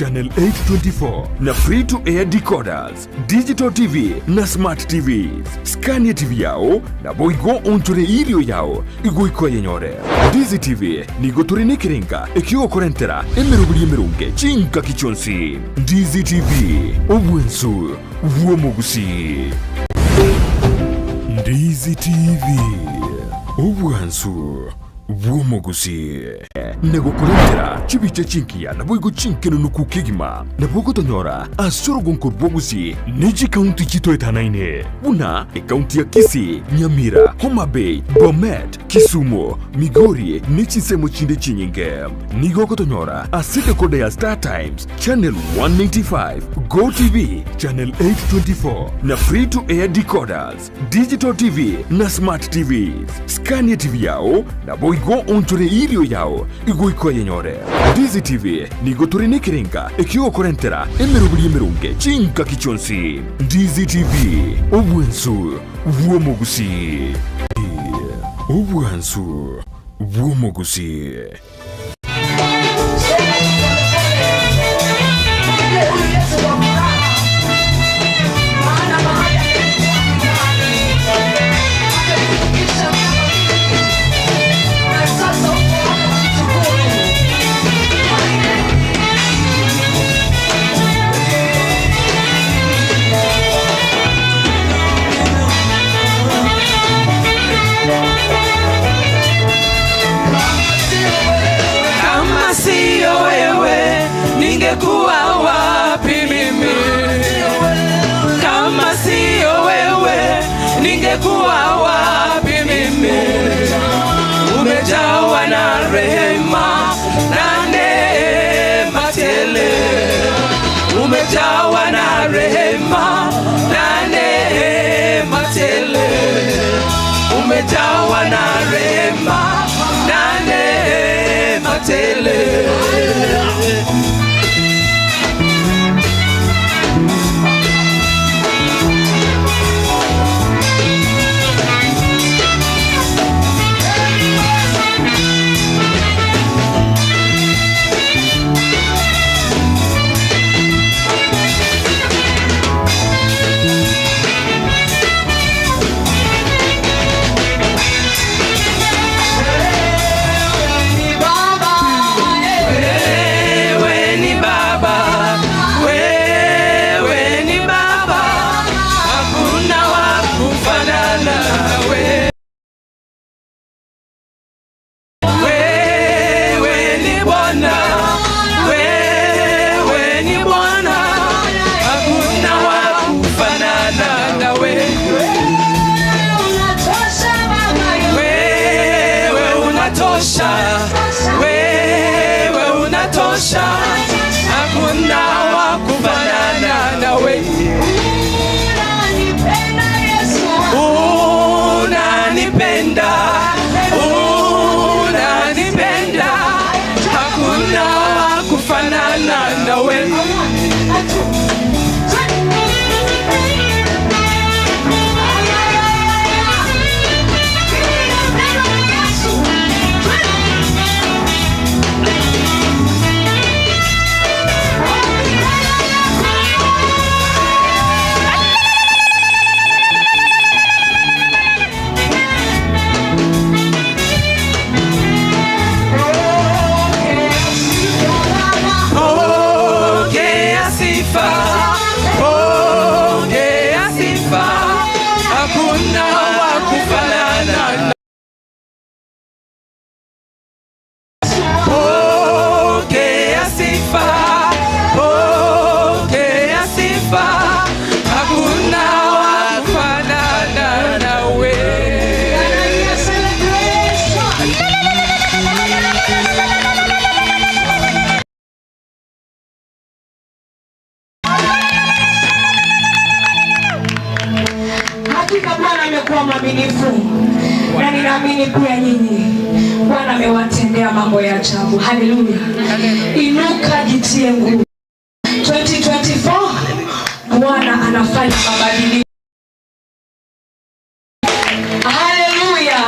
channel 824 na free to air decoders, digital TV na smart TVs. Scania TV yao na boigo onchore ilio yao iguiko yenyore. Dizi TV nigo turine kiringa ekio korentera emerubuli emerunge chinka kichonsi. Dizi TV obwensu vuomogusi. Dizi TV obwensu vuomogusi. Nego kurentera chibiche chinkia na boigo chinkeno nuku kigima na bogo tonyora asorogonko bogusi neji kaunti chito etanaine una kaunti ya Kisii, Nyamira, Homa Bay, Bomet, Kisumu, Migori nechi semo chinde chinyinge nigo kotonyora asite kode ya Star Times channel 195, Go TV channel 824 na free to air decoders, digital TV na smart TVs. Scania TV yao na boigo onchore ilio yao iguiko yenyore. Dizi TV nigo turine kiringa ekio korentera emerubuli emerunge chinka kichonsi. Dizi TV obwensu vuomogusi. Obwensu vuomogusi. Ningekuwa wapi mimi? Kama sio wewe, ningekuwa wapi mimi? Umejawa na rehema na neema tele. Umejawa na rehema na neema tele. Umejawa na rehema na neema tele. Wewe unatosha, hakuna wa kufanana na wewe. Unanipenda, unanipenda, hakuna wa kufanana na wewe. Mwaminifu na ninaamini pia nyinyi Bwana amewatendea mambo ya ajabu. Haleluya. Inuka, jitie nguvu. 2024 Bwana anafanya mabadiliko. Haleluya.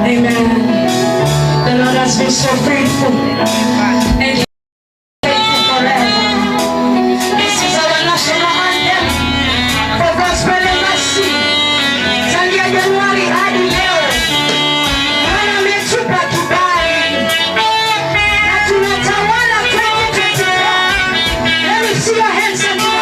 Amen. The Lord has been so faithful. And He is faithful forever. This is our national anthem for gospel and mercy. Tangia Januari hadi leo. Bwana ametupa kibali. Na tunatawala 2024. Let me see your hands and your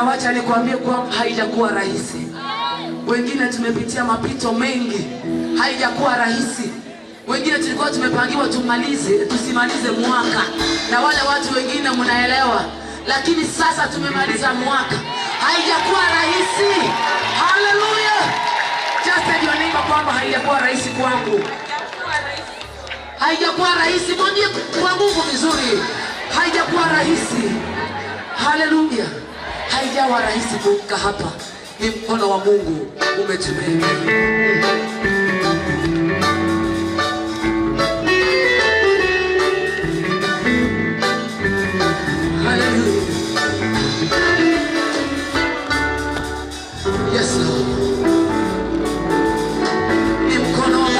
Na wacha nikwambie kwamba haijakuwa rahisi. Wengine tumepitia mapito mengi, haijakuwa rahisi. Wengine tulikuwa tumepangiwa tusimalize mwaka, na wale watu wengine mnaelewa, lakini sasa tumemaliza mwaka. Haijakuwa rahisi. Hallelujah. Just tell your neighbor kwamba haijakuwa rahisi kwangu. Haijakuwa rahisi. Mwambie kwa Mungu vizuri, haijakuwa rahisi. Hallelujah. Haijawa rahisi kufika hapa. Ni mkono wa Mungu umetubeba. Hallelujah. Yes, Lord. Ni mkono wa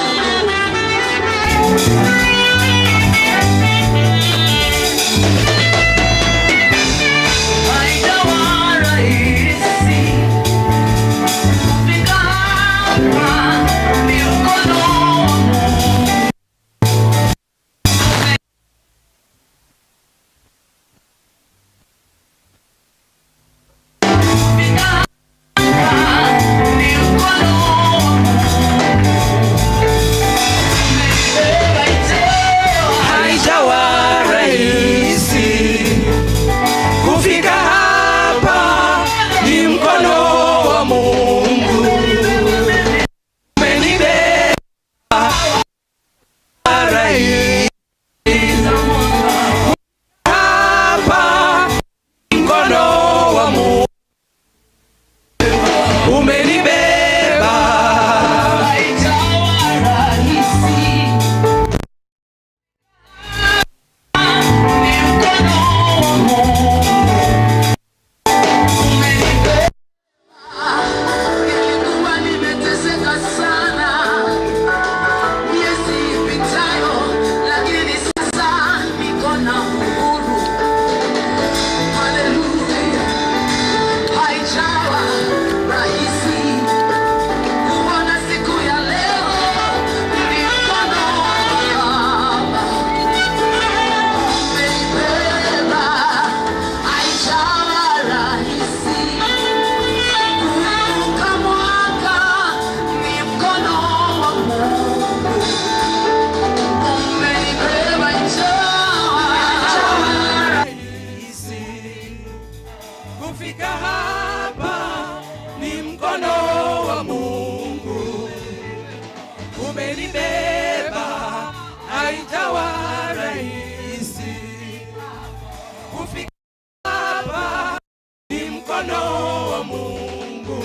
Mungu.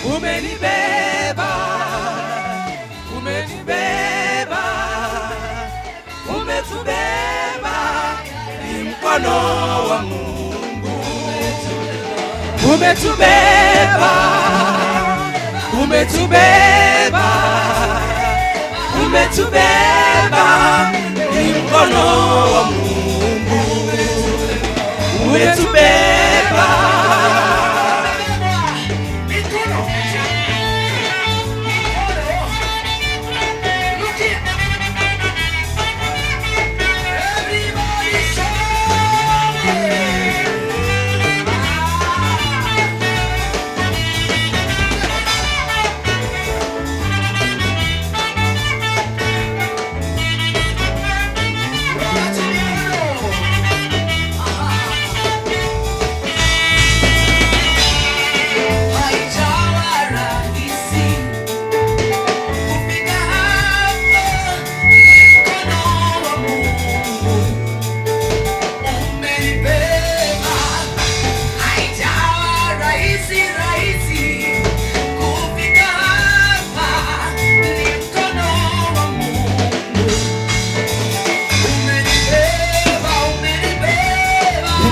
Umenibeba, umenibeba, umetubeba, ni mkono wa Mungu. Umetubeba, umetubeba, umetubeba, ni mkono wa Mungu. Umetubeba.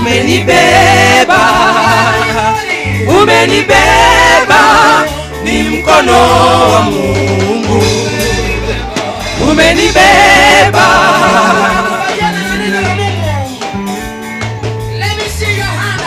Umenibeba, umenibeba, ni mkono wa Mungu. Umenibeba. Let me see your hand.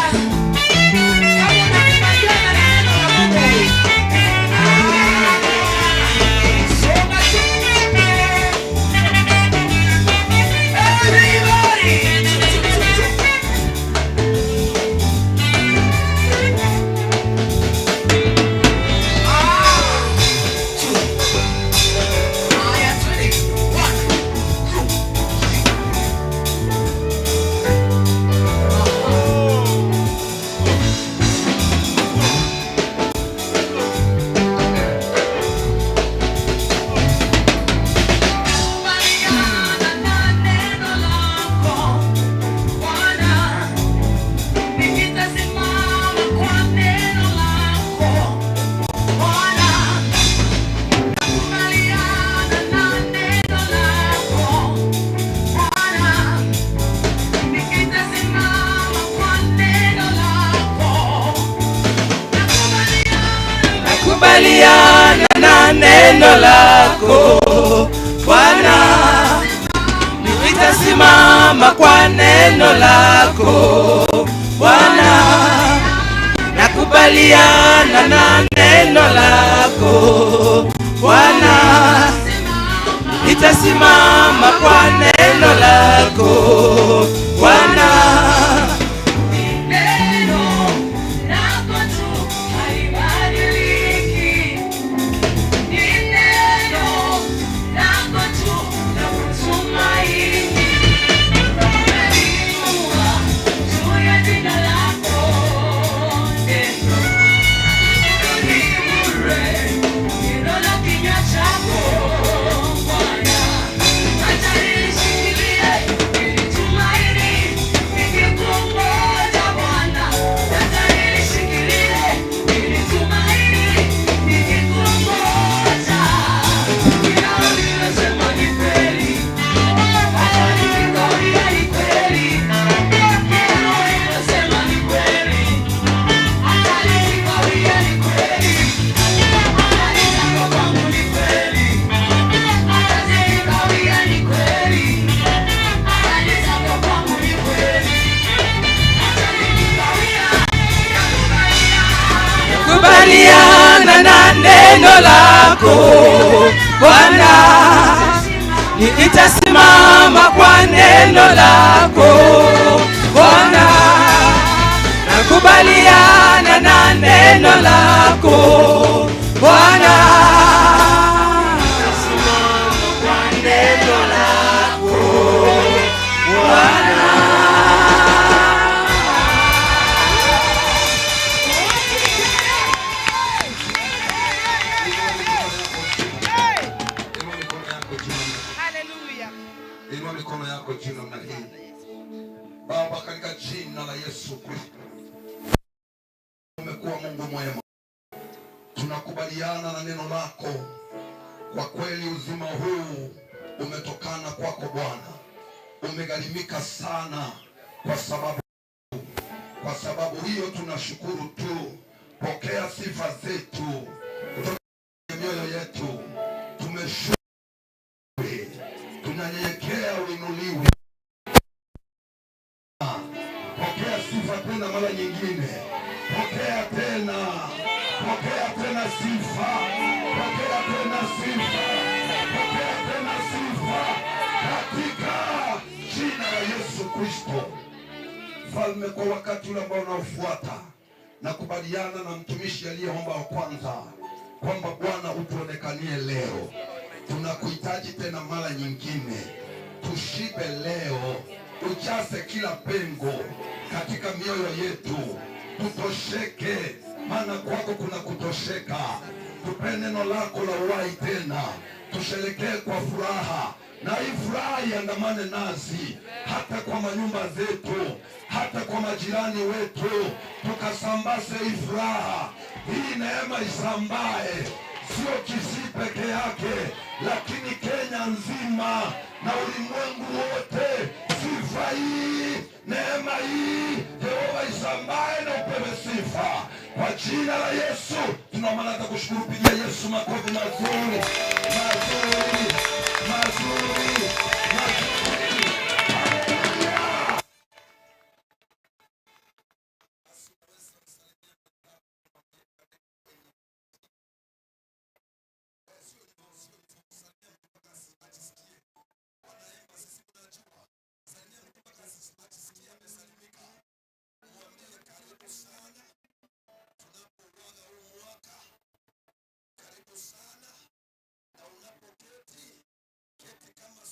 neno lako Bwana, nitasimama kwa neno lako Bwana, nakubaliana na neno lako Bwana, nitasimama kwa neno lako Bwana. Kubaliana na neno lako Bwana, nitasimama kwa neno lako Bwana, nakubaliana na neno lako Bwana, nitasimama kwa neno lako Bwana. Inua mikono yako juu namna hii. Baba, katika jina la Yesu Kristo, umekuwa Mungu mwema. Tunakubaliana na neno lako. Kwa kweli uzima huu umetokana kwako Bwana. Umegharimika sana kwa sababu hiyo tunashukuru tu. Pokea sifa zetu kutoka mioyo yetu. Tumeshukuru. Tunanyenyekea uinuliwe. Pokea sifa tena mara nyingine. Pokea tena sifa. Pokea tena sifa. Pokea tena sifa katika jina la Yesu Kristo. Mfalme, kwa wakati ule ambao unaofuata, nakubaliana na mtumishi aliyeomba wa kwanza kwamba Bwana utuonekanie leo. Tunakuhitaji tena mara nyingine. Tushibe leo, ujaze kila pengo katika mioyo yetu. Tutosheke, maana kwako kuna kutosheka. Tupe neno lako la uhai tena. Tusherekee kwa furaha, na hii furaha iandamane nasi hata kwa manyumba zetu, hata kwa majirani wetu. Tukasambaze hii furaha, hii neema isambae, sio Kisii peke yake, lakini Kenya nzima na ulimwengu wote. Sifa hii, neema hii, Yehova isambae na upewe sifa kwa jina la Yesu. Tunaomba hata kushukuru. Pigia Yesu makofi mazuri, mazuri, mazuri, mazuri. Kama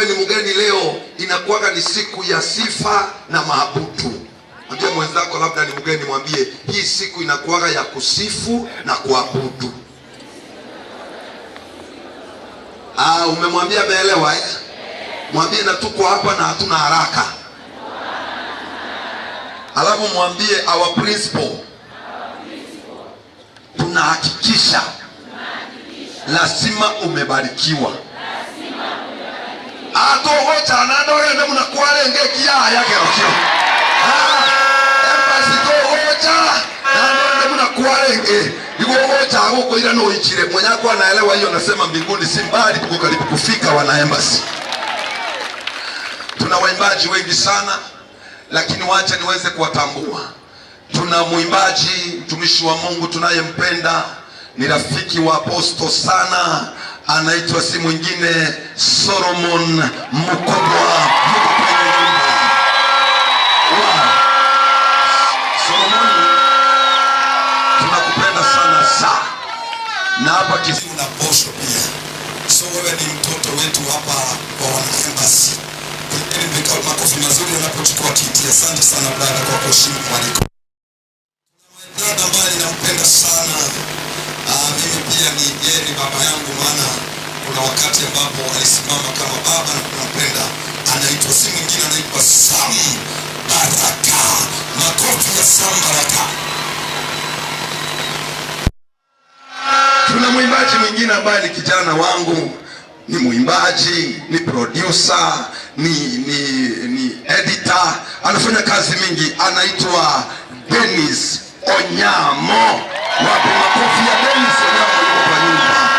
wewe ni mgeni leo, inakuwa ni siku ya sifa na maabudu. Mwambie mwenzako labda ni mgeni, mwambie hii siku inakuwa ya kusifu na kuabudu. Umemwambia ameelewa eh? Mwambie na tuko hapa na hatuna haraka. Alafu mwambie our principal, tunahakikisha lazima umebarikiwa. Atohocha na ndoe ndio mnakuwa ngeki yake rokio. Embassy tohocha na ndio mnakuwa ngeki. Ikohocha huko ila no ichire. Mwenyako anaelewa hiyo, anasema mbinguni si mbali, tuko karibu kufika wana embassy. Tuna waimbaji wengi sana, lakini wacha niweze kuwatambua. Tuna mwimbaji mtumishi wa Mungu tunayempenda, ni rafiki wa aposto sana, anaitwa si mwingine Solomon Mukobwa. Yuko kwenye nyumba. Wow. Solomon, tunakupenda sana sana. Na hapa Kisimu na posho pia. So wewe ni mtoto wetu hapa kwa wana embassy. Kwa makofi mazuri yanapochukua kiti. Asante sana dada kwa kuheshimu mwaliko. Dada ambaye ninampenda sana. Mimi pia ni yeye ni baba yangu, maana kuna wakati ambapo alisimama kama baba na kumpenda. Anaitwa si mwingine, anaitwa Sam Baraka. Makofi ya Sam Baraka. Tuna mwimbaji mwingine ambaye ni kijana wangu, ni mwimbaji, ni producer, ni editor, anafanya kazi mingi, anaitwa Dennis Onyamo. Wapi makofi ya Dennis Onyamo yuko kwa nyumba.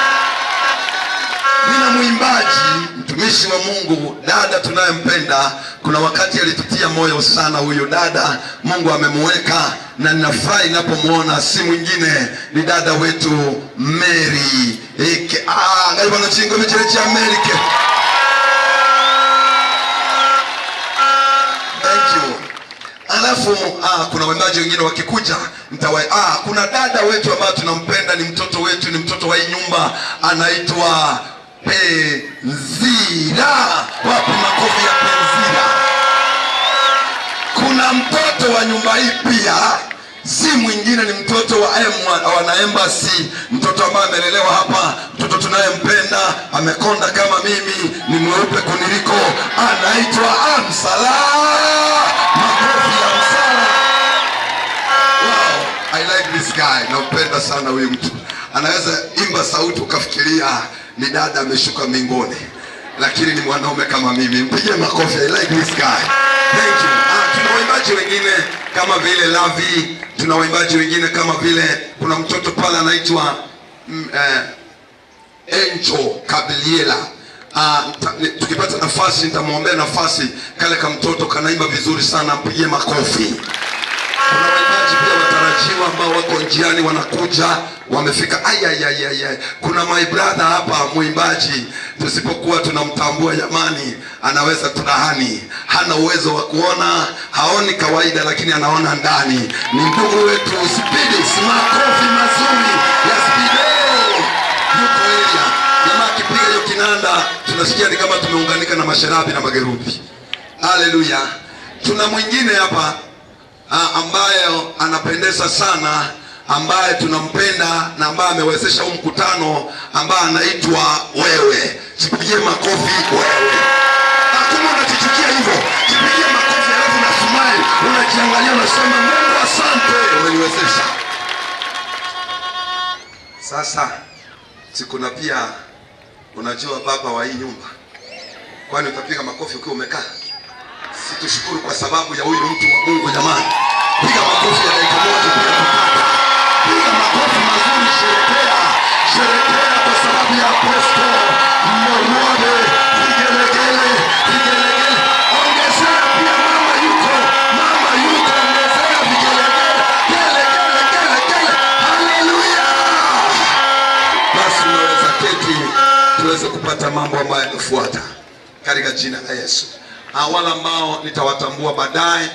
Nina mwimbaji mtumishi wa Mungu, dada tunayempenda. Kuna wakati alitutia moyo sana huyo dada, Mungu amemweka, na ninafurahi ninapomuona. Si mwingine ni dada wetu Mary Eke. Ngai bwana chingo micherechi ya Mary Eke. Thank you. Alafu kuna waimbaji wengine wakikuja kuna dada wetu ambaye tunampenda, ni mtoto wetu, ni mtoto wa hii nyumba, anaitwa Penzira. Wapi makofi ya Penzira. Kuna mtoto wa nyumba hii pia, si mwingine ni mtoto wa wana embassy, mtoto ambaye amelelewa hapa, mtoto tunayempenda, amekonda kama mimi, ni mweupe kuniliko, anaitwa Amsala. Makofi ya Amsala. Wow, I like this guy. Nampenda sana huyu mtu. Anaweza imba sauti ukafikiria ni dada ameshuka mbinguni, lakini ni mwanaume kama mimi. Mpige makofi. I like this guy. Thank you. Tuna waimbaji wengine kama vile Lavi, tuna waimbaji wengine kama vile, kuna mtoto pale anaitwa Enjo Kabiliela. Tukipata nafasi nitamwombea nafasi, kale kama mtoto kanaimba vizuri sana, mpigie makofi. Kuna waimbaji pia watarajiwa ambao wako njiani wanakuja, wamefika. Kuna my brother hapa, mwimbaji, tusipokuwa tunamtambua jamani, anaweza tudahani. Hana uwezo wa kuona, haoni kawaida, lakini anaona ndani. Ni ndugu wetu Speedy. Makofi mazuri ya Speedy. Yuko area. Jamaa akipiga hiyo kinanda, tunasikia ni kama tumeunganika na masherabi na magerubi. Haleluya. Tuna mwingine hapa ambaye anapendeza sana, ambaye tunampenda na ambaye amewezesha huu mkutano, ambaye anaitwa Wewe. Jipigie makofi wewe. Hakuna unajichukia hivyo. Jipigie makofi alafu na smile. Unajiangalia unasema Mungu asante, umeniwezesha. Sasa sikuna pia unajua baba wa hii nyumba. Kwani utapiga makofi ukiwa umekaa? Situshukuru kwa sababu ya huyu mtu wa Mungu jamani. Piga makofi ya dakika moja pia kupata. Piga makofi mazuri, sherekea. Sherekea kwa sababu ya aposto Morobe. Vigelegele, vigelegele. Ongezea pia mama yuko. Mama yuko, ongezea vigelegele. Gele. Haleluya. Basi unaweza keti tuweze kupata mambo ambayo yanafuata katika jina la Yesu. Wala ambao nitawatambua baadaye.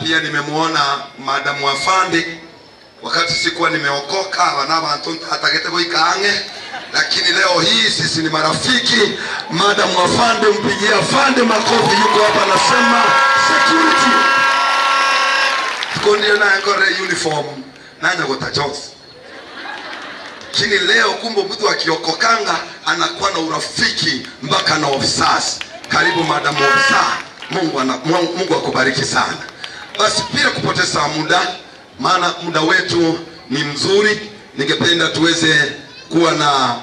Pia nimemuona Madam Wafande wakati sikuwa nimeokoka, wanaba antonta atagete boikaange lakini leo hii sisi ni marafiki. Madam Afande, mpigie Afande makofi, yuko hapa anasema security. Tukondio na ngore uniform nanya gotachosi. Lakini leo kumbe mtu akiokokanga anakuwa na urafiki mpaka na officers. Karibu Madam Officer. Mungu akubariki sana. Basi bila kupoteza muda, maana muda wetu ni mzuri, ningependa tuweze kuwa na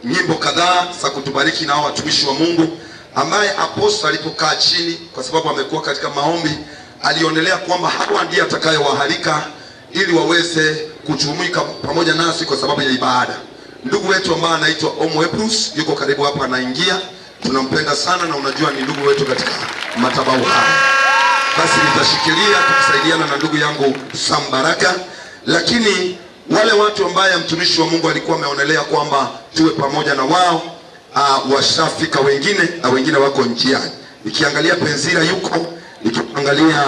nyimbo kadhaa za kutubariki na watumishi wa Mungu, ambaye apostle alipokaa chini, kwa sababu amekuwa katika maombi, alionelea kwamba hawa ndiye atakayewahalika ili waweze kujumuika pamoja nasi kwa sababu ya ibada. Ndugu wetu ambaye anaitwa Omo Ebrus yuko karibu hapa, anaingia. Tunampenda sana na unajua ni ndugu wetu katika madhabahu haya. Basi nitashikilia tukisaidiana na ndugu yangu Sam Baraka, lakini wale watu ambaye mtumishi wa Mungu alikuwa ameonelea kwamba tuwe pamoja na wao, washafika wengine na wengine wako njiani. Nikiangalia Penzira yuko, nikiangalia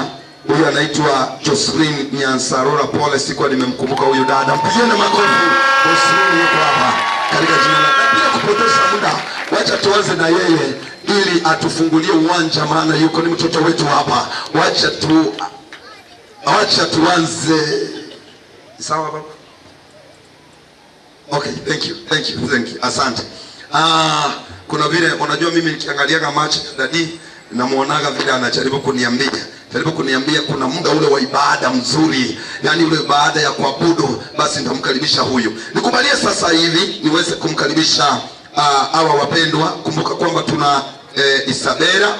huyu anaitwa Jocelyn Nyansarora, pole sikuwa nimemkumbuka huyu dada. Mpigieni makofi. Jocelyn yuko hapa katika jina la Baba. Bila kupoteza muda, wacha tuanze na yeye ili atufungulie uwanja, maana yuko ni mtoto wetu hapa. Wacha tuanze. Sawa baba? Okay, thank you. Asante. Kuna vile unajua mimi nikiangalia kama macho dadi na muonaga vile anajaribu kuniambia kuna muda ule wa ibada mzuri, yani ule baada ya kuabudu, basi nitamkaribisha huyu. Nikubalie sasa hivi niweze kumkaribisha hawa wapendwa. Kumbuka kwamba tuna Isabela,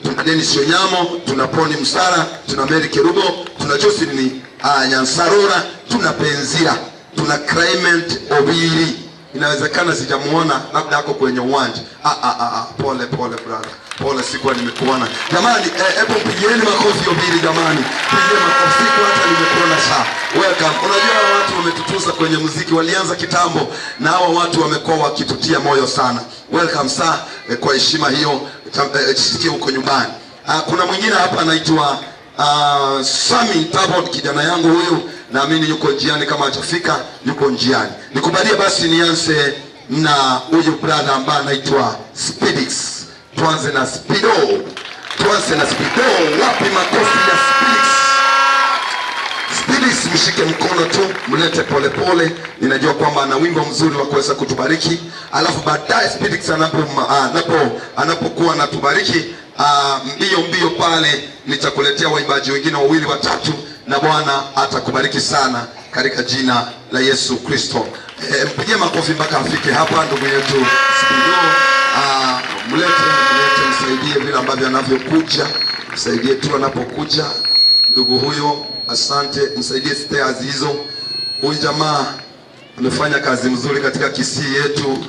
tuna Dennis Onyamo, tuna Poni Msara, tuna Mary Kerubo, tuna Jocelyn Nyansarora, tuna Penzira, tuna Clement Obiri. Inawezekana sijamuona, labda ako kwenye uwanja. Pole brother. Pole, sikuwa nimekuona. Jamani, hebu mpigieni makofi Obiri jamani. Pigieni makofi, sikuwa hata nimekuona saa. Welcome. Unajua watu wametutuza kwenye muziki, walianza kitambo na hawa watu wamekuwa wakitutia moyo sana. Welcome saa, kwa heshima hiyo, sikia huko nyumbani. Kuna mwingine hapa anaitwa Sami Tabot, kijana yangu huyu, naamini yuko njiani, kama hajafika yuko njiani. Nikubalie basi nianze na huyu brother ambaye anaitwa Spidix. Tuanze na Spido. Wapi makofi ya Spidix? Spidix, mshike mkono tu, mlete pole. Ninajua kwamba ana wimbo mzuri wa kuweza kutubariki. Alafu baadaye Spidix anapokuwa anatubariki, mbio pale nitakuletea waimbaji wengine wawili watatu, na Bwana atakubariki sana katika jina la Yesu Kristo. Mpigie makofi mpaka afike hapa ndugu yetu Spido. Mlete msaidie vile ambavyo anavyokuja, msaidie tu anapokuja ndugu huyo. Asante, msaidie stairs hizo. Huyu jamaa amefanya kazi mzuri katika Kisii yetu.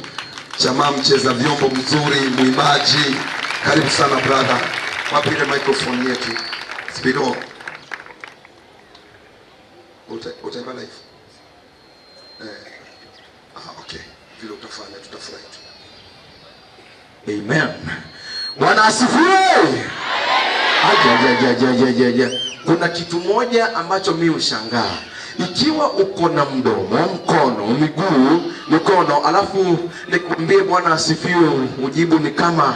Jamaa mcheza vyombo mzuri, mwimbaji. Karibu sana brother. Wapi ile microphone yetu? Spido. Utaimba live? Okay. Vile utafanya tutafurahi tu. Amen. Bwana asifiwe. Kuna kitu moja ambacho mimi ushangaa. Ikiwa uko na mdomo, mkono, miguu, mikono, alafu nikwambie Bwana asifiwe, ujibu ni kama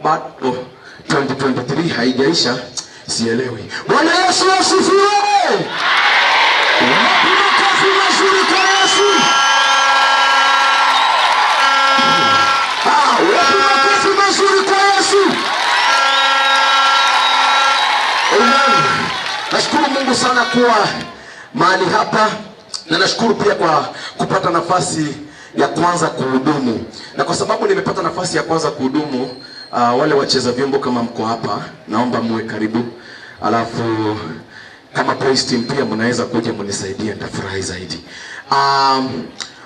bado 2023 haijaisha, sielewi. Bwana Yesu asifiwe. Makofi mazuri kwa Yesu. Makofi mazuri kwa Yesu. Amen. Nashukuru Mungu sana kuwa mahali hapa, na nashukuru pia kwa kupata nafasi ya kwanza kuhudumu. Na kwa sababu nimepata nafasi ya kwanza kuhudumu, wale wacheza vyombo kama mko hapa, naomba muwe karibu. Alafu kama praise team pia mnaweza kuja mnisaidie, nitafurahi zaidi.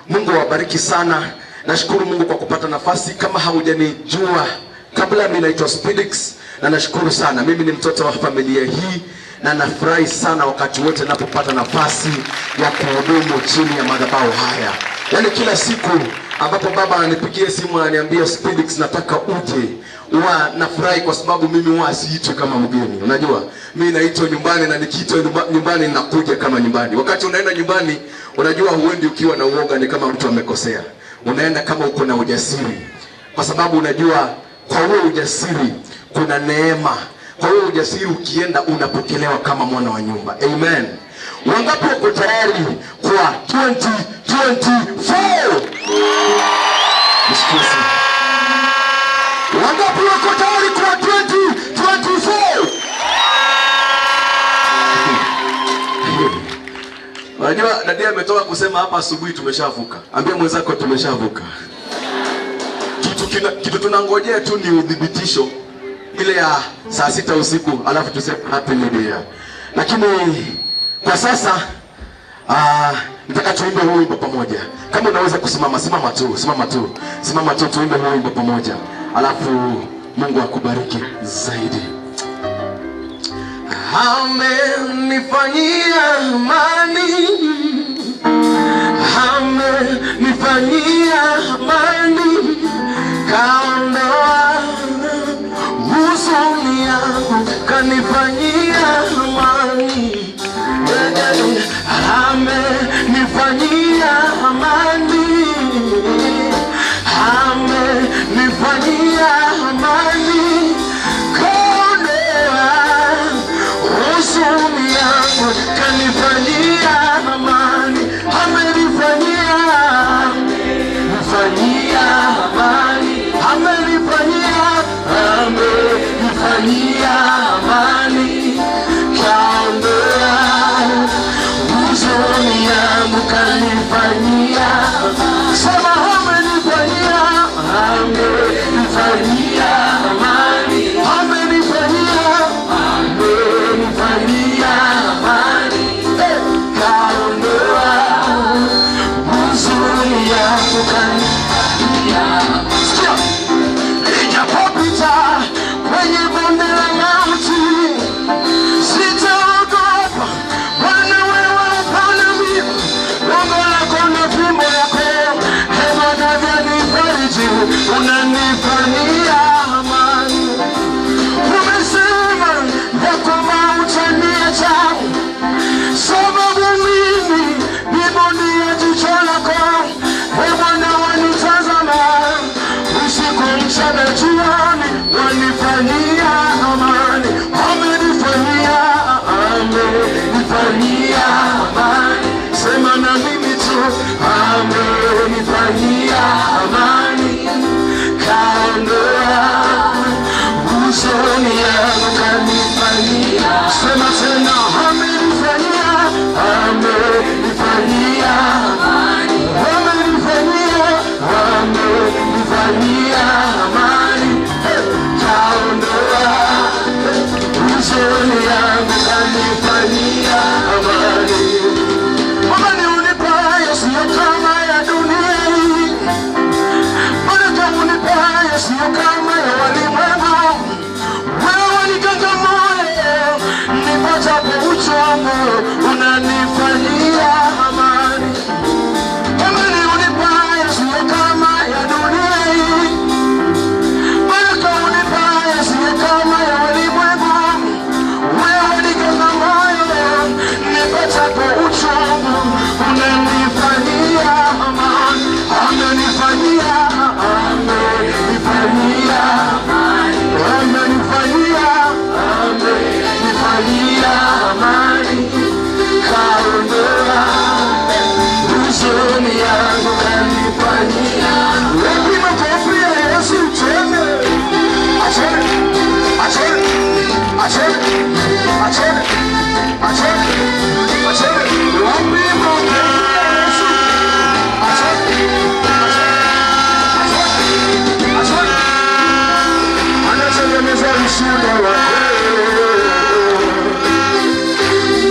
Mungu awabariki sana. Nashukuru Mungu kwa kupata nafasi. Kama haujanijua kabla, mimi naitwa Spidix, na nashukuru sana. Mimi ni mtoto wa familia hii, na nafurahi sana wakati wote ninapopata nafasi ya kuhudumu chini ya madhabahu haya. Yaani kila siku ambapo baba anipigie simu ananiambia Spidix, nataka uje huwa nafurahi kwa sababu mimi huwa siitwi kama mgeni. Unajua, mimi naitwa nyumbani, na nikiitwa nyumbani ninakuja kama nyumbani. Wakati unaenda nyumbani, unajua huendi ukiwa na uoga, ni kama mtu amekosea. Unaenda kama uko na ujasiri, kwa sababu unajua kwa huo ujasiri kuna neema. Kwa huo ujasiri ukienda unapokelewa kama mwana wa nyumba. Amen. Wangapi wako tayari kwa 2024? Msikize. Wangapi wako tayari kwa 2024? Unajua Nadia ametoka kusema hapa asubuhi tumeshavuka. Ambia mwenzako tumeshavuka. Kitu tunangojea tu ni udhibitisho ile ya saa 6 usiku, alafu tuseme happy new year. Lakini kwa sasa nataka tuimbe huu wimbo pamoja. Kama unaweza kusimama, simama tu tuimbe huu wimbo pamoja. Alafu Mungu akubariki zaidi. Amenifanyia amani, amenifanyia amani, kaondoa huzuni yangu, kanifanyia amani. Amenifanyia amani, amenifanyia amani, kaondoa huzuni yangu, kanifanyia amani. Amenifanyia amani, amenifanyia amani, kaondoa huzuni yangu, kanifanyia. Sema amenifanyia amani, amenifanyia amani, kaondoa huzuni yangu, kanifanyia. Nijapopita kwenye bonde la mauti, sitaogopa, Bwana wewe upo nami. Gongo lako na fimbo yako, hema vyanifariji, unanifanyia amani. Umesema ya kwamba hutaniacha, sababu mimi ni bonde ya jicho lako. Bwana wanitazama usiku mchana jioni, wanifanyia amani. Amenifanyia amani. Sema na mimi tu, amenifanyia amani, kaondoa huzuni yangu, kanifanyia. Sema tena, amenifanyia amani, amenifanyia amani, kaondoa huzuni yangu, kanifanyia amani. Amani unipayo sio kama ya dunia hii, baraka unipayo sio kama ya walimwengu. Wewe wanikanga moyo nipatapo uchungu, unanifanyia amani. Amani unipayo sio kama ya dunia hii, baraka unipayo sio kama ya walimwengu. Wewe wanikanga moyo nipatapo uchungu, unanifanyia amani. Amenifanyia amani, kaondoa huzuni yangu, kanifanyia. Wapi makofi ya Yesu tena? Acheni. Wapi makofi ya Yesu? Anatengeneza ushuhuda wako.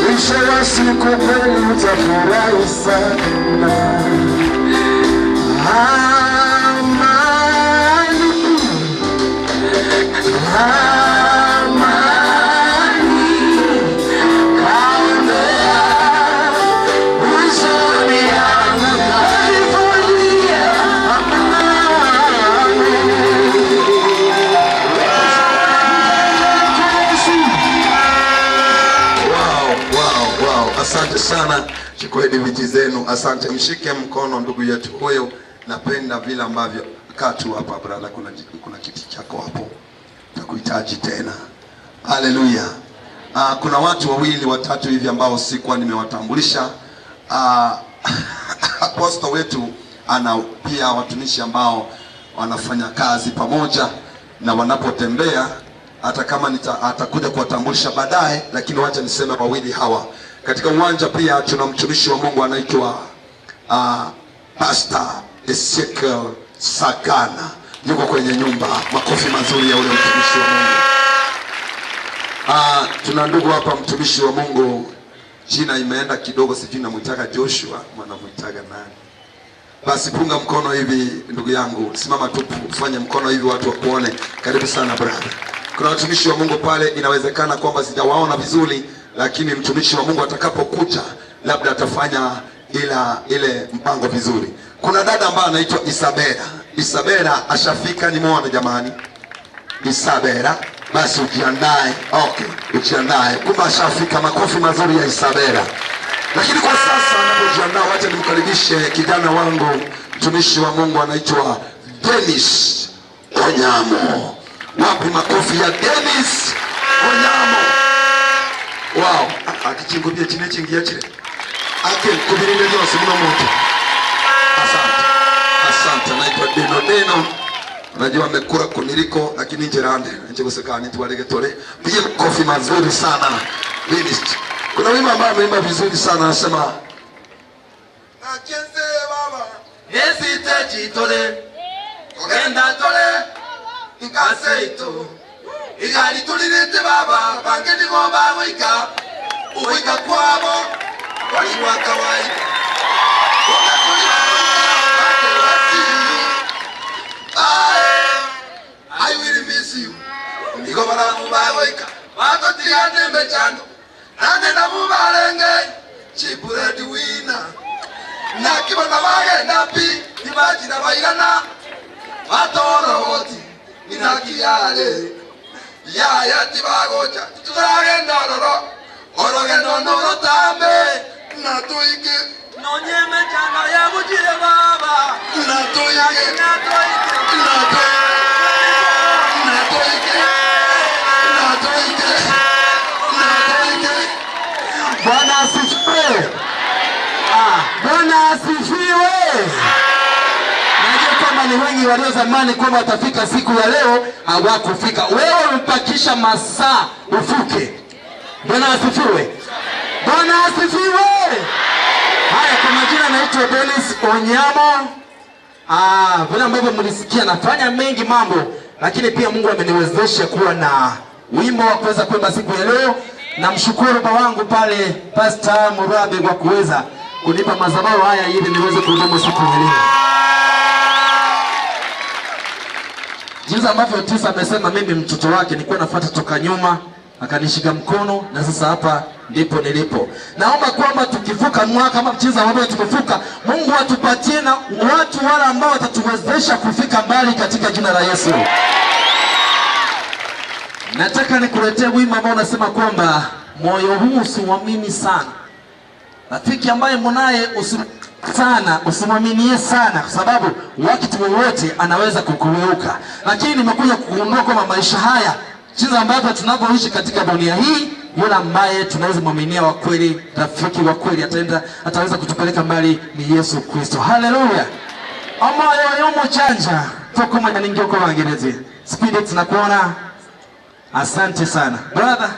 Mwisho wa siku kweli utafurahi sana. Amani, kaondoa huzuni yangu, kanifanyia amani. Asante sana, chukueni viti zenu. Asante, mshike mkono ndugu yetu huyo. Napenda vile ambavyo katu hapa brother, kuna kiti chako hapo, takuhitaji tena. Haleluya. Kuna watu wawili watatu hivi ambao sikuwa nimewatambulisha. Apostle wetu ana pia watumishi ambao wanafanya kazi pamoja, na wanapotembea hata kama atakuja kuwatambulisha baadaye, lakini wacha niseme wawili hawa. Katika uwanja pia tuna mtumishi wa Mungu anaitwa Pastor Ezekiel Sagana, yuko kwenye nyumba. Makofi mazuri ya ule mtumishi wa Mungu. Tuna ndugu hapa mtumishi wa Mungu, jina imeenda kidogo, sijui namuitaka Joshua, mwanamuitaga nani? Basi punga mkono hivi ndugu yangu, simama tu ufanye mkono hivi watu wakuone. Karibu sana brother. Kuna watumishi wa Mungu pale, inawezekana kwamba sijawaona vizuri, lakini mtumishi wa Mungu atakapokuja labda atafanya ile mpango vizuri. Kuna dada ambaye anaitwa Isabela. Isabela ashafika, nimeona jamani. Isabela, basi ujiandae. Okay, ujiandae. Kumbe ashafika. Makofi mazuri ya Isabela. Lakini kwa sasa anapojiandaa, wacha nimkaribishe kijana wangu mtumishi wa Mungu anaitwa Dennis Onyamo. Wapi makofi ya Dennis Onyamo? Wow, akichingulia chini chingia chile. Kubirinde yose mno moto. Asante, naitwa Deno. Unajua amekura kuniliko, lakini njerande nje kusekani tuwalege tole. Pige makofi mazuri sana Dennis. Kuna wimbo ambao ameimba vizuri sana, anasema Nakenze baba Nesite chitole Ogenda tole Nkaseito Igali tulilete baba Bangeni ngomba wika Uwika kwabo Waliwa kawaii Uga tulila Bate wasi I will miss you Niko bala mba wika Wako tigane mechando Nane na mubarenge Chipuredi wina Nakibona bagenda pi Nibaji na baigana Matoro hoti Inakiyale Yaya tibagocha Turagenda ororo Orogendo noro tambe Natuike Nonyeme chana ya bujire baba Natuike Natuike Bwana asifiwe. Bwana asifiwe. Najua kwamba ni wengi waliozamani kwamba watafika siku ya leo, hawakufika. Wewe mpakisha masaa ufuke. Bwana asifiwe. Bwana asifiwe. Haya, kwa majina naitwa Dennis Onyamo. Vile ambavyo mlisikia nafanya mengi mambo, lakini pia Mungu ameniwezesha kuwa na wimbo wa kuweza kuimba siku ya leo. Namshukuru baba wangu pale Pastor Murabe kwa kuweza kunipa madhabahu haya ili niweze kuhudumu siku ya leo. Jinsi ambavyo Tisa amesema, mimi mtoto wake nilikuwa nafuata toka nyuma, akanishika mkono na sasa hapa ndipo nilipo. Naomba kwamba tukivuka mwaka kama jinsi ambavyo tumevuka, Mungu atupatie na watu wale ambao watatuwezesha kufika mbali katika jina la Yesu. Nataka nikuletee wimbo ambao unasema kwamba moyo huu usimwamini sana. Rafiki ambaye mnaye usimwaminie sana, kwa sababu wakati wowote anaweza kukugeuka. Lakini nimekuja kugundua kwamba maisha haya, jinsi ambavyo tunavyoishi katika dunia hii, yule ambaye tunaweza muaminia wa kweli, rafiki wa kweli, ataweza kutupeleka mbali ni Yesu Kristo. Haleluya. Amayo yomo chanja toko manya ningioko wangereze. Spirit nakuona. Asante sana brother.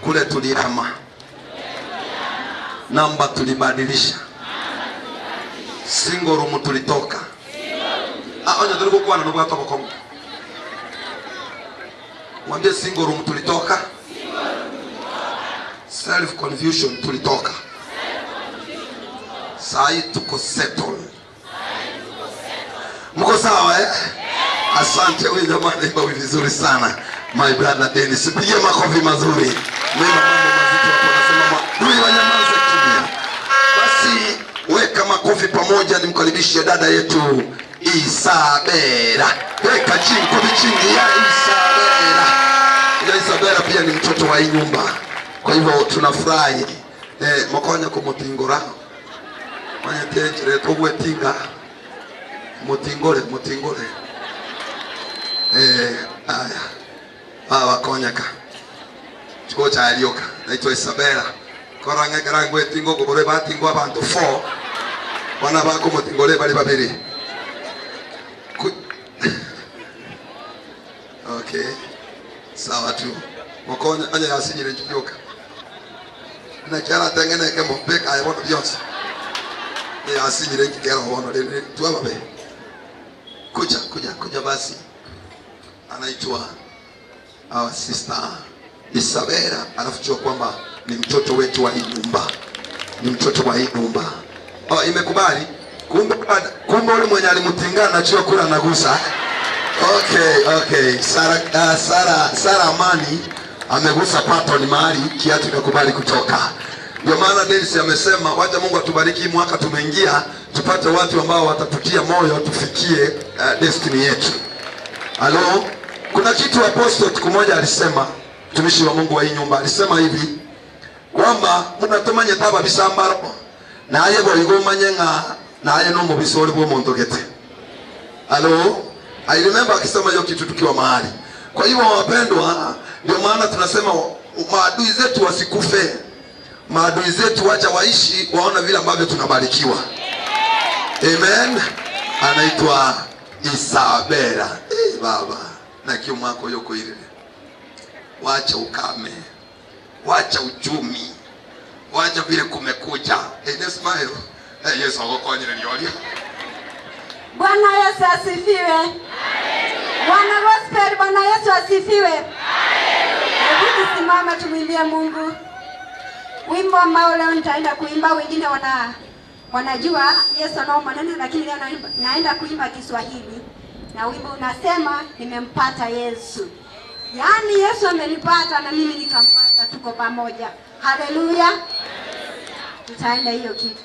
Kule tulihama, namba tulibadilisha, single room tulitoka. Onye tulikuwa na ndugu hapa kwa mwambie single room tulitoka, self confusion tulitoka, sai tuko settle. Mko sawa eh? Asante wewe jamani, iba vizuri sana my brother Dennis, pigie makofi mazuri. Mimi mambo mazito hapo nasema huyu wanyamaza kimya. Basi weka makofi pamoja, nimkaribishe dada yetu Isabela. Weka chini kwa chini ya Isabela. Ya Isabela pia ni mtoto wa hii nyumba. Kwa hivyo tunafurahi. Mokonya kwa mutingora. Manya tenjere togwe tinga. Mutingore. Aya. Wakonyaka. Chiko cha alioka. Naitwa Isabela. Koranga garangwe tingo kubore batingo abantu 4. Wana bako mutingole bali babiri. Okay. Sawa tu. Mokonya anya yasinyire chyoka. Na kyala tengene ke mpeka ya bono byonse. Ya asinyire kikero bono le tu ababe. Kuja basi. Anaitwa our sister Isabela, anafichua kwamba ni mtoto wetu wa hii nyumba. Ni mtoto wa hii nyumba. Imekubali. Kumbe ule mwenye alimutingana na chua kula nagusa. Okay. Sara Amani amegusa pato ni mahali kiatu ikakubali kutoka. Ndio maana Dennis amesema wacha Mungu atubariki mwaka tumeingia, tupate watu ambao watatutia moyo tufikie destiny yetu. Halo, kuna kitu apostle siku moja alisema, mtumishi wa Mungu wa hii nyumba alisema hivi kwamba munatomanye taba bisambaro na aye boigomanye nga na aye no mubisori bwo muntu gete. Halo, I remember akisema hiyo kitu tukiwa mahali. Kwa hivyo wapendwa, ndio maana tunasema maadui zetu wasikufe. Maadui zetu wacha waishi, waona vile ambavyo tunabarikiwa. Amen. Anaitwa Isabela. Baba, na kiumako yoko ile. Wacha ukame. Wacha uchumi. Wacha vile kumekuja. Smile. Yesu akokonyele nyolia. Bwana Yesu asifiwe. Bwana Gospel, Bwana Yesu asifiwe. Hebu tusimame tumwimbie Mungu. Wimbo ambao leo nitaenda kuimba, wengine wanajua Yesu anao maneno, lakini leo naenda kuimba Kiswahili. Na wimbo unasema nimempata Yesu. Yaani Yesu amenipata na mimi nikampata, tuko pamoja. Haleluya. Tutaenda hiyo kitu.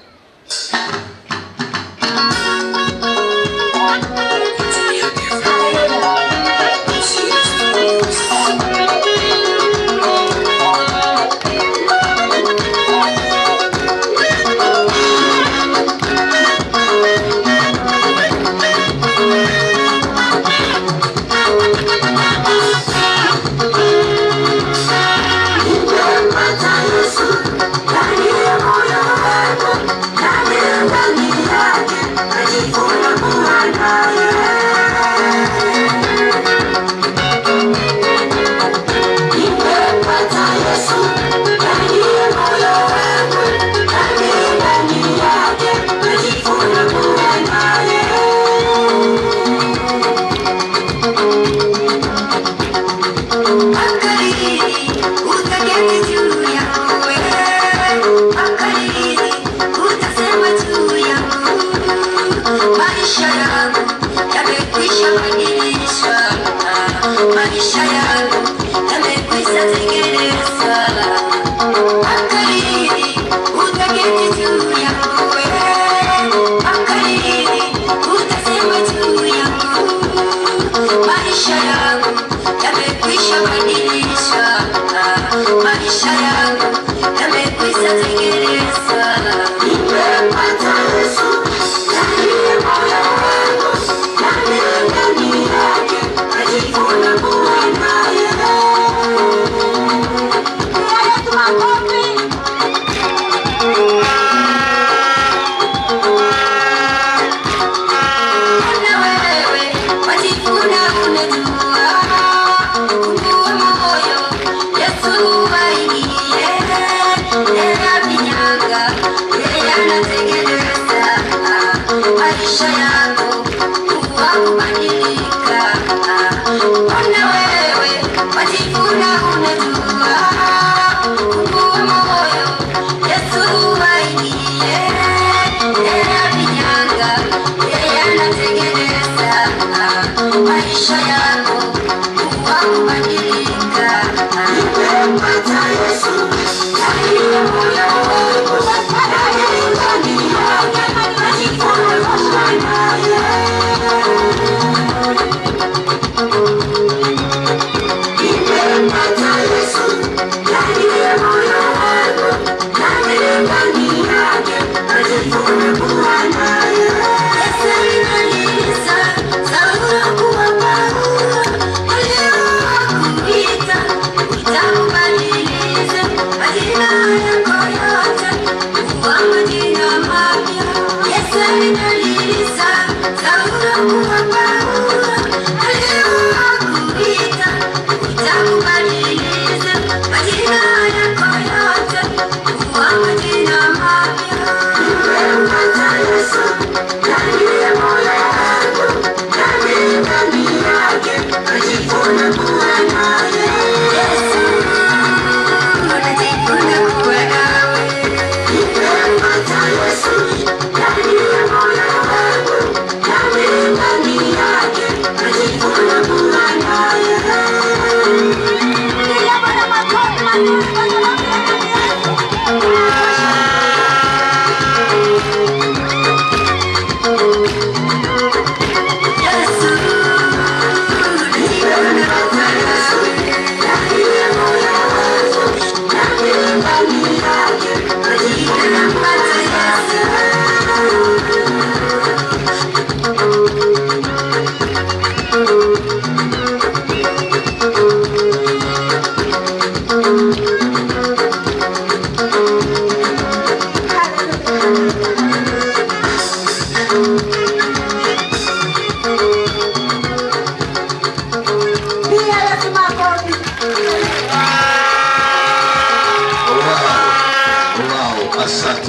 Yes,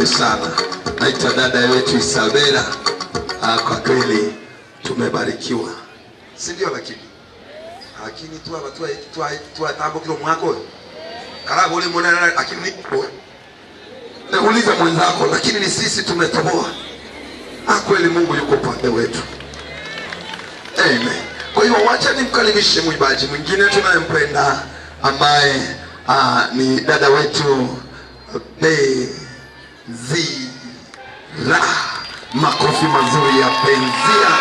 Asante sana. Naitwa dada yetu Isabela. Kwa kweli tumebarikiwa, si ndio? Lakini tu tambo kilo mwako karabu ule mwana, lakini nipo nauliza mwenzako, lakini ni sisi tumetoboa. Kweli Mungu yuko pande wetu. Amen. Kwa hiyo wacha nimkaribishe mwimbaji mwingine tunayempenda ambaye ni dada wetu Benzira. Makofi mazuri ya Benzira.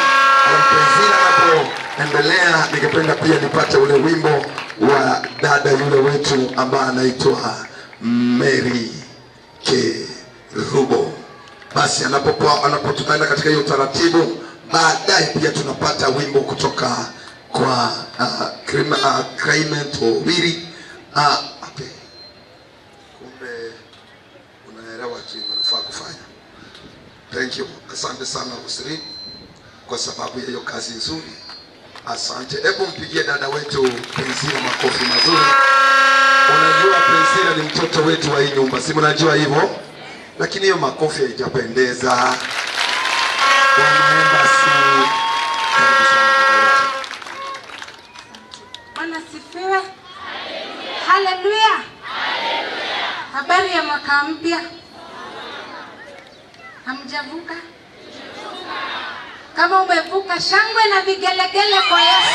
Benzira anapoendelea, ningependa pia nipate ule wimbo wa dada yule wetu ambaye anaitwa Mary Kerubo. Basi anapotunaenda katika hiyo taratibu, baadaye pia tunapata wimbo kutoka kwa Clement Owiri. Okay. Kumbe unaelewa kile unafaa kufanya. Thank you. Asante sana Usiri kwa sababu ya hiyo kazi nzuri. Asante. Hebu mpigie dada wetu Benzira makofi mazuri. Unajua Benzira ni mtoto wetu wa hii nyumba, si mnajua hivyo? Lakini hiyo makofi haijapendeza. Wanaenda si. Bwana sifiwe. Haleluya. Habari ya mwaka mpya. Hamjavuka? Kama umevuka, shangwe na vigelegele kwa Yesu.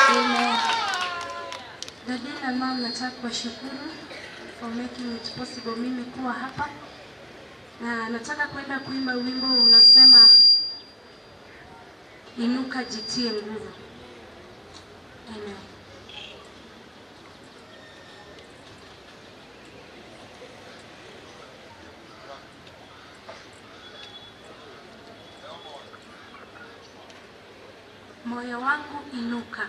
Amen. Dada na mama, nataka kuwashukuru for making it possible mimi kuwa hapa. Na nataka kwenda kuimba wimbo unasema inuka jitie nguvu. Amen. Moyo wangu inuka.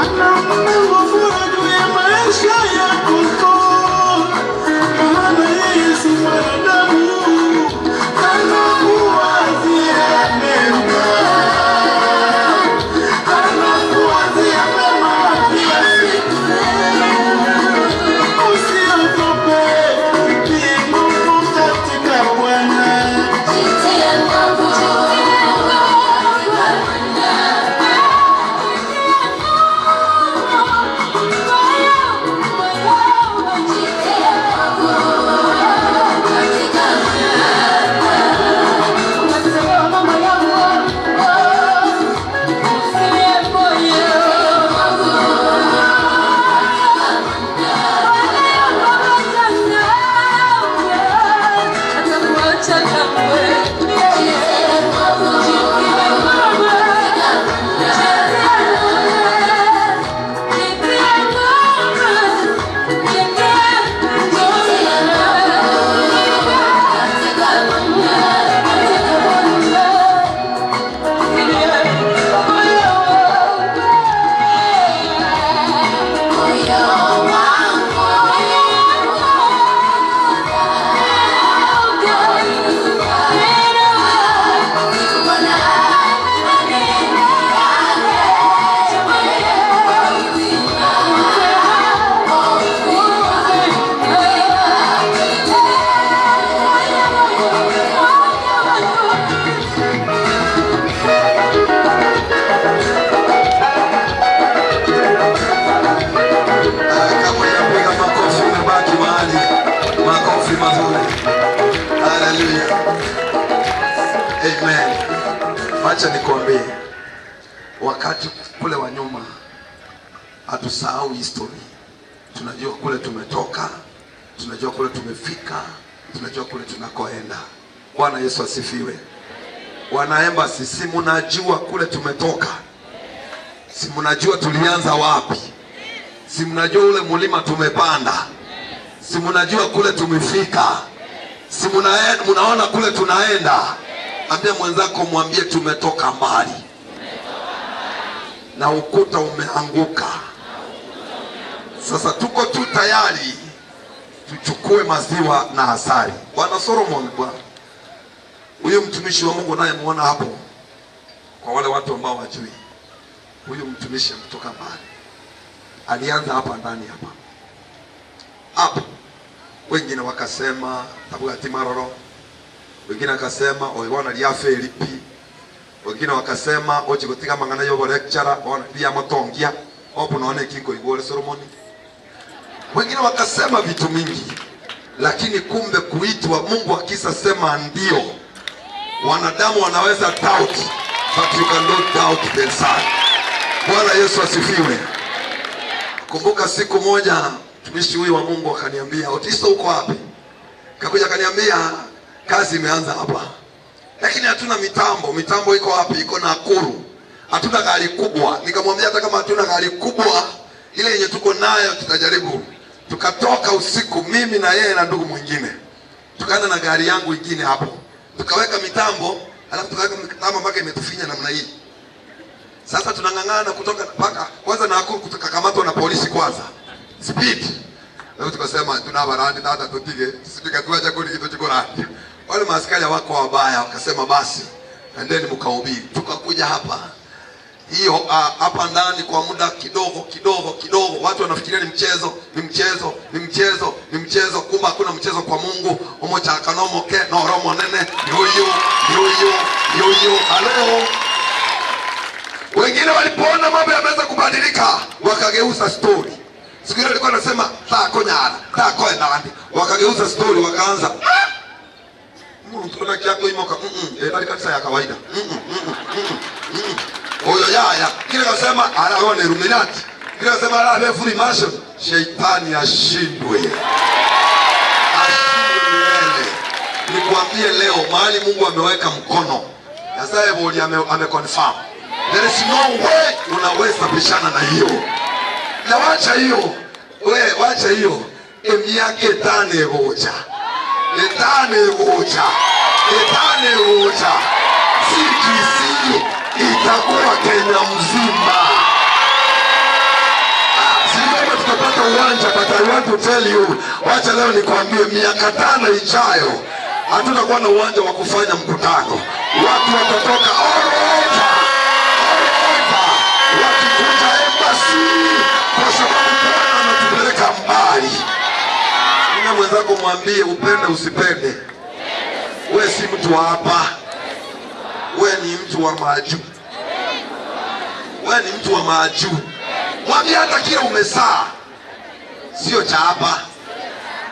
Ana Mungu juu ya maisha yako. Wacha nikwambie, wakati kule wa nyuma hatusahau history. Tunajua kule tumetoka, tunajua kule tumefika, tunajua kule tunakoenda. Bwana Yesu asifiwe. Wanaemba sisi, mnajua kule tumetoka, si mnajua tulianza wapi, si mnajua ule mulima tumepanda, si mnajua kule tumefika, si mnaona kule tunaenda. Ambia mwenzako, mwambie tumetoka mbali na ukuta umeanguka. Sasa tuko tu tayari tuchukue maziwa na asali. Bwana Solomon, bwana huyu mtumishi wa Mungu naye muona hapo, kwa wale watu ambao wajui, huyu mtumishi kutoka mbali alianza hapa ndani hapa. Wengine wakasema tabu atimaroro, wengine wakasema oibona lia Felipi, wengine wakasema ochi kutika mangana yobo lecturer ona lia motongia opo naone kingo igole Solomoni. Wengine wakasema vitu mingi, lakini kumbe kuitwa Mungu akisa sema ndio, wanadamu wanaweza doubt, but you cannot doubt the Son. Bwana Yesu asifiwe. Kumbuka siku moja mtumishi huyu wa Mungu akaniambia, Otiso uko wapi? Kakuja akaniambia kazi imeanza hapa, lakini hatuna mitambo. Mitambo iko wapi? Iko Nakuru. Hatuna gari kubwa. Nikamwambia hata kama hatuna gari kubwa, ile yenye tuko nayo tutajaribu. Tukatoka usiku, mimi na yeye na ndugu mwingine, tukaenda na gari yangu ingine hapo, tukaweka mitambo, alafu tukaweka mitambo mpaka imetufinya namna hii. Sasa tunang'ang'ana kutoka mpaka kwanza Nakuru, kutakamatwa na polisi kwanza speed. Leo tukasema tuna barani hata tutige tusipika tuacha kuni kitu chikorani. Wale maaskari wako wabaya, wakasema basi endeni mkahubiri. Tukakuja hapa hiyo hapa ndani kwa muda kidogo, watu wanafikiria ni mchezo, kumbe hakuna mchezo kwa Mungu. Umoja akanomoke na romo nene yoyo. Halo. Wengine walipoona mambo yameanza kubadilika, wakageuza story. Siku ile alikuwa anasema takonyara, takoenda, wakageuza story, wakaanza mtu anakiako imoka ndio kanisa ya kawaida. Oyo yaya kile kasema anaona Illuminati, kile kasema ala free marshal. Shetani ashindwe, ashindwe. Nikwambie leo mahali Mungu ameweka mkono, Yesaya bodi ameconfirm. There is no way unaweza bishana na hiyo. Na wacha hiyo, wacha hiyo. Emiake tane gocha. CGC itakuwa Kenya mzima. Sijui tutapata uwanja, but I want to tell you, wacha leo nikwambie, miaka 5 ijayo hatutakuwa na uwanja wa kufanya mkutano. Watu watatoka all over, wakikuja embassy, kwa sababu Bwana anatupeleka mbali. Nina mwenzako mwambie, upende usipende, wewe si mtu wa hapa, wewe ni mtu wa majuu. Wewe ni mtu wa majuu. Mwambie hata kile umesaa sio cha hapa,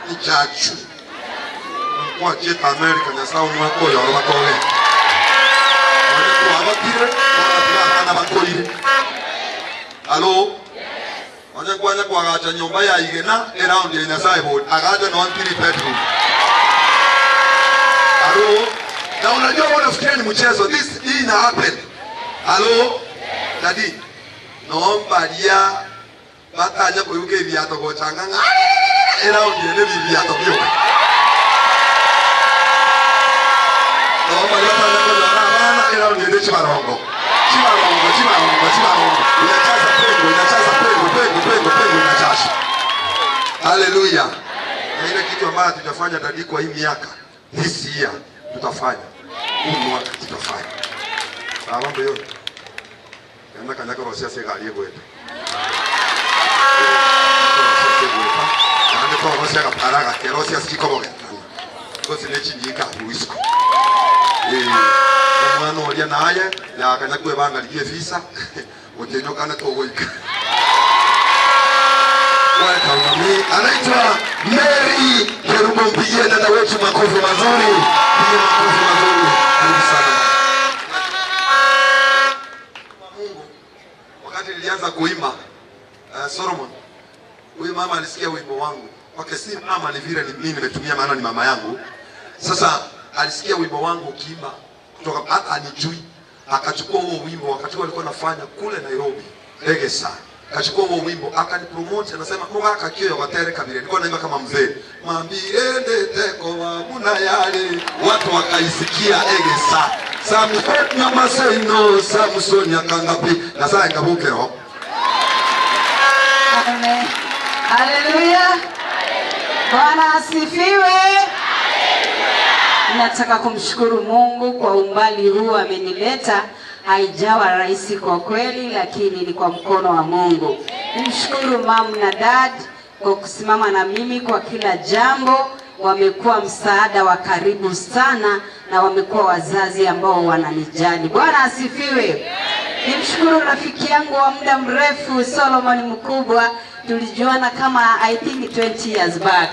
ni cha juu. Kwa cheta America na sawa mwako ya wakole. Wale wabakire wana bakole. Halo? Wanya kwa agacha nyumba ya igena around ya Nyasaye board. Agacha no 3 bedroom. Halo? Na unajua unafikiria ni mchezo. Hii ina happen. Halo? Dadi. Naomba dia bataja kuyuke viato go changanga. Around ya ne viato bio. Naomba dia bataja go changanga around ya ne chimarongo. Inachaza pengo, inachaza. Haleluya. Na ile kitu ambacho tutafanya dadi kwa hii miaka, this year tutafanya. Huu mwaka tutafanya. Mambo yote. Yana kanyaka rosia segali kwetu. Ana kwa rosia kaparaga, rosia sikikoboge. Kosi nechinjika uisko. Mwana olia naye ya kanyakwe banga liye visa utenyoka na togoika. Welcome me. Anaitwa Mary Kerubo, mpigie dada wetu makofi mazuri. Pigie makofi mazuri. Karibu sana. wakati nilianza kuimba Solomon, huyu mama alisikia wimbo wangu. Okay, si mama, ni vile mimi nimetumia, maana ni mama yangu. Sasa alisikia wimbo wangu ukiimba kutoka, hata anijui, akachukua huo wimbo wakati alikuwa anafanya kule Nairobi Egesa, akachukua huo wimbo akanipromote, anasema moga kakio kwa tere kabile, nilikuwa naimba kama mzee, mambiende teko wa muna yale, watu wakaisikia Egesa. Samson nyama seno, Samson yakangapi na saa ngabukero. Amen. Haleluya. Bwana asifiwe. Nataka kumshukuru Mungu kwa umbali huu amenileta. Haijawa rahisi kwa kweli, lakini ni kwa mkono wa Mungu. Nimshukuru mama na dad kwa kusimama na mimi kwa kila jambo. Wamekuwa msaada wa karibu sana na wamekuwa wazazi ambao wananijali. Bwana asifiwe. Nimshukuru rafiki yangu wa muda mrefu Solomon Mkubwa. Tulijuana kama I think 20 years back.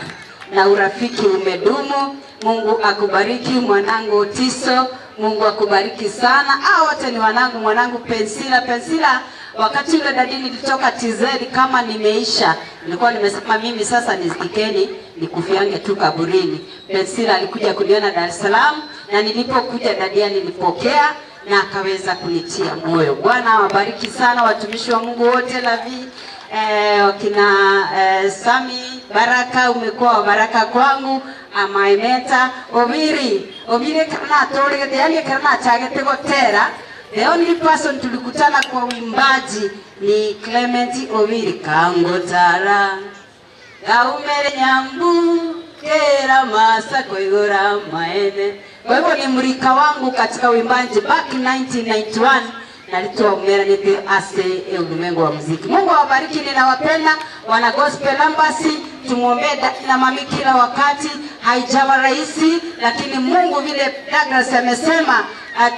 Na urafiki umedumu. Mungu akubariki mwanangu Tiso. Mungu akubariki sana. Hao wote ni wanangu, mwanangu Pensila. Wakati ule dadi nilitoka TZ kama nimeisha, nilikuwa nimesema mimi sasa nizikeni nikufiange tu kaburini. Pensila alikuja kuniona Dar es Salaam, na nilipokuja dadi nilipokea na akaweza kunitia moyo. Bwana awabariki sana watumishi wa Mungu wote Lavi, wakina Sami Baraka, umekuwa wa baraka kwangu. Amaimeta Obiri kana tole yani kana chagete gotera. The only person tulikutana kwa uimbaji ni Clement Obiri kangotara gaumere nyambu kera masa koigora maene. Kwa hivyo ni mrika wangu katika uimbaji back 1991. Nalitoa umera nete ase ulimwengu wa muziki. Mungu awabariki, ninawapenda wana Gospel Embassy. Tumuombe na mami kila wakati. Haijawa rahisi, lakini Mungu vile Douglas amesema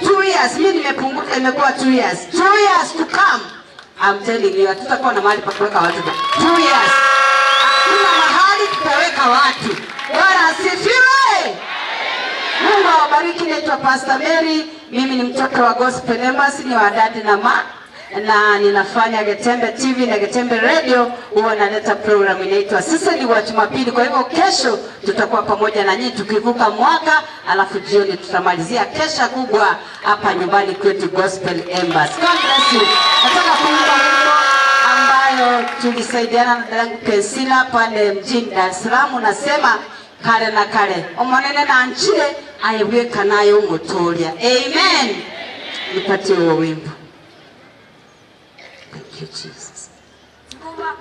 2 years, mimi nimepunguza, imekuwa 2 years. 2 years to come. I'm telling you, tutakuwa na mahali pa kuweka watu. 2 years. Kuna mahali tutaweka watu. Bwana asifiwe. Mungu awabariki. Naitwa Pastor Mary. Mimi ni mtoto wa Gospel Embassy, ni wa dad na ma, na ninafanya Getembe TV na Getembe Radio. Huwa naleta program inaitwa Sisi ni wa Jumapili. Kwa hivyo kesho tutakuwa pamoja na nyinyi tukivuka mwaka, alafu jioni tutamalizia kesha kubwa hapa nyumbani kwetu Gospel Embassy. God bless you. Nataka kuimba wimbo ambayo tulisaidiana na dadangu Pensila pale mjini Dar es Salaam. Nasema kale na kale omonene na nchire ayebweka nayo ngotolia. Amen. Nipatie huo wimbo. Thank you, Jesus. Come on,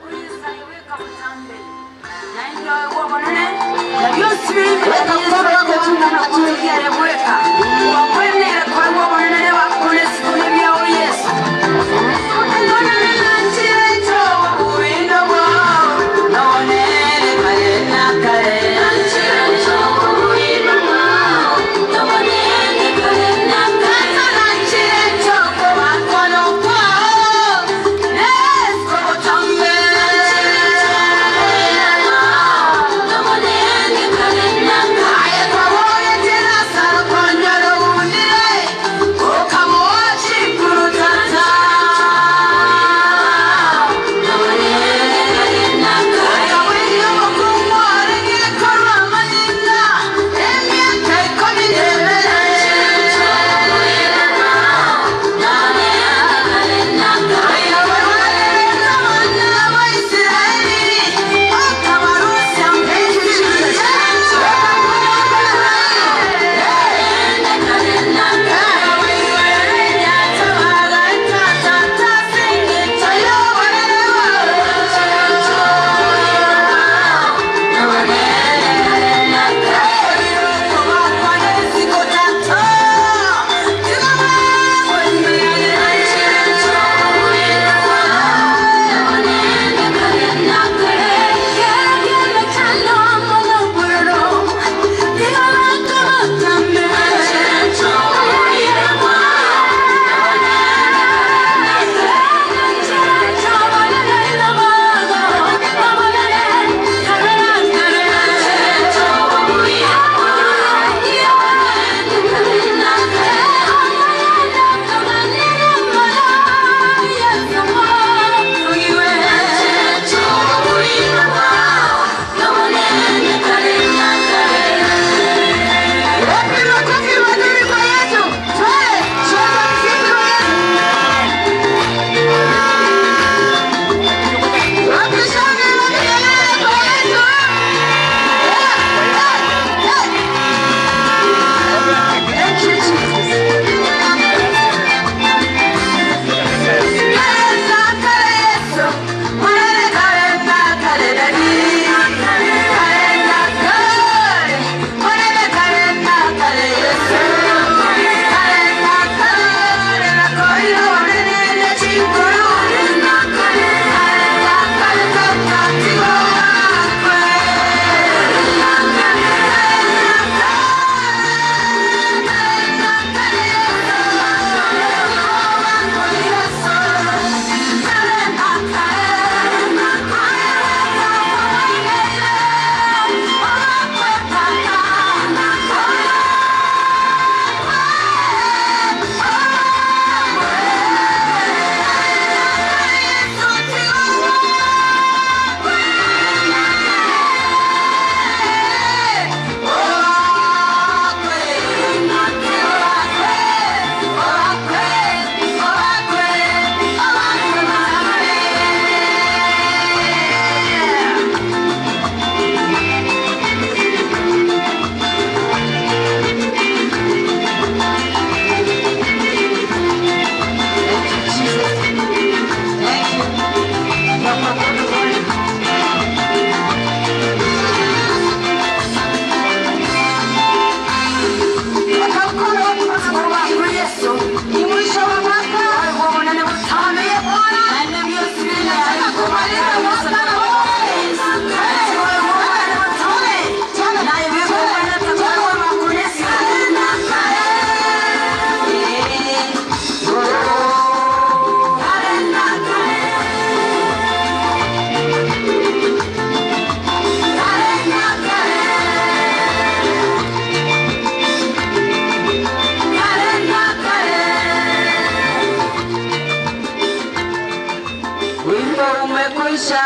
imekwisha.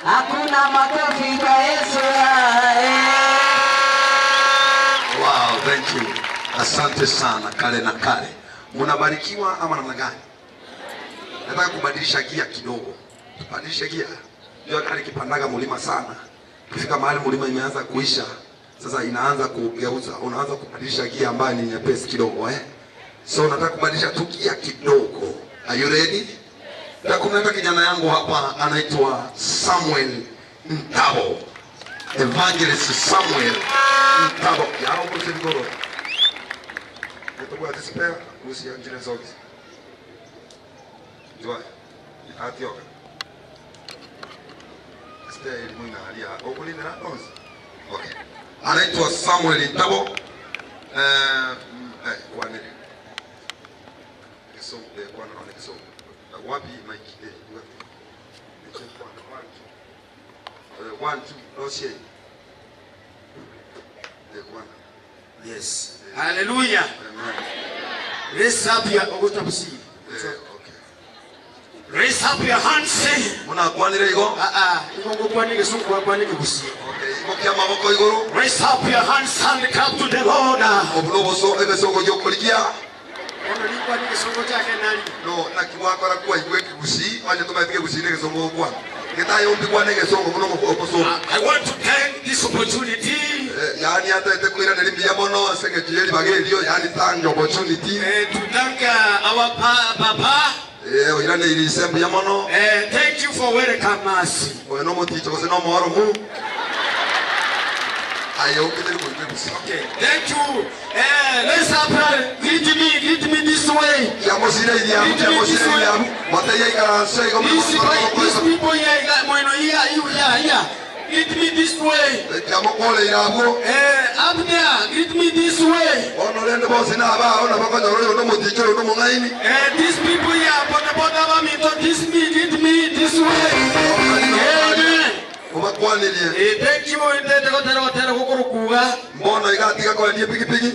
Hakuna makofi kwa Yesu. Wow, thank you. Asante sana kale na kale. Mnabarikiwa ama namna gani? Nataka kubadilisha gia kidogo. Tubadilishe gia. Ndio kale kipandaga mlima sana. Kifika mahali mlima imeanza kuisha. Sasa inaanza kugeuza. Unaanza kubadilisha gia ambayo ni nyepesi kidogo So nataka kubadilisha tu gia kidogo. Are you ready? Kumleta kijana yangu hapa anaitwa Samuel Ntabo. Evangelist Samuel Ntabo. Yao kwa sivyo. Nitakuwa despair kuhusu njia zote. Joa. Atioka. Despair elimu na hali ya okulinda na nonzi. Okay. Anaitwa Samuel Ntabo. Kwa nini? Kisongo kwa nani kisongo? Wapi Mike? One, two, no shame. Yes. Hallelujah. Raise up your okay. Raise up your hands. Say. Muna kwanire igo? Igo kwanire so kwanire kusi. Okay. Igo kia maboko igoro. Raise up your hands and clap to the Lord. Obulobo so ebe so gojo kolikia. No, na kiwako la kuwa igwe kigusi, wanye toba ipige gusi nege songo kwa. Kita yombi kwa nege songo kuno mkoso. I want to take this opportunity. Yani hata ete kuira nelimbi ya mono, senge jiyeli bageliyo, yani thank opportunity. To thank our Papa. Irane ili sembu ya mono. Thank you for welcoming us. Oye no moti chokose no mwaro mu. Okay, thank you. Let's greet me this way. These people here, greet me this way. Up there, greet me this way. These people here, greet me this way. Amen. Thank you. Mbona igatika kwa ndiye pikipiki?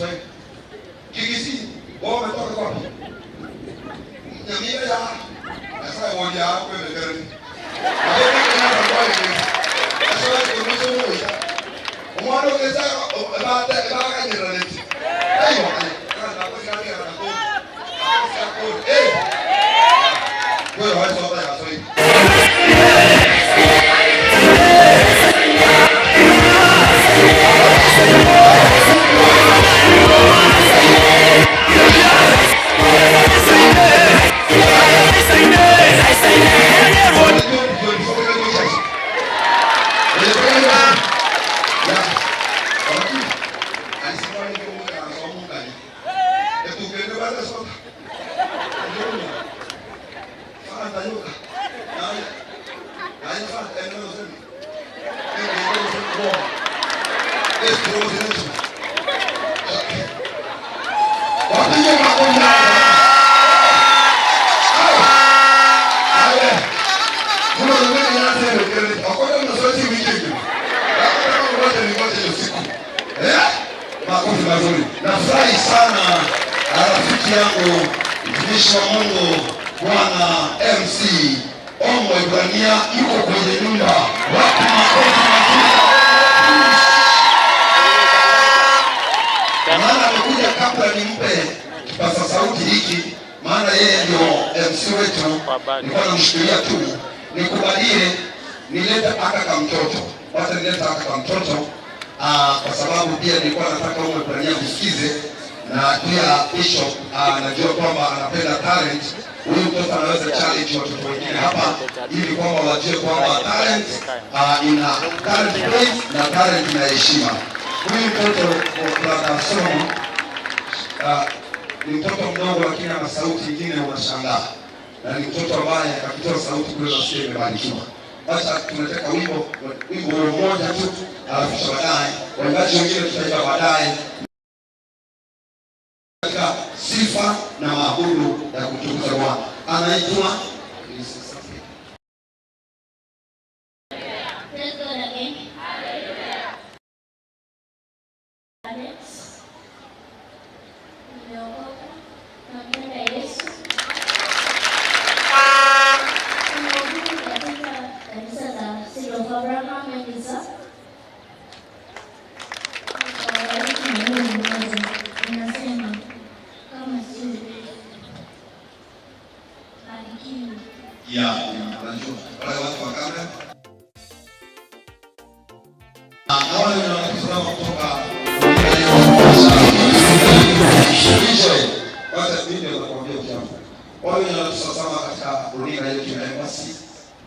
Kiswahili. Kigisi, wao wametoka wapi? Nyamira ya. Sasa wao ya hapo mbele. Umwana ugeza bakanyirareti. Ayo. Kana kwa kanya na kwa. Wewe wacha baba ya Swahili. Nafurahi sana rafiki yangu mtumishi wa Mungu Bwana MC Omo Ibrania yuko kwenye nyumba. Wapi makofi mazuri? Maana amekuja kabla nimpe kipaza sauti hiki, maana yeye ndio MC wetu. Nilikuwa namshikilia tu nikubalie nilete aka mtoto. Wacha nilete aka mtoto. Kwa sababu pia nilikuwa nataka Omo Ibrania kusikize, na pia Bishop anajua kwamba anapenda talent. Huyu mtoto anaweza challenge watoto wengine hapa ili kwamba wajue kwamba talent ina talent place na talent na heshima. Huyu mtoto kwa somo ni mtoto mdogo lakini ana sauti nyingine unashangaa. Na ni mtoto ambaye akitoa sauti kule nasikia imebarikiwa. Basi tunataka wimbo mmoja tu, alafu baadaye waimbaji wengine tutaita baadaye katika sifa na maabudu ya kutukuza Bwana. Anaitwa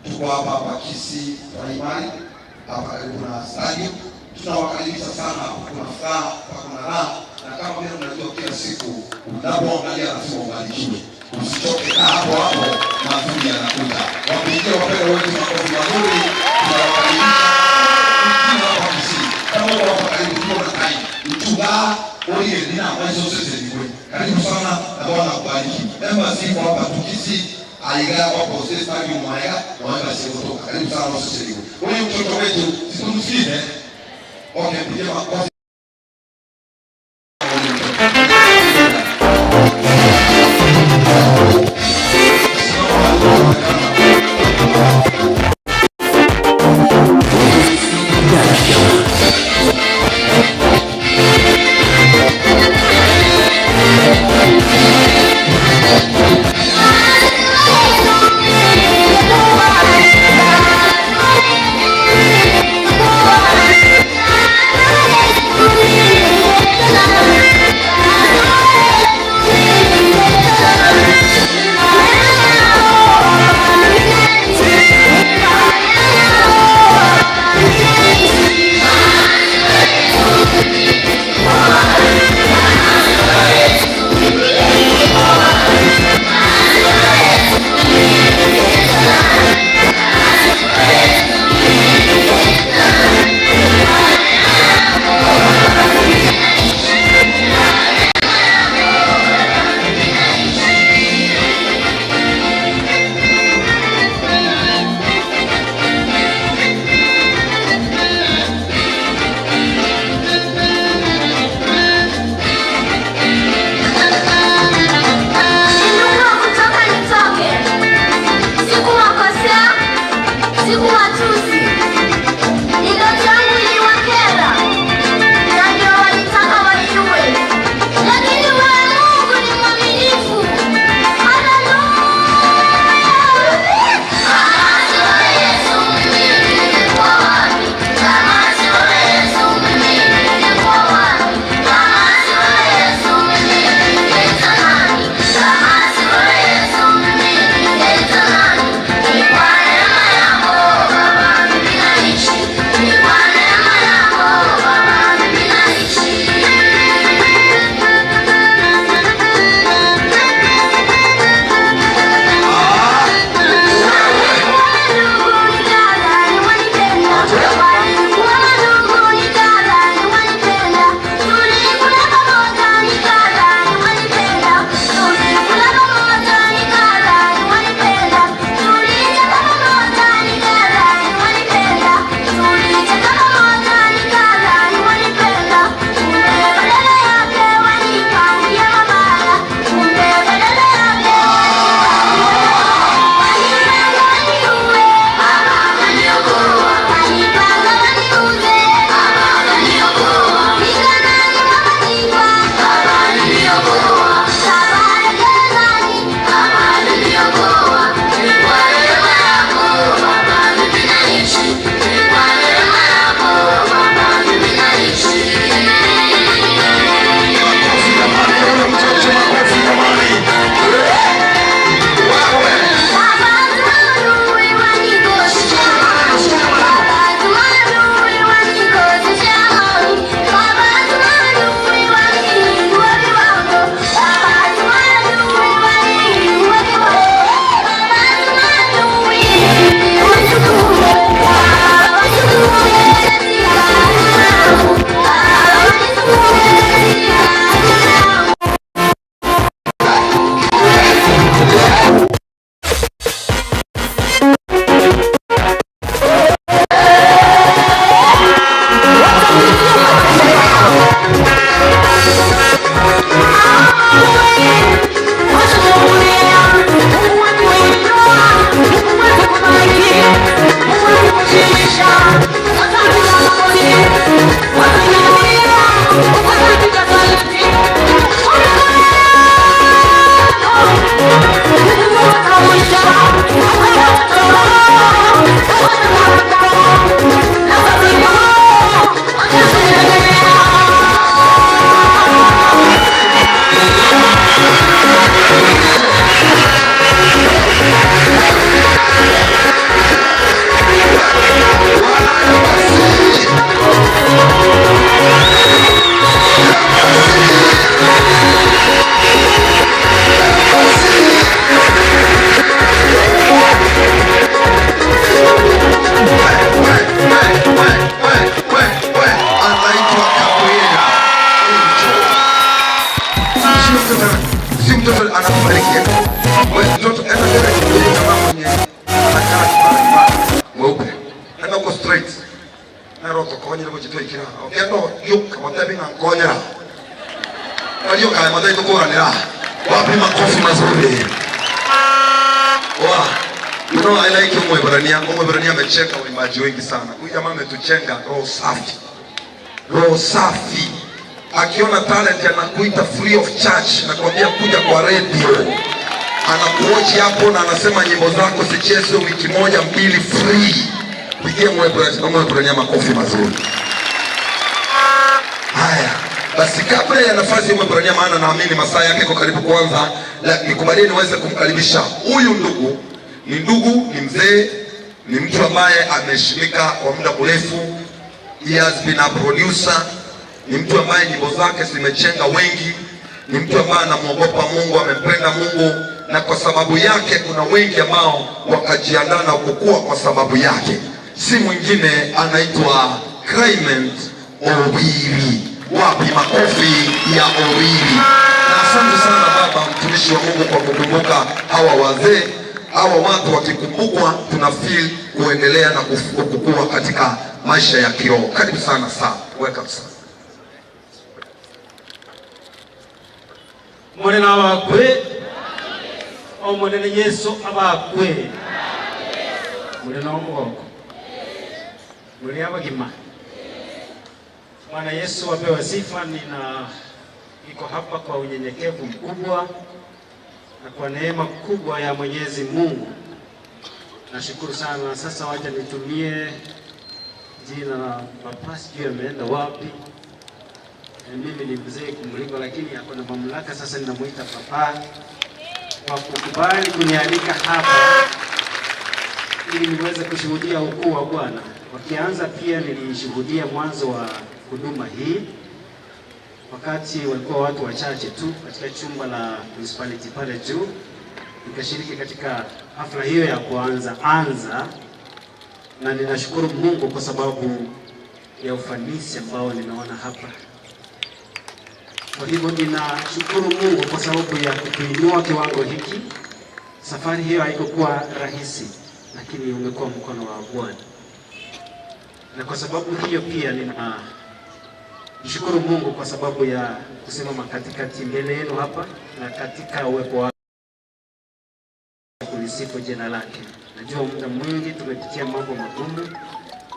tuko hapa Kisii Primary hapa karibu na stadium. Tunawakaribisha sana, kuna furaha, kuna raha, na kama vile mnajua kila siku unapoangalia lazima ubarikiwe. Usichoke kaa hapo hapo, mazuri yanakuja. Wapigie wapendwa wetu makofi mazuri. Tunawakaribisha hapa Kisii. Kama wako karibu na kai. Mchunga oye nina mwanzo sisi ni karibu sana na Bwana akubariki. Member sipo hapa Kisii. Aiga hapo sisi tagi mwaya wanga sisi kutoka. Karibu sana sisi ni. Huyu mtoto wetu situmsikize. Okay, pigia makofi. Thank you. Si mtoto anakubariki. Wewe mtoto enda mbele kidogo kama mwenye anakaa kibali mweupe. Enda uko straight. Na roto kwa nyinyi kujitoa ikira. Endo yuka mtabi na ngonya. Walio kaya madai tukora ni raha. Wapi makofi mazuri. Wow. You know I like Mwebrania. Mwebrania amecheka waimbaji wengi sana. Huyu jamaa ametuchenga roho safi. Roho safi. Akiona talent anakuita free of charge, nakwambia kuja kwa radio. Anakuochi hapo na anasema nyimbo zako sicheze wiki moja mbili free. Pigie Mwebrania makofi mazuri. Haya. Basi kabla ya nafasi ya Mwebrania, maana naamini masaa yake kwa karibu kuanza, nikubalieni niweze kumkaribisha huyu ndugu. Ni ndugu, ni mzee, ni mtu ambaye ameheshimika kwa muda mrefu. He has been a producer. Ni mtu ambaye nyimbo zake zimechenga wengi. Ni mtu ambaye anamuogopa Mungu, amempenda Mungu, na kwa sababu yake kuna wengi ambao wakajiandaa na kukua kwa sababu yake. Si mwingine, anaitwa Clement Owiri. Wapi makofi ya Owiri? Na asante sana baba mtumishi wa Mungu kwa kukumbuka hawa wazee. Hawa watu wakikumbukwa, tuna feel kuendelea na kukua katika maisha ya kiroho. Karibu sana sana. Welcome sana. Mwana abakwe omwana Yesu abakwe mwana omugoko mwana abagima. Bwana Yesu apewe sifa. Niko hapa kwa unyenyekevu mkubwa na kwa neema kubwa ya Mwenyezi Mungu. Nashukuru sana. Sasa wacha nitumie jina la papa, sijui ameenda wapi. Mimi ni mzee kumliko, lakini ako na mamlaka. Sasa ninamuita papa kwa kukubali kunialika hapa ili niweze kushuhudia ukuu wa Bwana. Wakianza pia nilishuhudia mwanzo wa huduma hii wakati walikuwa watu wachache tu katika chumba la municipality pale juu. Nikashiriki katika hafla hiyo ya kuanza na ninashukuru Mungu kwa sababu ya ufanisi ambao ninaona hapa. Kwa hivyo ninashukuru Mungu kwa sababu ya kutuinua kiwango hiki. Safari hiyo haikuwa rahisi, lakini umekuwa mkono wa Bwana. Na kwa sababu hiyo pia ninashukuru Mungu kwa sababu ya kusimama katikati mbele yenu hapa na katika uwepo wake kulisifu jina lake. Najua muda mwingi tumepitia mambo magumu,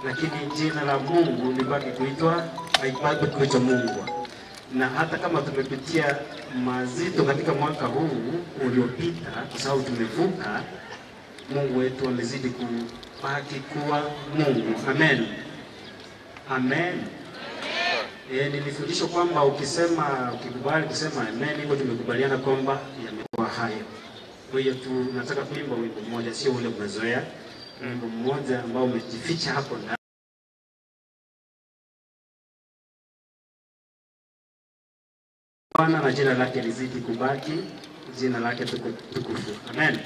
lakini jina la Mungu libaki kuitwa, haibaki kuitwa Mungu. Na hata kama tumepitia mazito katika mwaka huu uliopita, kwa sababu tumevuka, Mungu wetu amezidi kubaki kuwa Mungu. Amen. Amen. Nilifundishwa kwamba ukikubali kusema amen, hivyo tumekubaliana kwamba yamekuwa hayo. Kwa hiyo tunataka kuimba wimbo mmoja, sio ule mmezoea, wimbo mmoja ambao umejificha hapo ndani. Bwana na jina lake lizidi kubaki, jina lake tukufu. Amen.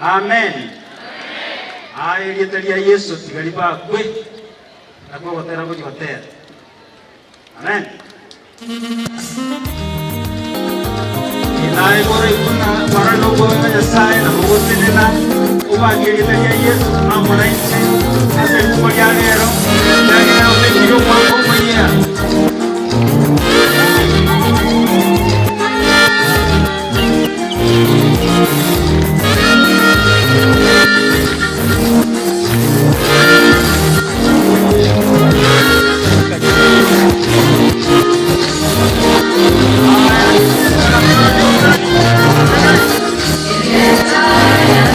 Amen. Aye lietalia Yesu tigaliba kwe na kwa watera kwa watera. Amen. Inae bora ikuna parano kwa Nyasaye na kugotelena ubaki lietalia Yesu na mwananchi na sehemu moja leo ndani ya utekio kwa mwenyewe. Yes,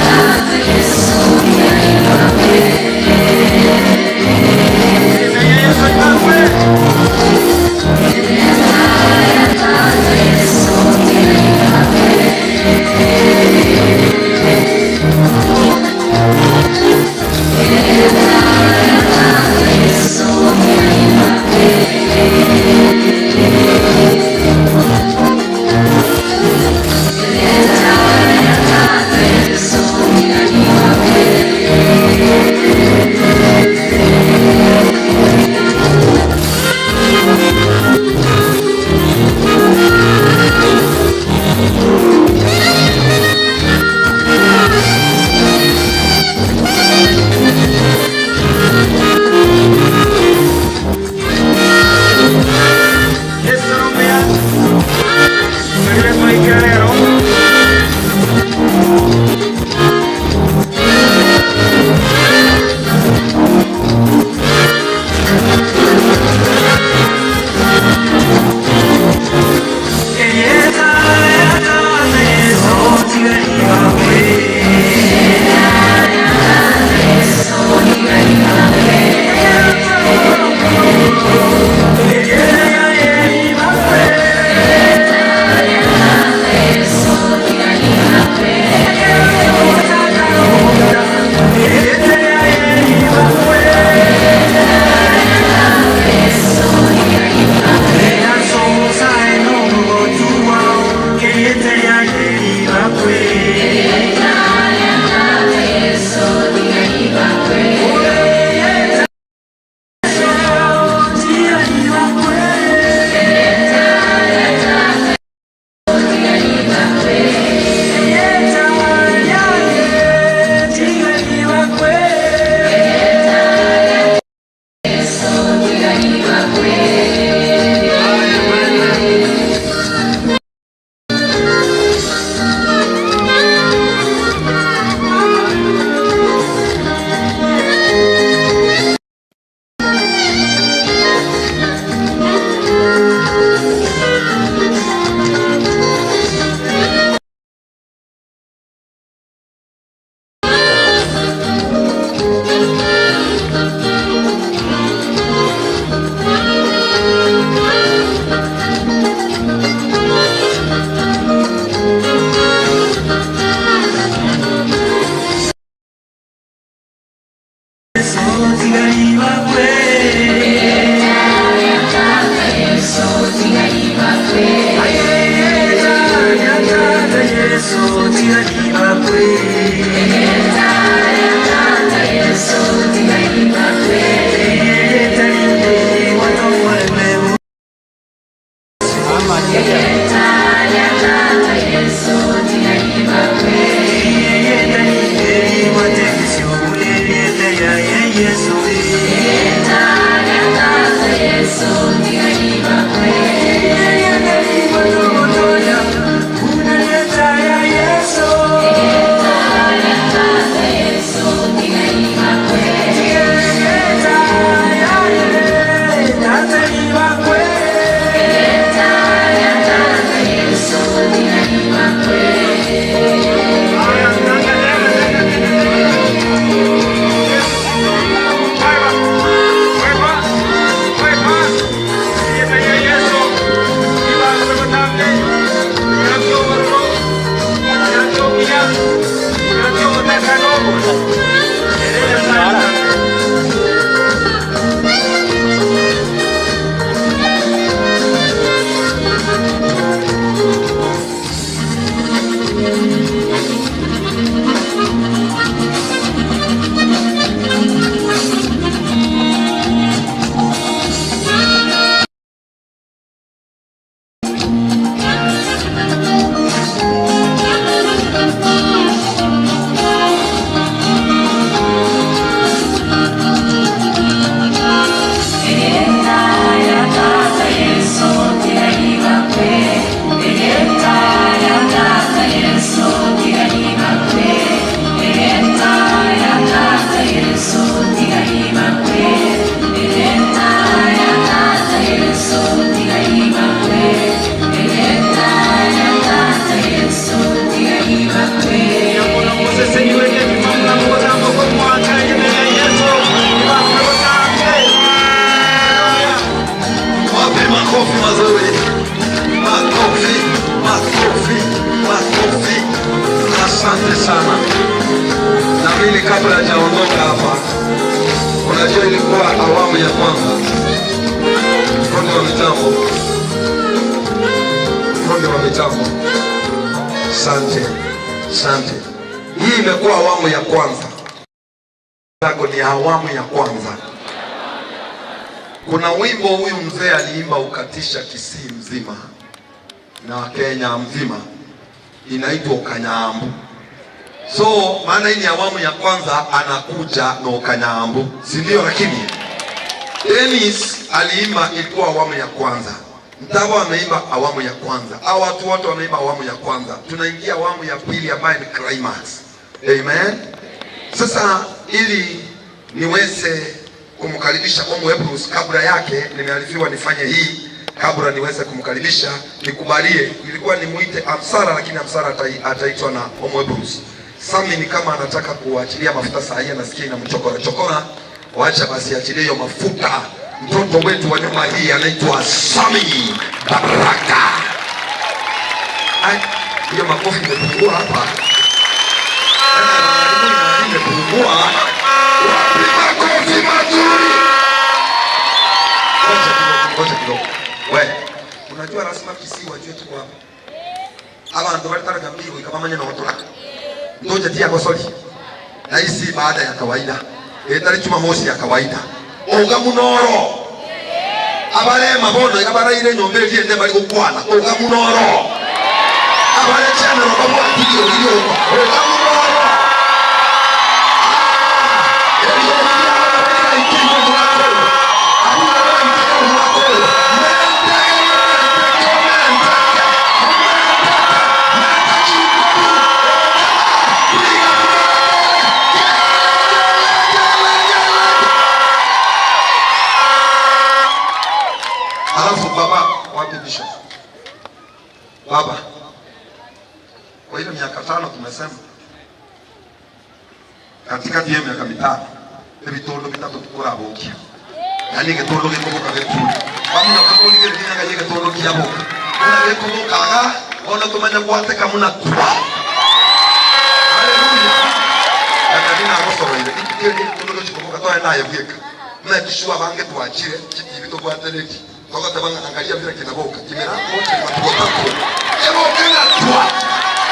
Asante sana. Na mimi kabla hajaondoka hapa, unajua ilikuwa awamu ya kwanza. Fundi wa mitambo. Fundi wa mitambo. Asante. Asante. Hii imekuwa awamu ya kwanza. Tako ni awamu ya kwanza. Kuna wimbo huyu mzee aliimba ukatisha Kisii mzima na Kenya mzima, inaitwa Ukanyambu. So maana hii ni awamu ya kwanza, anakuja na Ukanyambu, si ndio? Lakini Dennis aliimba ilikuwa awamu ya kwanza, Mtava ameimba awamu ya kwanza, hao watu wote wameimba awamu ya kwanza. Tunaingia awamu ya pili ambayo ni climax. Amen. Sasa ili niweze kumkaribisha Omo Ebrus, kabla yake nimearifiwa nifanye hii kabla niweze kumkaribisha. Nikubalie, nilikuwa nimuite Amsara, lakini Amsara ataitwa na Omo Ebrus. Sami ni kama anataka kuachilia mafuta saa hii, anasikia inamchokora chokora, waacha basi achilie hiyo mafuta. Mtoto wetu wa nyuma hii anaitwa Sami Baraka. Hiyo makofi imepungua hapa. Imepungua. Wapi makofi mazuri? Ngoja kidogo. Wewe, unajua lazima Kisii wajue tuko hapa. Aba ndo wale taraga mbili ikamamanya na watu lako. Ngoja tia kwa swali. Na hii si baada ya kawaida. Etali Jumamosi ya kawaida. Oga munoro. Abale mabono ikabara ile nyombele ile ndema liko kwana. Oga munoro. Abale chana ro babo atio ile oga munoro. Baba, kwa hiyo miaka 5 tumesema katikati ya miaka 5 ebitondo bitatu tukora aboki. Yani getondo gikoboka getuli. Bamuna kakoli getinga gaje getondo kiyaboka. Kuna getondo kaga ona tumanya kwate kamuna tuwa. Haleluya. Akadina akosoro ile. Ikitiye getondo gikoboka toa naye bweka. Na kishwa bange tuachire kiti bito kwateleki. Toka tabanga angalia vile kinaboka. Kimera wote matugotako. Ebo kila tuwa.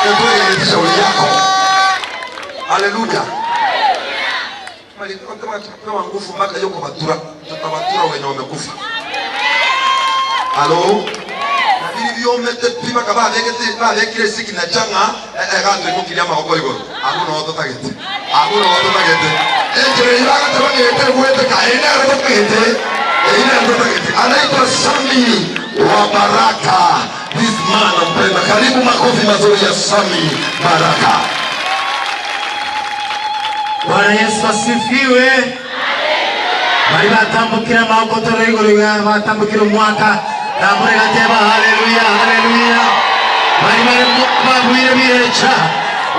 Ebo ile shauri yako. Haleluya. Mali kama tupewa nguvu mpaka yuko batura. Tutabatura wenye wamekufa. Halo. Na omete pima kaba vekile siki na changa gato ikukilia magoko igoro amuno ototagete ejere ilaga tabangete kuete kaina ototagete anaitwa Sami wa Baraka. This man mpenda, karibu makofi mazuri ya Sami Baraka. Bwana Yesu asifiwe. Bali batambukira maboko igoro batambukira mwaka tambure gateba. Haleluya, haleluya. Bali babwire birecha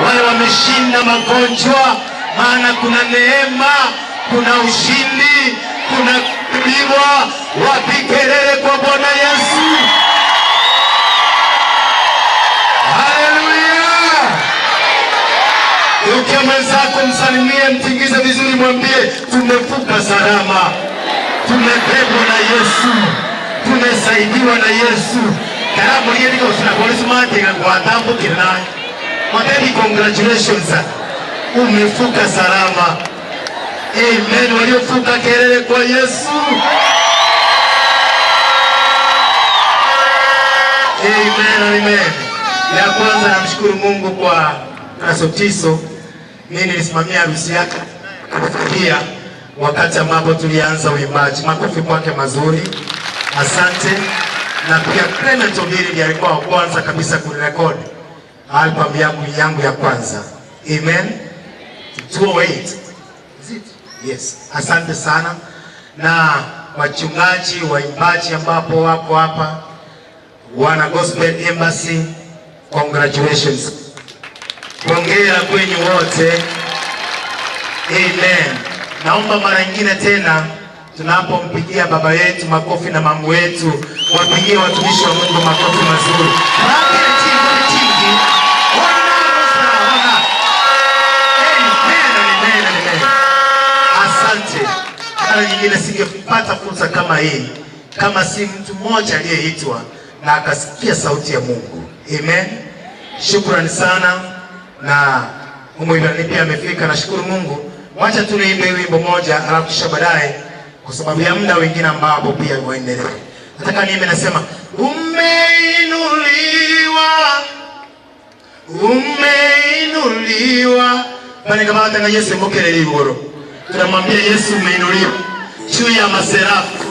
wale wameshinda magonjwa, maana kuna neema, kuna ushindi, kuna kuliwa. Wapikelele kwa Bwana Yesu. Haleluya. Ukiwa mwenzako msalimie, mtingize vizuri, mwambie tumevuka salama, tumebebwa na Yesu, tumesaidiwa na Yesu. Karamu yeye ndio tunapolisi mate kwa tambo kina. Mwambie congratulations. Umevuka salama. Amen. Waliovuka kelele kwa Yesu. Amen, amen. Ya kwanza namshukuru Mungu kwa Kasotiso. Mimi nilisimamia harusi yake kufikia wakati ambapo tulianza uimbaji. Makofi kwake mazuri. Asante. Na pia Clement Obiri ndiye alikuwa wa kwanza kabisa kurekodi album yangu ya kwanza. Amen. 208. Is it? Yes. Asante sana. Na wachungaji, waimbaji ambapo wako hapa, wana Gospel Embassy, congratulations. Hongera kwenyu wote. Amen. Naomba mara nyingine tena tunapompigia baba yetu makofi na mamu wetu, wapigie watumishi wa Mungu makofi mazuri. Asante. Mara nyingine singepata fursa kama hii kama si mtu mmoja aliyeitwa na akasikia sauti ya Mungu. Amen. Shukrani sana. Na Mungu pia amefika, nashukuru Mungu. Wacha tunaimbe wimbo moja alafu kisha baadaye kwa sababu ya muda wengine ambao pia waendelee. Nataka niimbe nasema umeinuliwa. Bali kama hata Yesu mokele liboro. Tunamwambia Yesu umeinuliwa juu ya maserafu.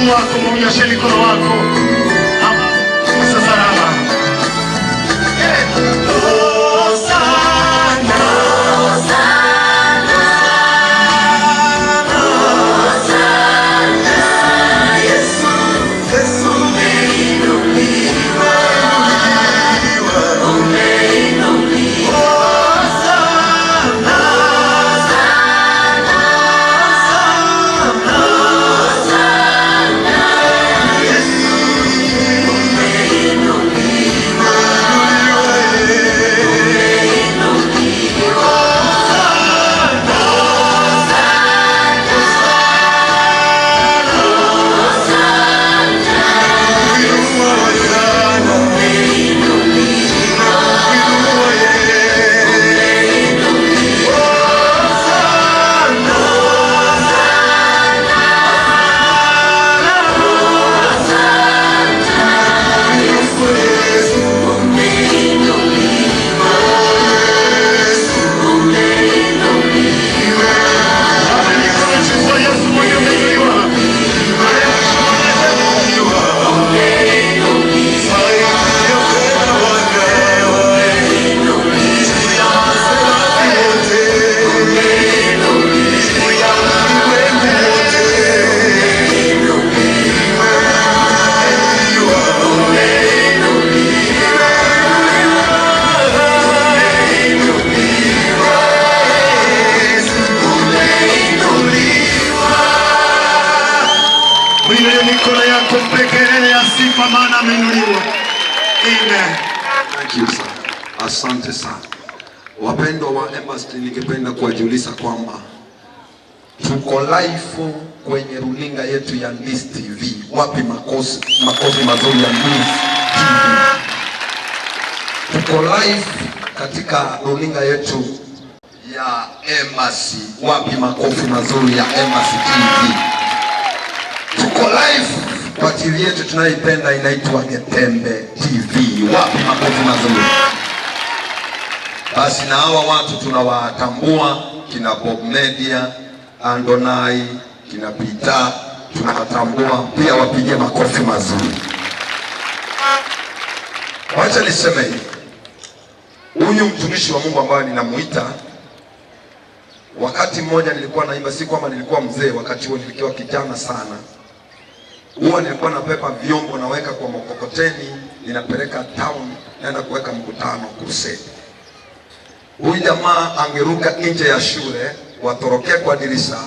Mungu wako, muonyeshe mikono wako. Sasa salama. Asante sana wapendwa wa Embassy, ningependa kuwajulisha kwamba tuko live kwenye runinga yetu ya Nice TV. Wapi makofi mazuri ya Nice TV? Tuko live katika runinga yetu ya Embassy. Wapi makofi mazuri ya Embassy TV? Tuko live kwa TV yetu tunaipenda, inaitwa Getembe TV. Wapi makofi mazuri? Basi na hawa watu tunawatambua, kina Bob Media, Andonai, kina Peter, tunawatambua pia, wapige makofi mazuri. Wacha niseme hivi, huyu mtumishi wa Mungu ambaye ninamuita, wakati mmoja nilikuwa naimba, si kwamba nilikuwa mzee, wakati huo nilikuwa kijana sana. Huwa nilikuwa napepa vyombo, naweka kwa mkokoteni, ninapeleka town, naenda kuweka mkutano crusade. Huyu jamaa angeruka nje ya shule, watorokea kwa dirisha,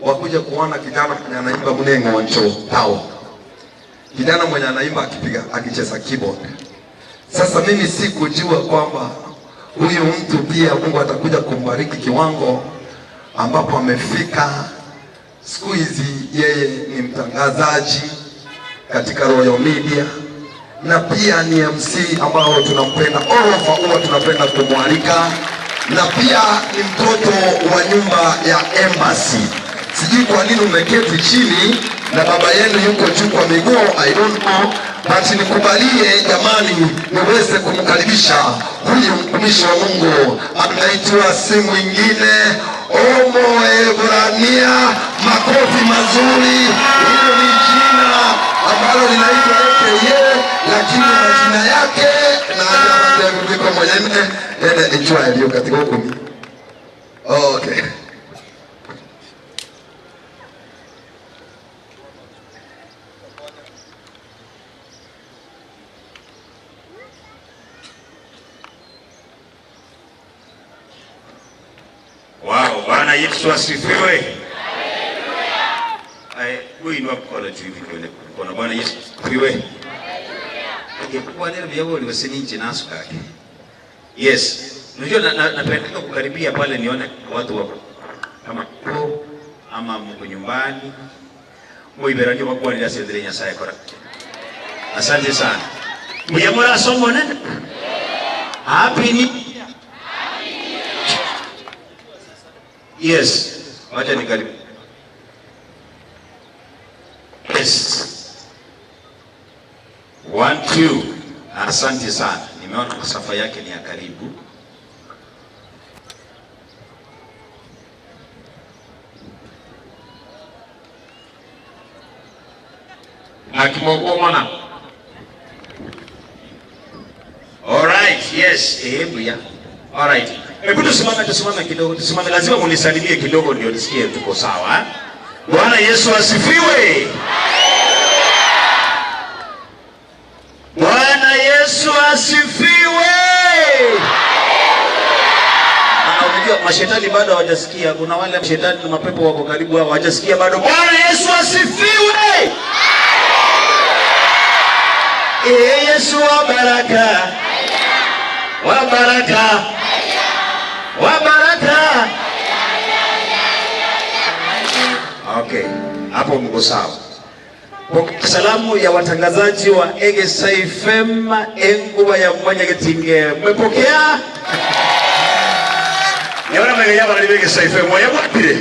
wakuje kuona kijana mwenye anaimba mnengo wancho tao. Kijana mwenye anaimba akicheza keyboard. Sasa mimi sikujua kwamba huyu mtu pia Mungu atakuja kumbariki kiwango ambapo amefika. Siku hizi yeye ni mtangazaji katika Royal Media, na pia ni MC ambao tunampenda, huwa tunapenda kumwalika, na pia ni mtoto wa nyumba ya Embassy. Sijui kwa nini umeketi chini na baba yenu yuko juu kwa miguu, I don't know, but nikubalie jamani niweze kumkaribisha huyu mtumishi wa Mungu. Anaitwa si mwingine Omo Ebrania. Makofi mazuri. Hilo ni jina ambalo linaitwa yeye, lakini majina yake na kwa mwenyewe enjoy ndio katika hukumi. Okay. Wow, Bwana Yesu asifiwe. Huyu mkono juu hivi kwa Bwana Yesu asifiwe. Kwa neno vya wao liwasinije naso kake. Yes. Unajua napenda kukaribia pale nione watu wako kama ama mko nyumbani. Muibera ndio kwa ndio asiendelee Nyasaye kwa. Asante sana. Muyamura somo nene. Happy New Year. Yes. Wacha nikaribu. Yes. 1 2. Asante sana. Nimeona masafa yake ni ya karibu. Akimoko mana. All right, yes. Buya. All right. Hebu tusimame kidogo. Tusimame, lazima munisalimie kidogo ndio nisikie tuko sawa. Bwana Yesu asifiwe. Bwana Yesu asifiwe. Unajua mashetani bado hawajasikia. Kuna wale mashetani na mapepo wako karibu hao hawajasikia bado. Bwana Yesu asifiwe. Yesu wa baraka. Wa baraka. Wa baraka. Okay, hapo mko sawa. Kwa salamu ya watangazaji wa Egesa FM enguba ya mwanya getinge mmepokea? Niona mwenyewe bali Egesa FM moya bwapire.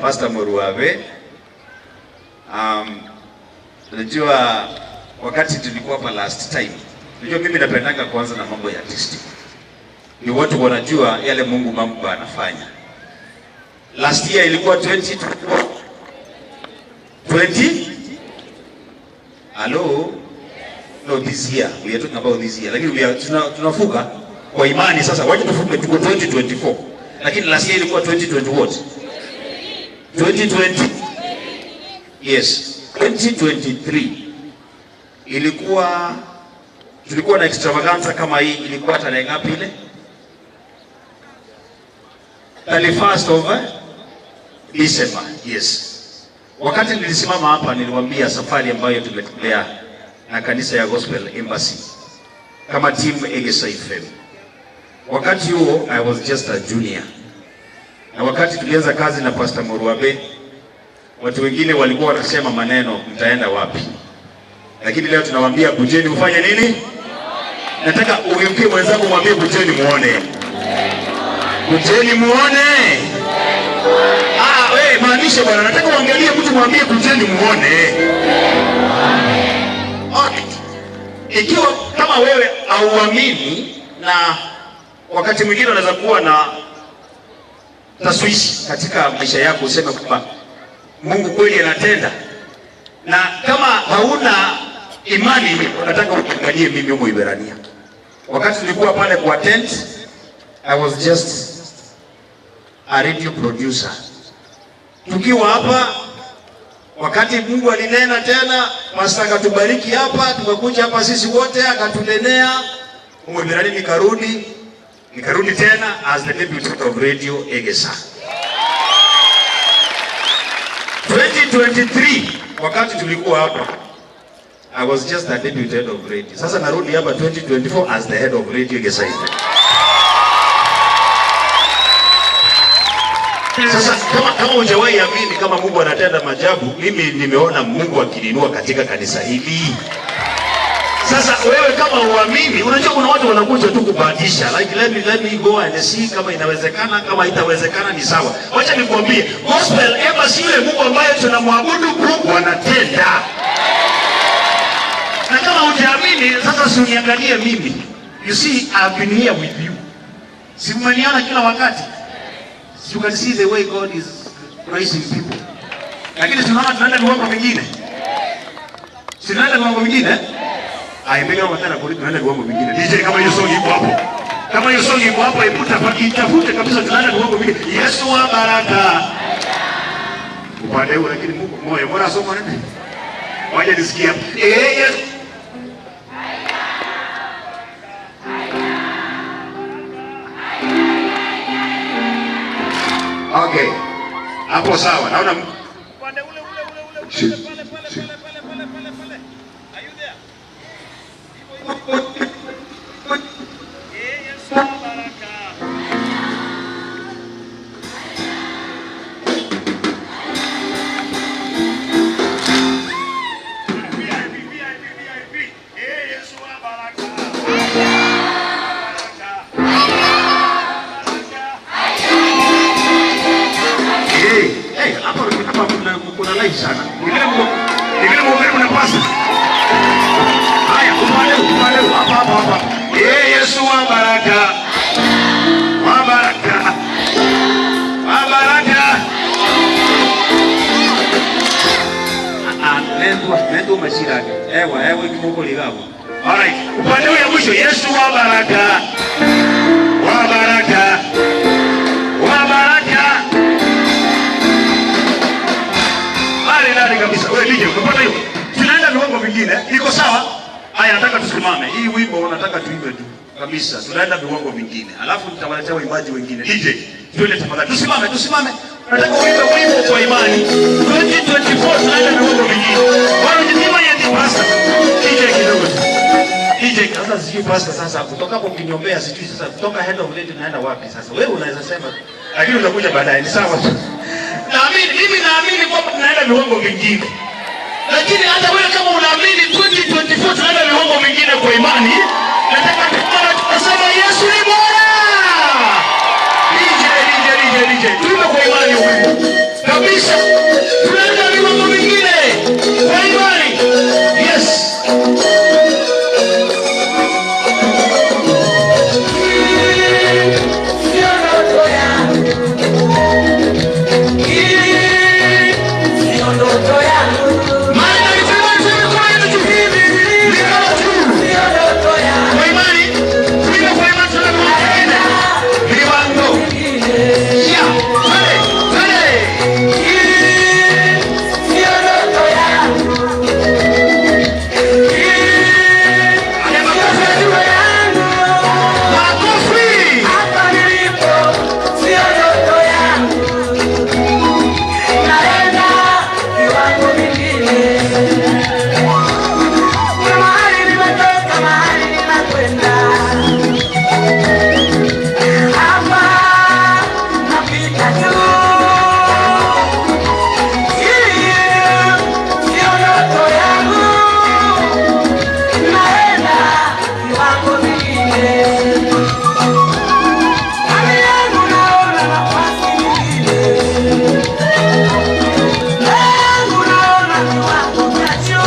Pastor Muruabe, unajua wakati tulikuwa hapa last time, unajua mimi napendanga kwanza na mambo ya testing. Ni watu wanajua yale Mungu mambo anafanya. Last year ilikuwa 20. Hello? No, this year. We are talking about this year. Lakini tunafuka kwa imani sasa. Waje tufuke tuko 2024. Lakini last year ilikuwa 2020 what? 2020. Yes. 2023 ilikuwa tulikuwa na extravaganza kama hii. Ilikuwa tarehe ngapi ile? 31st of December. Yes. Wakati nilisimama hapa niliwaambia safari ambayo tumetembea na kanisa ya Gospel Embassy kama team Egesa FM. Wakati huo I was just a junior. Na wakati tulianza kazi na Pastor Muruabe, watu wengine walikuwa wanasema maneno, mtaenda wapi? Lakini leo tunawaambia kujeni mfanye nini? Nataka uimkie mwenzako mwambie kujeni muone. Kujeni muone. Wewe maanisha bwana, nataka uangalie mtu mwambie kujeni muone. Okay. Ikiwa kama wewe hauamini na wakati mwingine unaweza kuwa na taswishi katika maisha yako useme kwamba Mungu kweli anatenda. Na kama hauna imani unataka uangalie mimi huko Iberania. Wakati nilikuwa pale kwa tent, I was just a radio producer. Tukiwa hapa wakati Mungu alinena tena, Pastor akatubariki hapa, tukakuja hapa sisi wote akatunenea, Iberania nikarudi tena as the deputy of radio Egesa. 2023 wakati tulikuwa hapa I was just the deputy head of radio. Sasa narudi hapa 2024 as the head of radio Egesa. Sasa kama hujawahi amini kama Mungu anatenda maajabu, mimi nimeona Mungu akininua katika kanisa hili. Sasa wewe kama uamini, unajua kuna watu wanakuja tu kubahatisha. Like let me go and see kama inawezekana, kama haitawezekana ni sawa. Wacha nikwambie, Gospel Embassy yule Mungu ambaye tunamwabudu Mungu anatenda. Na kama hujaamini, sasa usiniangalie mimi. You see, I've been here with you. Si mmeniona kila wakati. You can see the way God is raising people. Lakini tunaenda viwango vingine. Tunaenda viwango vingine. Mimi kama nataka tunaenda viwango vingine. DJ kama hiyo song iko hapo. Kama hiyo song iko hapo itafute kabisa tunaenda viwango vingine. Yesu wa baraka. Upande huo lakini Mungu moyo. Bora soma nini? Waje nisikia. Yesu. Okay. Hapo sawa. Naona upande ule pale. Are you there? Yesu baraka. VIP. Yesu baraka. Kuna live sana. Ningine mwangalie mnapasa. Haya, upande hapa. Yesu wa baraka. Wa baraka. Nendo mashirage. Ewa kimoko ligapo. Alright. Upande wa mwisho Yesu wa baraka. Wa baraka. Wa baraka. Nani kabisa. Wewe DJ, unapata hiyo? Tunaenda viwango vingine. Iko sawa? Haya, nataka tusimame. Hii wimbo nataka tuimbe tu. Kabisa. Tunaenda viwango vingine. Alafu tutawaletea waimbaji wengine. DJ, twende tafadhali. Tusimame. Nataka uimbe wimbo kwa imani. 2024 tunaenda viwango vingine. Wanajisema yeye ni pastor. DJ kidogo. DJ sasa sijui pastor sasa kutoka hapo kiniombea sijui sasa kutoka head of lady tunaenda wapi sasa? Wewe unaweza sema lakini utakuja baadaye. Ni sawa tu. Naamini kwamba tunaenda viwango vingine. Lakini hata wewe kama unaamini 2024 tunaenda viwango vingine kwa imani, nataka tuseme Yesu ni Bwana. DJ. Tuimbe kwa imani wewe. Kabisa. Tunaenda viwango vingine kwa imani. Yes. Got you.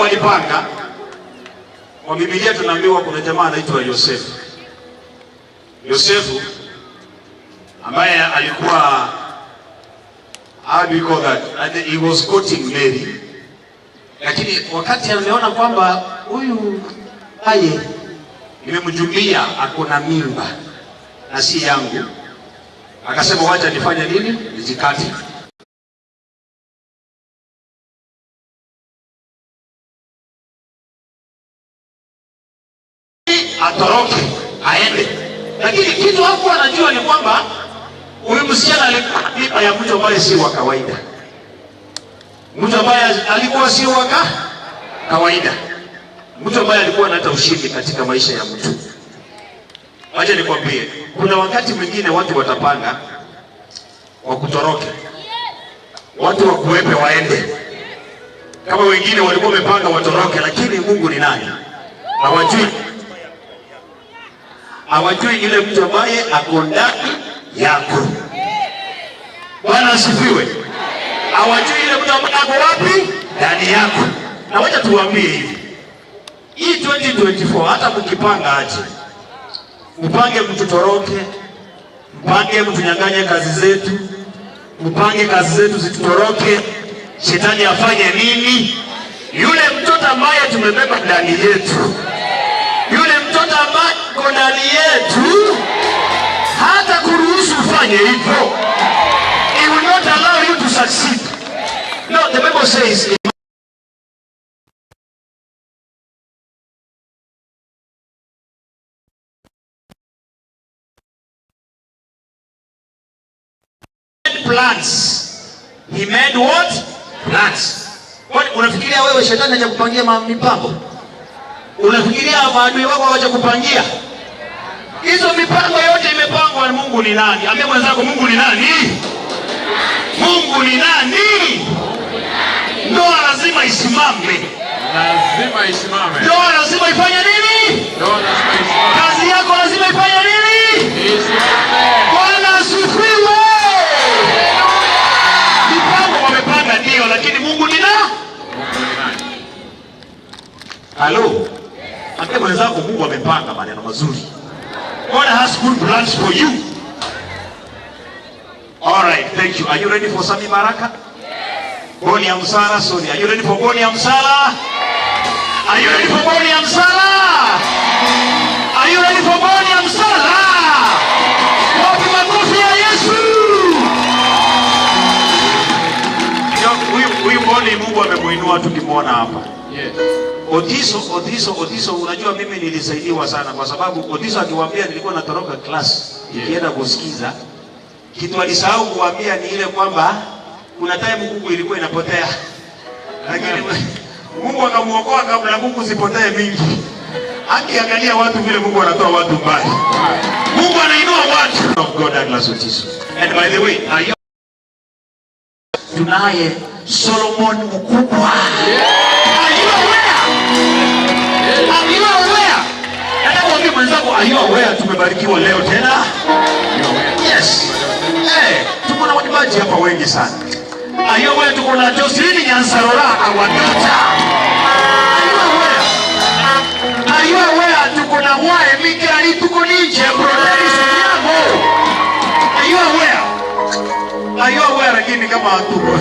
walipanga. Kwa Biblia tunaambiwa kuna jamaa anaitwa Yosefu. Yosefu ambaye alikuwa, how do you call that? And he was courting Mary. Lakini wakati aliona kwamba huyu aye nimemjulia akona mimba na si yangu, akasema wacha nifanye nini? Nijikate. Atoroke aende. Lakini kitu hakuwa anajua ni kwamba huyu msichana alikuwa ya mtu ambaye si wa kawaida. Mtu ambaye alikuwa si wa kawaida. Mtu ambaye alikuwa analeta ushindi katika maisha ya mtu. Wacha nikwambie, kuna wakati mwingine watu watapanga wa kutoroke. Watu wakuepe waende. Kama wengine walikuwa wamepanga watoroke, lakini Mungu ni nani? Hawajui yule mtu ambaye ako ndani yako. Bwana asifiwe. Hawajui yule mtu ambaye ako wapi? Ndani yako. Na wacha tuwaambie hivi. Hii 2024 hata mkipanga aje, mpange mtu toroke, mpange mtu nyang'anye kazi zetu, mpange kazi zetu zitutoroke, shetani afanye nini? Yule mtoto ambaye tumebeba ndani yetu, yule mtoto ambaye uko ndani yetu, hata kuruhusu ufanye hivyo. He will not allow you to succeed. No, the Bible says plans. He made what? Plans. Kwani unafikiria wewe shetani hajakupangia mipango? Unafikiria maadui wako hawajakupangia? Hizo mipango yote imepangwa na Mungu. Ni nani? Ambia mwenzako Mungu ni nani? Mungu ni nani? Ndoa lazima isimame. Lazima isimame. Ndoa lazima ifanye nini? Ndoa lazima isimame. Kazi yako lazima ifanye nini? Isimame. Bwana asifiwe. Mipango wamepanga ndio, lakini Mungu ni nani? Halo. Ambia mwenzako Mungu amepanga maneno mazuri. God has good plans for you. All right, thank you. Are you ready for Sami Baraka? Boni ya Msala, sorry. Are you ready for Boni ya Msala? Are you ready for Boni ya Msala? Are you ready for Boni ya Msala? Wapi makofi ya Yesu? Huyu Boni Mungu amemuinua tukimwona hapa. Yes. Otiso, unajua mimi nilisaidiwa sana kwa sababu Otiso akiwaambia nilikuwa natoroka class nikienda kusikiza. Kitu alisahau kuwaambia ni ile kwamba kuna time kuku ilikuwa inapotea. Lakini Mungu akamuokoa kabla kuku zipotee mingi. Akiangalia watu vile Mungu anatoa watu mbali. Mungu anainua watu. Of God Douglas Otiso. And by the way, tunaye Solomon mkubwa. Are you aware tumebarikiwa leo tena? Yes. Tuko na wajibaji hapa wengi sana. Are you aware tuko na Jocelyn Nyansarora our daughter? Are you aware tuko na Mwae Mikali tuko nje brother yako? Are you aware? Are you aware lakini kama tuko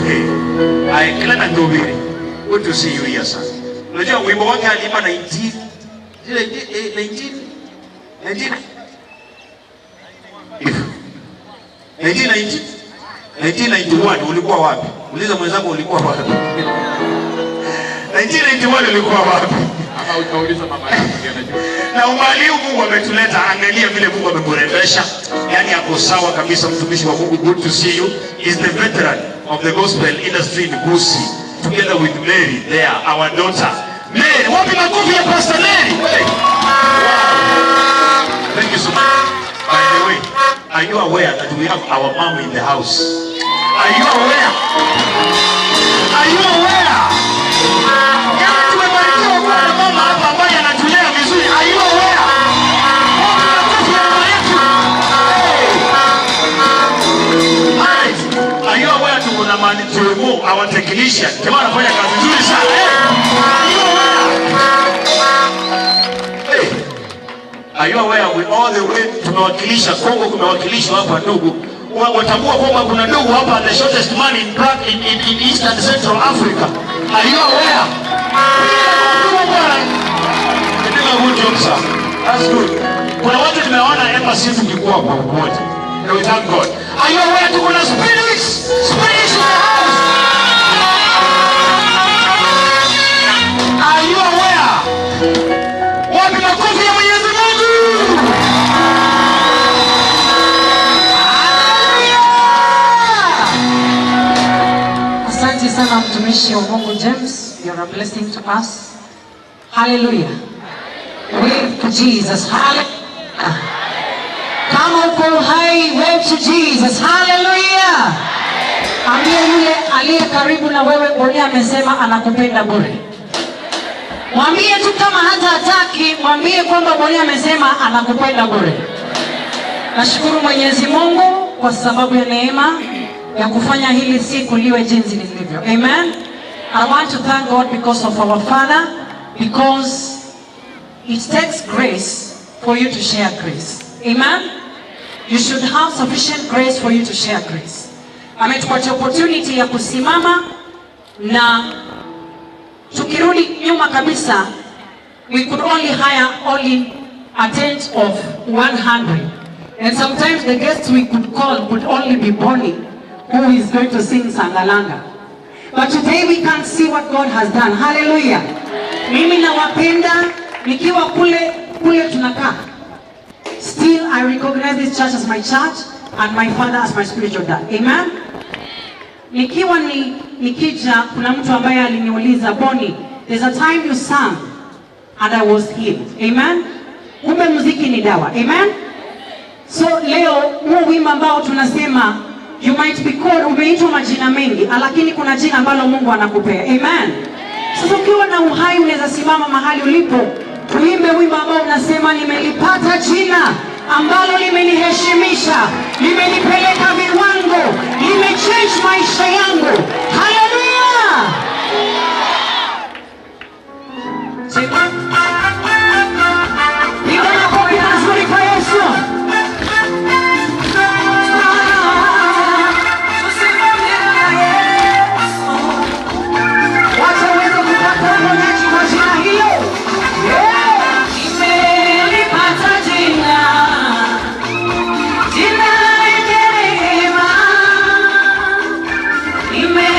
I Clement Ndobiri. Good to see you here sir. Unajua wimbo wake aliimba 1991 ulikuwa wapi? Uliza mwenzako ulikuwa wapi? 1991 ulikuwa wapi? Ama utauliza mama yako anajua. Na umbali Mungu ametuleta, angalia vile Mungu amemrembesha. Yaani ako sawa kabisa mtumishi wa Mungu. Good to see you. Is the veteran of the gospel industry in Busi together with Mary there, our daughter. Mary, wapi makofi ya Pastor Mary? Hey. Thank you so much. By the way, are you aware that we have our mom in the house? Are you aware? Are you aware? Yaani tumebarikiwa kuwa na mama hapa ambaye anatulea vizuri. Are you aware? Are you aware tuko na and Jomo, our technician. Jamaa anafanya kazi nzuri sana. Are you aware we all the way tumewakilisha Kongo, kumewakilishwa hapa ndugu. Watambua kwamba kuna ndugu hapa the shortest man in East and Central Africa. Are you aware? Good job, sir. That's good. Kuna watu tumeona embassy tukikuwa kwa umoja. And we thank God. Are you aware to kuna spirits? Spirits in the house. Are you aware? Wapi makofi ya Mwenyezi Mungu? Asante sana mtumishi wa Mungu James. You're a blessing to us. Hallelujah. Wave to Jesus. Hallelujah. Kama uko hai, wave to Jesus. Hallelujah. Ambia yule aliye karibu na wewe, Bwana amesema anakupenda bure. Mwambie tu kama hata hataki, mwambie kwamba Bwana amesema anakupenda bure. Nashukuru Mwenyezi Mungu kwa sababu ya neema ya kufanya hili siku liwe jinsi lilivyo. Amen. I want to thank God because of our Father, because it takes grace for you to share grace. Amen. You should have sufficient grace for you to share grace. Ametupatia opportunity ya kusimama, na tukirudi nyuma kabisa, we could only hire a tent of 100. And sometimes the guests we could call would only be Bonnie, who is going to sing Sangalanga. But today we can see what God has done. Hallelujah. Mimi nawapenda, nikiwa kule tunakaa. Still I recognize this church as my church and my father as my spiritual dad. Amen. Nikiwa nikija, kuna mtu ambaye aliniuliza, Bonnie, there's a time you sang and I was healed. Amen. Kumbe muziki ni dawa. Amen. So leo huo wimbo ambao tunasema you might be called, umeitwa majina mengi, lakini kuna jina ambalo Mungu anakupea. Amen. Sasa ukiwa na uhai unaweza simama mahali ulipo, tuimbe wimbo ambao unasema nimelipata jina ambalo limeniheshimisha, limenipeleka viwango, limechange maisha yangu. Hallelujah. Ndio kwa nzuri kwa Yesu. Amen.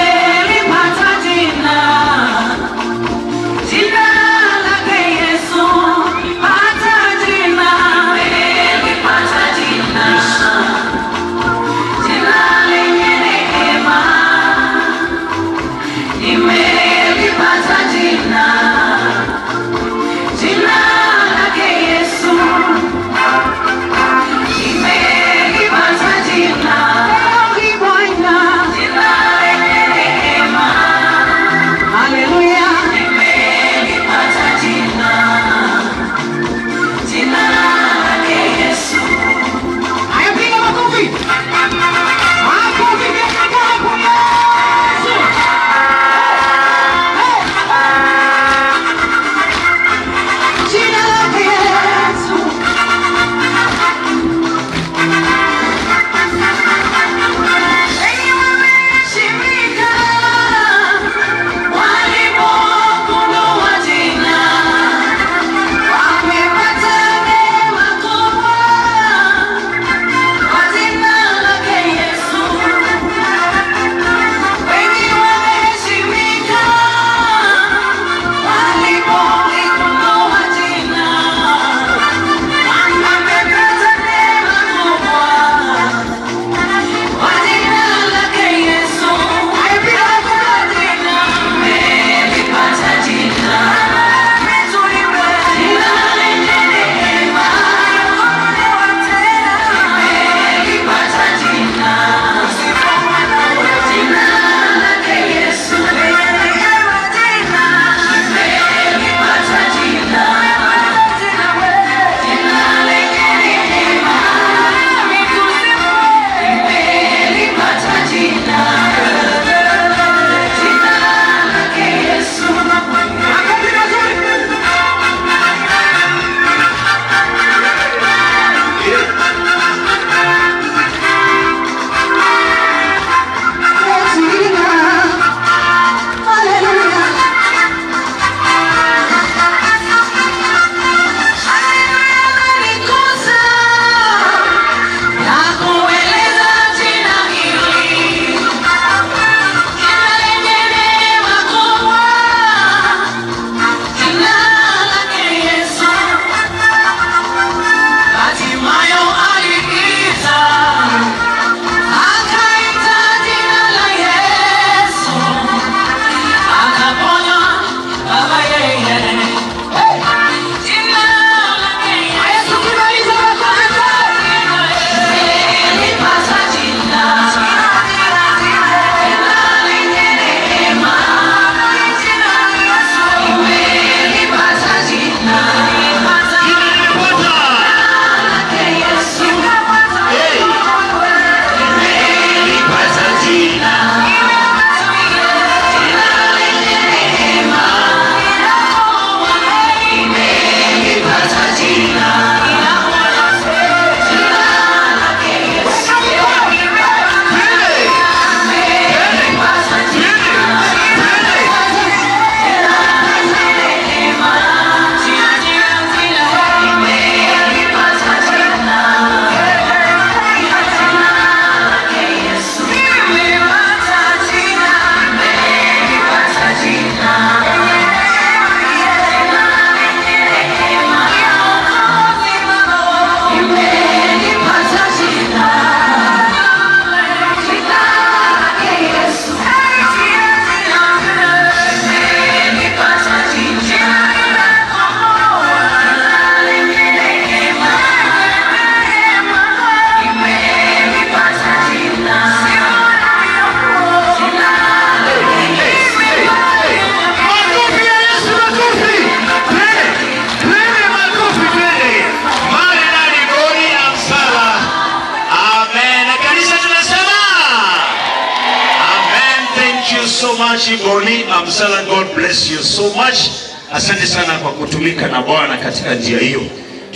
so much Boni Amsala, God bless you so much. Asante sana kwa kutumika na Bwana katika njia hiyo.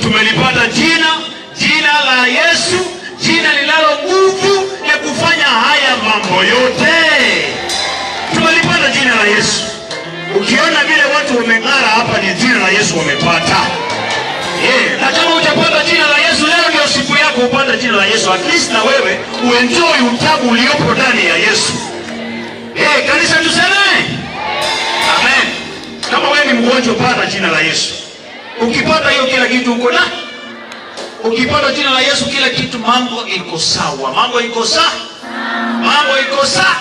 Tumelipata jina la Yesu, jina linalo nguvu ya kufanya haya mambo yote. Tumelipata jina la Yesu. Ukiona vile watu wameng'ara hapa, ni jina la Yesu wamepata. Na kama hujapata jina la Yesu, leo ndio siku yako upata jina la Yesu. At least na wewe uenjoy utabu uliopo ndani ya Yesu. Kanisa tuseme amen. Kama wewe ni mgonjwa, pata jina la Yesu. Ukipata hiyo, kila kitu uko na. Ukipata jina la Yesu, kila kitu, mambo iko sawa. Mambo iko sawa. Mambo iko sawa.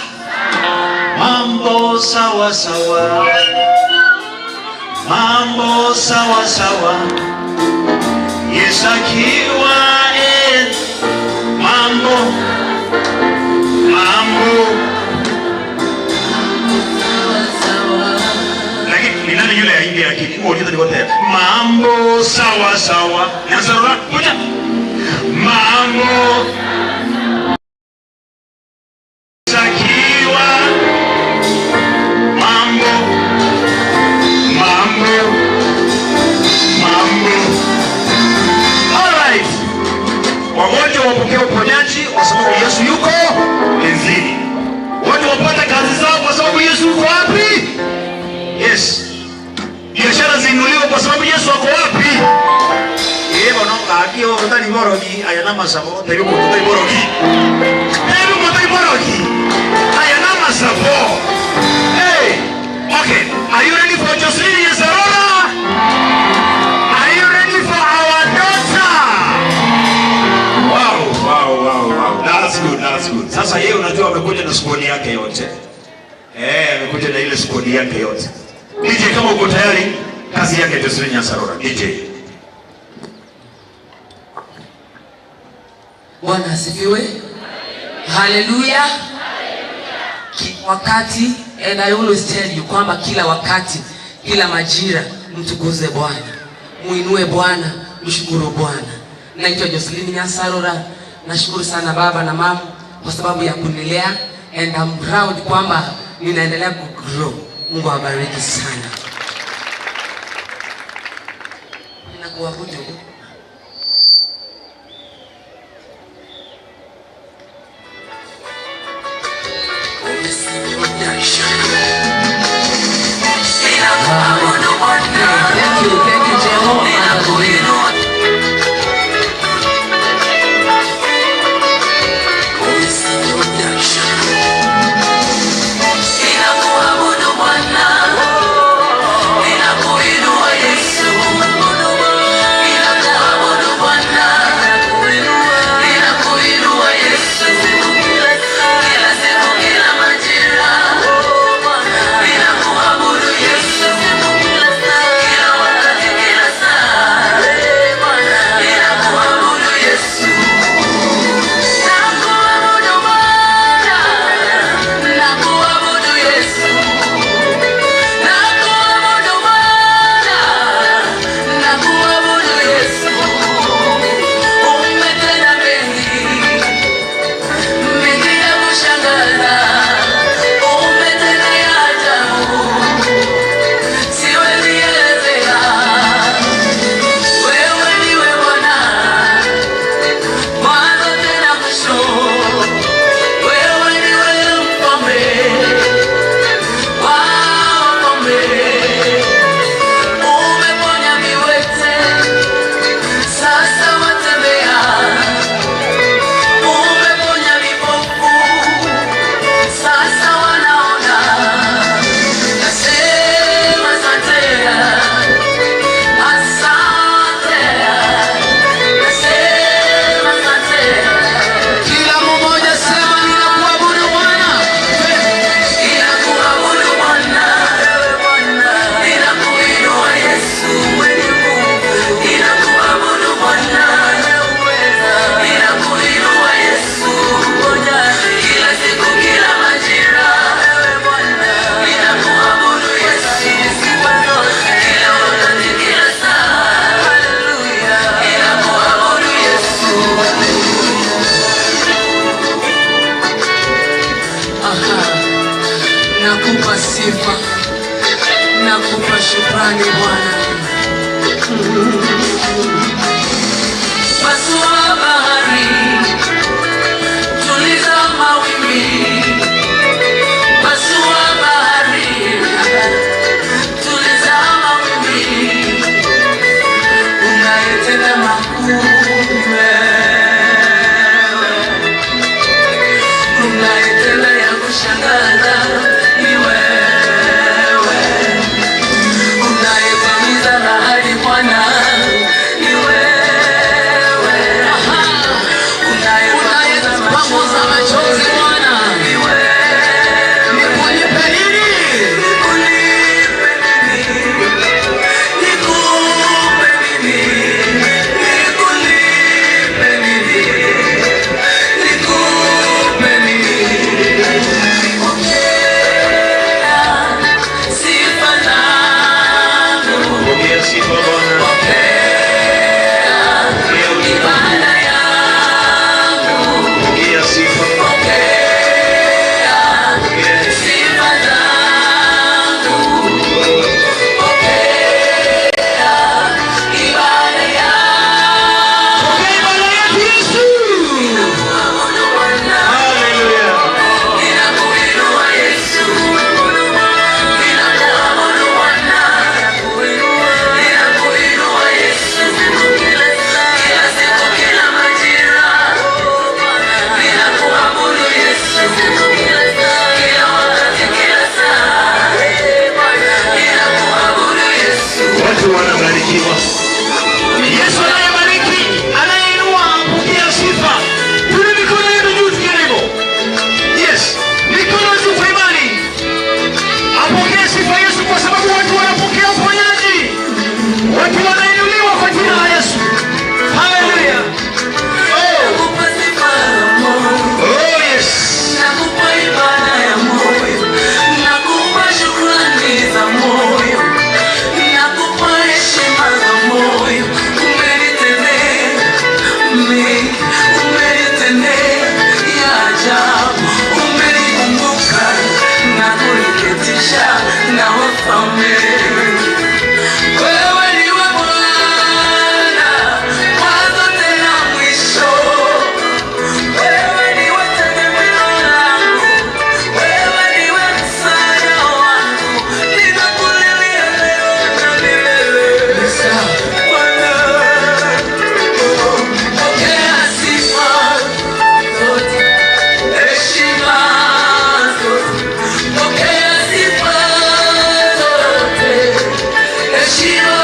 Mambo sawa sawa. Mambo sawa sawa. Yesu akiwa mambo lakini ni nani yule aingie akili muulize ni wote mambo sawa sawa. Nasema kuja mambo sakiwa mambo alright. Wagonjwa wapokea uponyaji kwa sababu Yesu yuko enzini. Watu wapata kazi zao kwa sababu Yesu yuko wapi? Yes. Biashara zinuliwa kwa sababu Yesu wako wapi? Bononga akio kutani borogi ayana masabo tayo kutani borogi. Tayo kutani borogi. Ayana masabo. Hey. Okay, are you ready for Jocelyn Yazarora? Are you ready for our daughter? Wow. That's good. Sasa yeye unajua amekuja na squad yake yote. Amekuja na ile squad yake yote. DJ kama uko tayari, kazi yake Jocelyn Yazarora. DJ. Bwana asifiwe. Hallelujah. Wakati, and I always tell you kwamba kila wakati, kila majira mtukuze Bwana. Muinue Bwana, mshukuru Bwana. Naitwa Jocelyn Yazarora. Nashukuru sana baba na mama kwa sababu ya kunilea, and I'm proud kwamba ninaendelea kugrow. Mungu awabariki sana. Ninakuabudu. Thank you, Jehovah. Yesu sifa, nakupa shukrani Bwana. Pasua bahari, tuliza mawimbi. Pasua bahari, tuliza mawimbi. Unayetenda makuu wewe, unayetenda ya kushangaza ni wewe, unayepamiza bahari Bwana ni wewe, unayepanguza machozi Bwana ni wewe. Nikulipe nini? Nikulipe nini? Nikupe nini? Nikulipe nini? Nikupe nini? Pokea sifa zangu. Pokea sifa Bwana. Pokea ibada yangu. Pokea sifa. Pokea sifa zangu. Pokea ibada yangu. Ninakuabudu Bwana. Ninakuinua Yesu. Ninakuabudu Bwana. Ninakuinua Yesu. Kila siku, kila majira. Ninakuabudu Yesu. Kila wakati, kila saa. Ninakuabudu Yesu. Watu wanabarikiwa. Yesu anayebariki, anayeinua, pokea sifa. Tuna mikono yetu juu tukiaribu. Yes, mikono juu kwa imani. Apokee sifa Yesu kwa sababu watu wanapokea uponyaji. Watu wanainuliwa kwa jina la Yesu. Hallelujah. Nakupa sifa za moyo. Oh yes. Nakupa ibada ya moyo. Nakupa shukrani za moyo. Nakupa heshima za moyo. Umenitendea mengi, umenitendea ya ajabu. Umenikumbuka na kuniketisha na wafalme. Wewe ndiwe Bwana, mwanzo tena mwisho. Wewe ndiwe tegemeo langu, wewe ndiwe msaada wangu. Ninakulilia leo na milele. Bwana, pokea sifa zote, heshima zote. Pokea sifa zote, heshima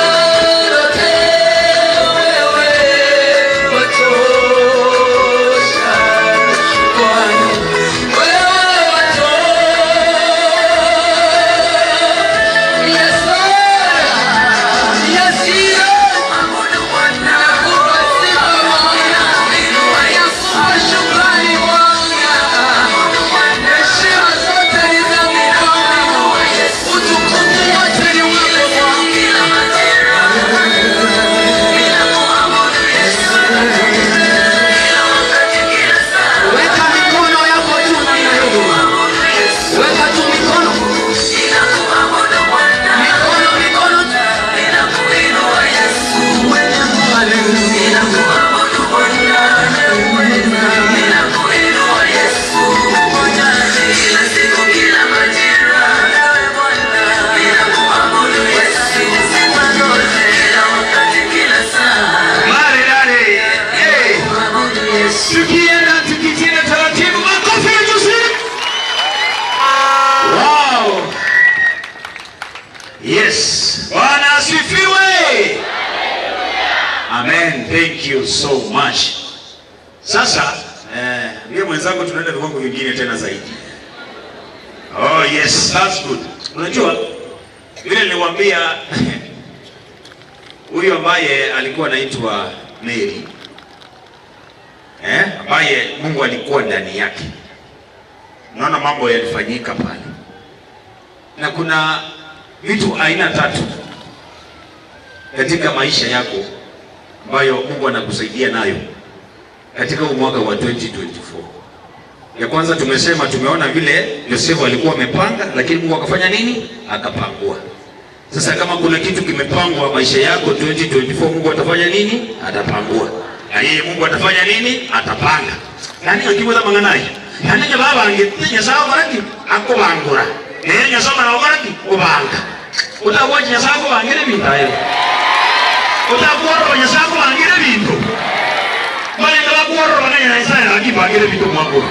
zote. Wewe watosha Bwana, wewe watosha. Yes, Lord. Yes, Lord. Abudu Bwana. Nakupa sifa Bwana. Nakupa shukrani Bwana. Heshima zote ni zako Bwana. Utukufu wote ni wako Bwana. Ninakuabudu Yesu. Kila wakati, kila saa. Weka mikono yako juu namna hiyo. Weka tu mikono. Ninakuabudu Bwana. Mikono tu. Ninakuinua Yesu. Hallelujah. Ninakuabudu Bwana. Ninakuinua Yesu. Kila siku, kila majira. Ninakuabudu Yesu. Sifa zote. Kila wakati, kila saa. Maridadi. Hey. Ninakuabudu Yesu. Tukienda tukitenda taratibu, makofi ya Yesu. Wow. Yes. Bwana asifiwe. Amen. Thank you so much. Sasa yeye mwenzangu tunaenda viwango vingine tena zaidi. Oh yes, that's good. Unajua vile niliwaambia huyu ambaye alikuwa anaitwa Mary ambaye Mungu alikuwa ndani yake. Unaona mambo yalifanyika pale. Na kuna vitu aina tatu katika maisha yako ambayo Mungu anakusaidia nayo katika huu mwaka wa 2024. Ya kwanza tumesema, tumeona vile Yosefu alikuwa amepanga, lakini Mungu akafanya nini? Akapangua. Sasa kama kuna kitu kimepangwa maisha yako 2024, Mungu atafanya nini? Atapangua. Na yeye Mungu atafanya nini? Atapanga. Nani akiweza manganai? Nani ya baba angetinya sawa maraki akubangura. Nyasoma na maraki kubanga. Utawaje nyasako bangire bintayo. Utakuwa nyasako bangire bintu. Bali kama kuoro banganya na Isaya akibangire bintu mwako.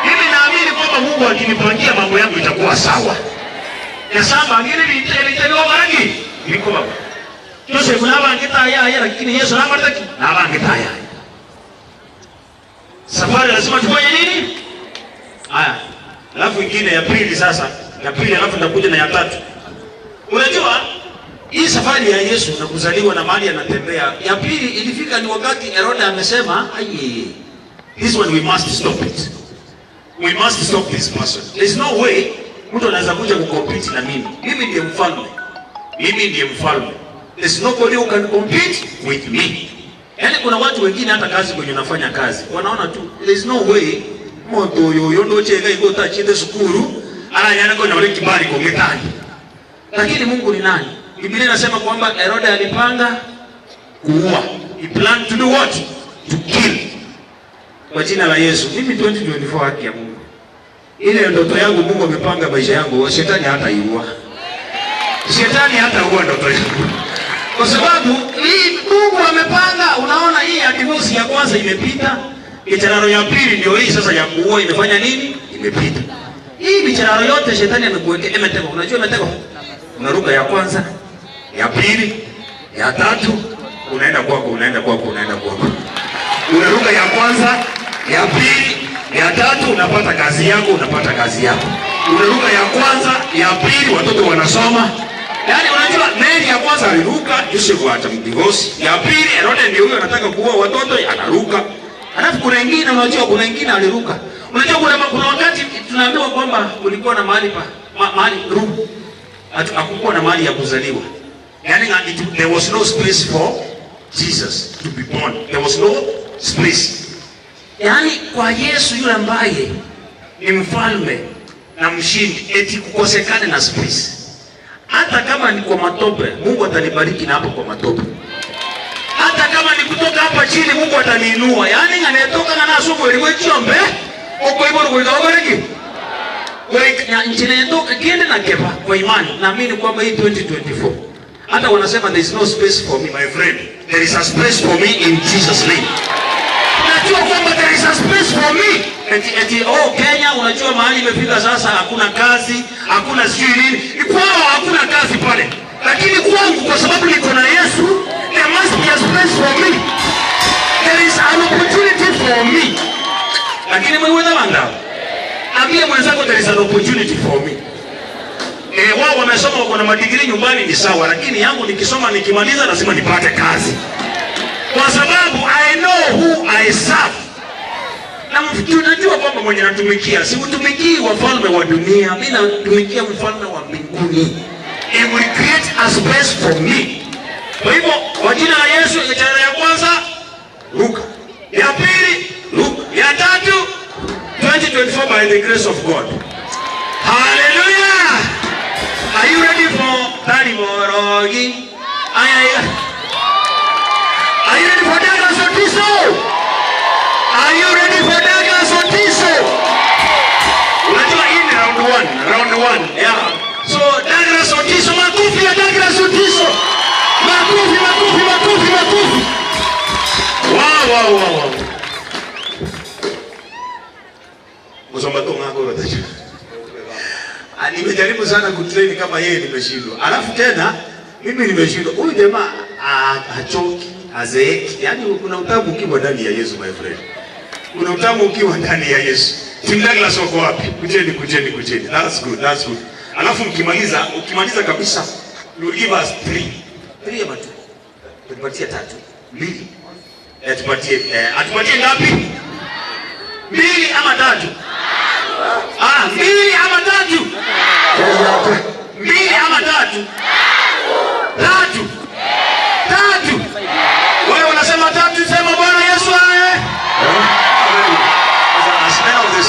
Mimi naamini kwamba Mungu akinipangia mambo yangu itakuwa sawa. Nyasamba ngire bintu maraki niko baba. Joseph nabangita ya lakini Yesu namaraki nabangita ya. Safari lazima tufanye nini? Haya. Alafu ingine ya pili sasa, ya pili alafu nitakuja na ya tatu. Unajua hii safari ya Yesu na kuzaliwa na mahali anatembea, ya pili ilifika ni wakati Herode amesema, "Aye, this one we must stop it. We must stop this person. There's no way mtu anaweza kuja kucompete na mimi. Mimi ndiye mfalme. Mimi ndiye mfalme. There's nobody who can compete with me." Yaani kuna watu wengine hata kazi kwenye unafanya kazi, wanaona tu there's no way moto yoyo ndo chega iko tachite sukuru ala yana kwa na kibali kwa mitani. Lakini Mungu ni nani? Biblia inasema kwamba Herode alipanga kuua. He planned to do what? To kill. Kwa jina la Yesu, mimi 2024 haki ya Mungu. Ile ndoto yangu Mungu amepanga maisha yangu, shetani hata iua. Shetani hata uua ndoto yangu. Kwa sababu hii Mungu amepanga. Unaona hii ya divorce ya kwanza imepita, michanano ya pili ndio hii sasa ya kuua imefanya nini? Imepita. Hii michanano yote shetani amekuwekea emeteko. Unajua emeteko? Unaruka ya kwanza, ya pili, ya tatu, unaenda kwako. Unaruka ya kwanza, ya pili, ya tatu, unapata kazi yako. Unaruka ya kwanza, ya pili, watoto wanasoma. Yaani unajua Mary ya kwanza aliruka, Yosefu atamdivorce. Ya pili Herode ndio huyo anataka kuua watoto, anaruka. Alafu kuna wengine unajua kuna wengine aliruka. Unajua kuna wakati tunaambiwa kwamba kulikuwa na mahali room. Hakukuwa na mahali ya kuzaliwa. Yaani there was no space for Jesus to be born. There was no space. Yaani kwa Yesu yule ambaye ni mfalme na mshindi eti kukosekane na space. Hata kama ni kwa matope, Mungu atanibariki na hapo kwa matope. Hata kama ni kutoka hapa chini, Mungu ataniinua. Yaani anayetoka na nasubu ile chombe, uko hivyo kuitoka wewe nchini yetu kiende na kepa kwa imani. Naamini kwamba hii 2024 hata wanasema there is no space for me, my friend. There is a space for me in Jesus name. Unajua kwamba there is a space for me. Eti Kenya unajua mahali imefika sasa, hakuna kazi, hakuna sijui nini. Kwao hakuna kazi pale. Lakini kwangu kwa sababu niko na Yesu, there must be a space for me. There is an opportunity for me. Lakini mwewe wanda. Ambia mwenzako there is an opportunity for me. Wao wamesoma wako na madigiri nyumbani ni sawa, lakini yangu nikisoma nikimaliza lazima nipate kazi. Kwa sababu I know who I serve. Na tunajua kwamba mwenye natumikia, si utumikii wafalme wa dunia, mimi natumikia mfalme wa mbinguni. He will create a space for me. Kwa hivyo, kwa jina la Yesu, ishara ya kwanza, ruka. Ya pili, ruka. Ya tatu, 2024 by the grace of God. Hallelujah! Are you ready for Tani Morogi? Are you ready for Douglas Otiso? Are you ready for Douglas Otiso? Unajua hii ni round one. Yeah. So Douglas Otiso, makofi ya Douglas Otiso. Makofi. Wow. Msomba tu ngako rotaje. Nimejaribu sana kutrain kama yeye nimeshindwa. Alafu tena mimi nimeshindwa. Huyu jamaa hachoki, hazeeki. Yaani kuna utamu ukiwa ndani ya Yesu my friend. Kuna utamu ukiwa ndani ya Yesu. Tim Douglas wako wapi? Kujeni. That's good. Alafu ukimaliza kabisa, you give us 3 ama 2. Tupatie 3. 2. Atupatie ngapi? 2 ama 3? 2 ama 3? 2 ama 3? 3. Wewe unasema 3, sema Bwana Yesu aye. As a smell of the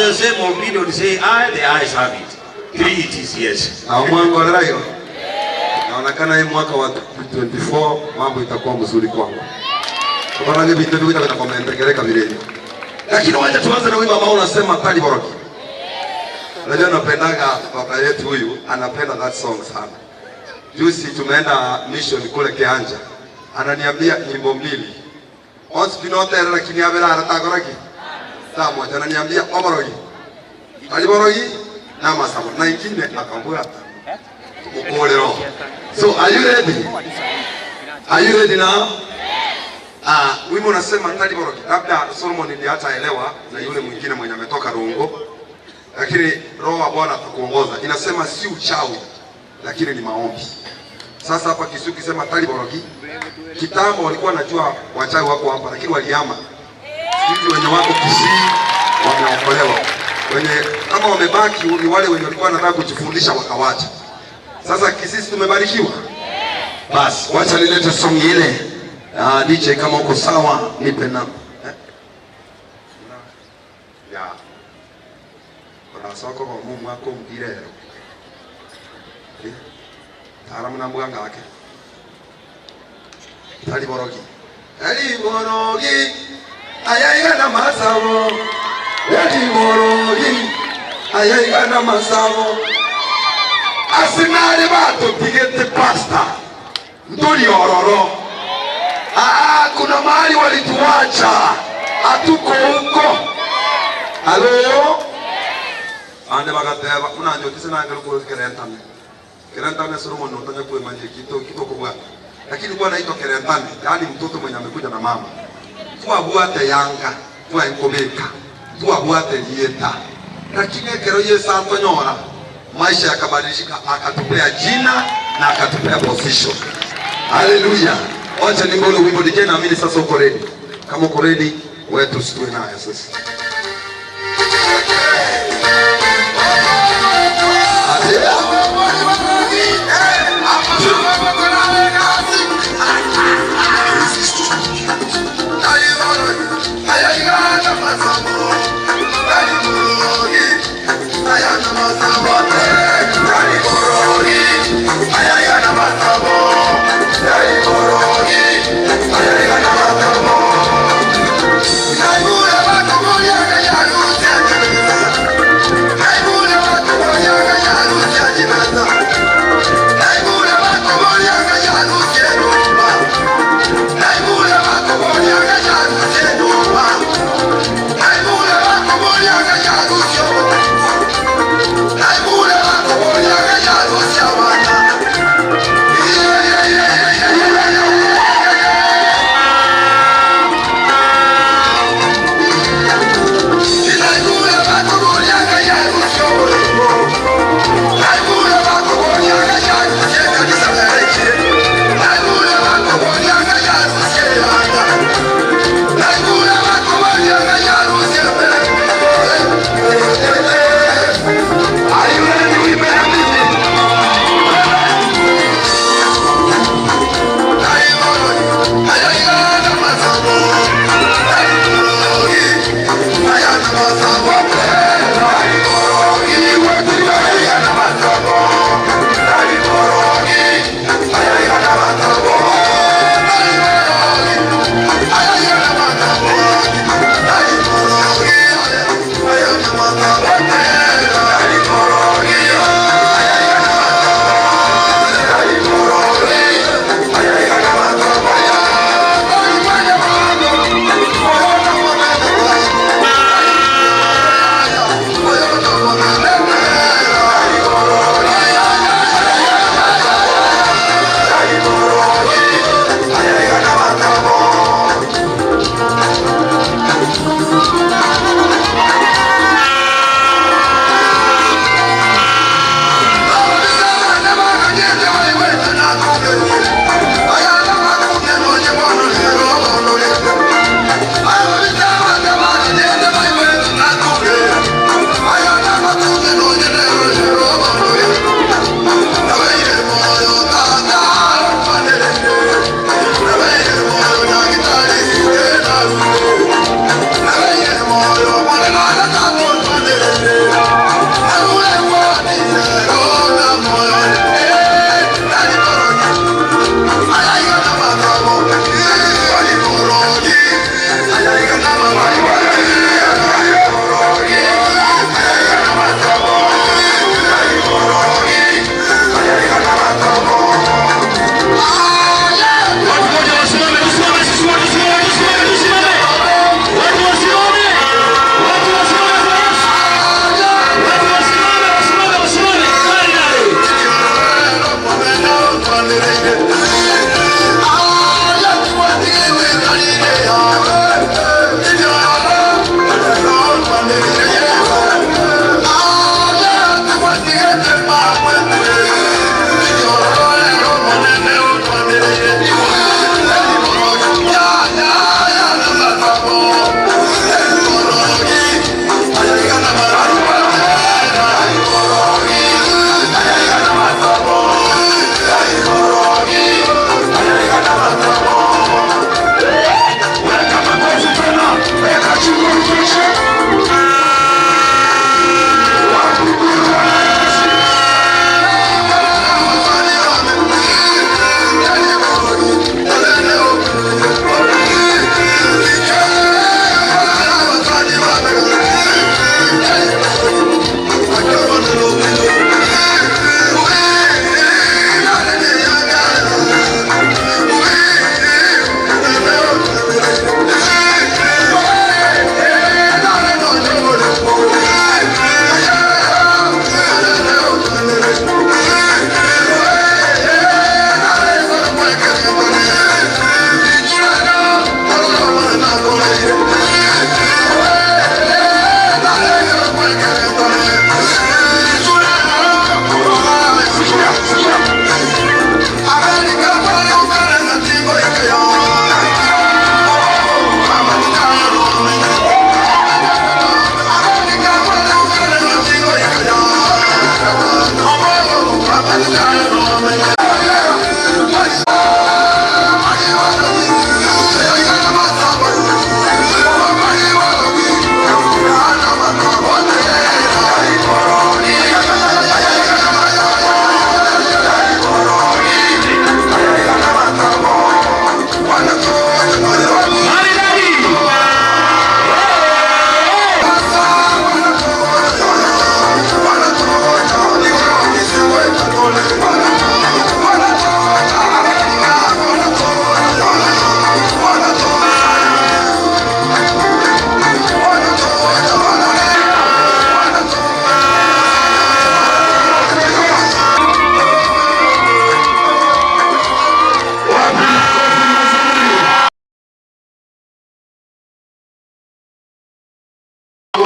the same opinion say aye, the ayes have it. 3 it is yes. Na mwangu leo. Naonekana hii mwaka wa 24 mambo itakuwa mzuri kwangu. Kwa maana vitu vingi vitakuwa vinaendelea vile. Lakini wacha tuanze na wimbo ambao unasema Tali Boroki. Unajua napendaga baba yetu huyu, anapenda that song sana. Juzi tumeenda mission kule Kianja. Ananiambia nyimbo mbili. Once binote lakini abela aratagoraki. Sawa, ananiambia Boroki. Tali Boroki na masabo. Na ingine akambua. Ukolero. So are you ready? Are you ready now? Wimbo unasema Tali Boroki. Labda Solomon ndiye hataelewa na yule mwingine mwenye ametoka Rongo. Lakini Roho wa Bwana atakuongoza. Inasema si uchawi, lakini ni maombi. Sasa hapa Kisuki sema Tali Boroki. Kitambo walikuwa wanajua wachawi wako hapa, lakini walihama. Sisi wenye wako Kisii wameokolewa. Wenye kama wamebaki ni wale wenye walikuwa wanataka kujifundisha wakawacha. Sasa Kisii tumebarikiwa. Basi wacha nilete song ile. DJ kama uko sawa nipe na. Yeah. Kuna soko kwa mumu wako mbirero. Taramu na mbwanga wake. Tali Boroki. Tali Boroki. Ayaiga na masabo. Tali Boroki. Ayaiga na masabo. Asinari bato tigete pasta. Ndoli ororo. Kuna mahali walituacha. Hatuko huko. Halo? Ande bagateba unanjo tisena ngalo ko kerentane. Kerentane Solomon notanya kwa manje kito kwa. Lakini kwa anaitwa kerentane, yani mtoto mwenye amekuja na mama. Kwa buate yanga, kwa nkobeka. Kwa buate lieta. Lakini kero Yesu antonyora. Maisha yakabadilika, akatupea jina na akatupea position. Hallelujah. Wacha ningole wimbo DJ na mimi sasa uko ready. Kama uko ready, wewe tusitue naye sasa.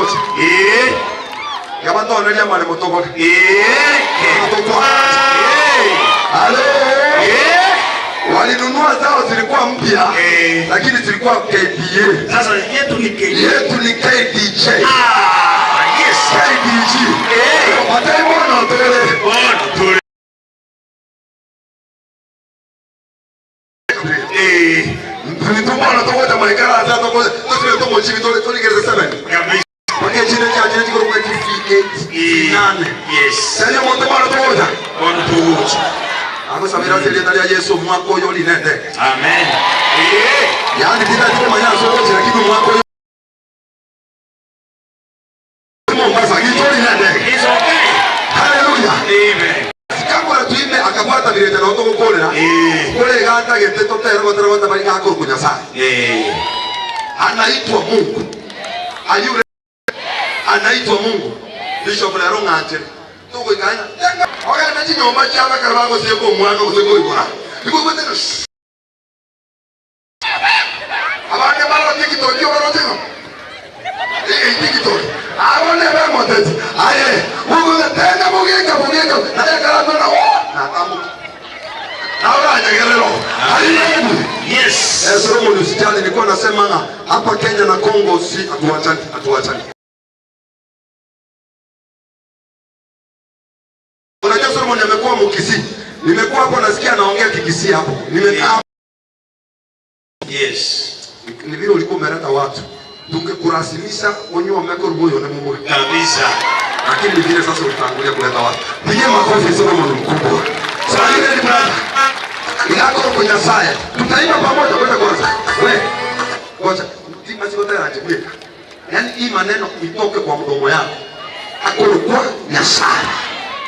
moja. Kama ndo analia mali motoko. Halo. Walinunua zao zilikuwa mpya. Lakini zilikuwa KDJ. Sasa yetu ni KDJ. Yetu ni KDJ. Yes. KDJ. Watai mwana tole. Mtumana to wata maikara za to to mo chibi to ligere 7. Wake chine cha chine chiko kwa 8 yes. Sasa mo to mara to wata. On to watch. Ako sabira sele ndani ya Yesu mwako yo linende. Amen. Yaani bila tu manya so wote lakini mwako yo. Mbasa kitu linende. It's okay. Hallelujah. Amen. Kama tuime akafuata vile tena ndo kukolera. Kule gata gete to tera batara bata bali kako kunyasa. Anaitwa Mungu. Ayure anaitwa Mungu. Bishop la ronga tuko ikanya. Oya na nyoma chama karabango seko mwaka kuseko ikora. Iko kwete. Abane balo tikito ndio balo tena. Tikito. Abone ba moteti. Aye. Mungu tena mugeka. Na yakala na tamu. Naona nyagerero. Yes. Solomon usijali nilikuwa nasema hapa Kenya na Kongo si atuachani. Unajua Solomon amekuwa mkisi. Nimekuwa hapo nasikia anaongea kikisi hapo. Nimekaa. Yes. Ni vile ulikuwa umeleta watu. Tungekurasimisha wenyewe wamekoruboyo na Mungu. Kabisa. Lakini vile sasa utangulia kuleta watu. Pigie makofi Solomon mkubwa. Sasa ile ni brother. Yako kwenye saya. Tutaimba pamoja kwanza. Wewe. Ngoja. Tima siko tayari ajibuka. Yaani hii maneno itoke kwa mdomo yako. Akorokwa nyasara.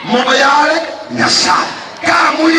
Moba yale nyasara. Kamwe.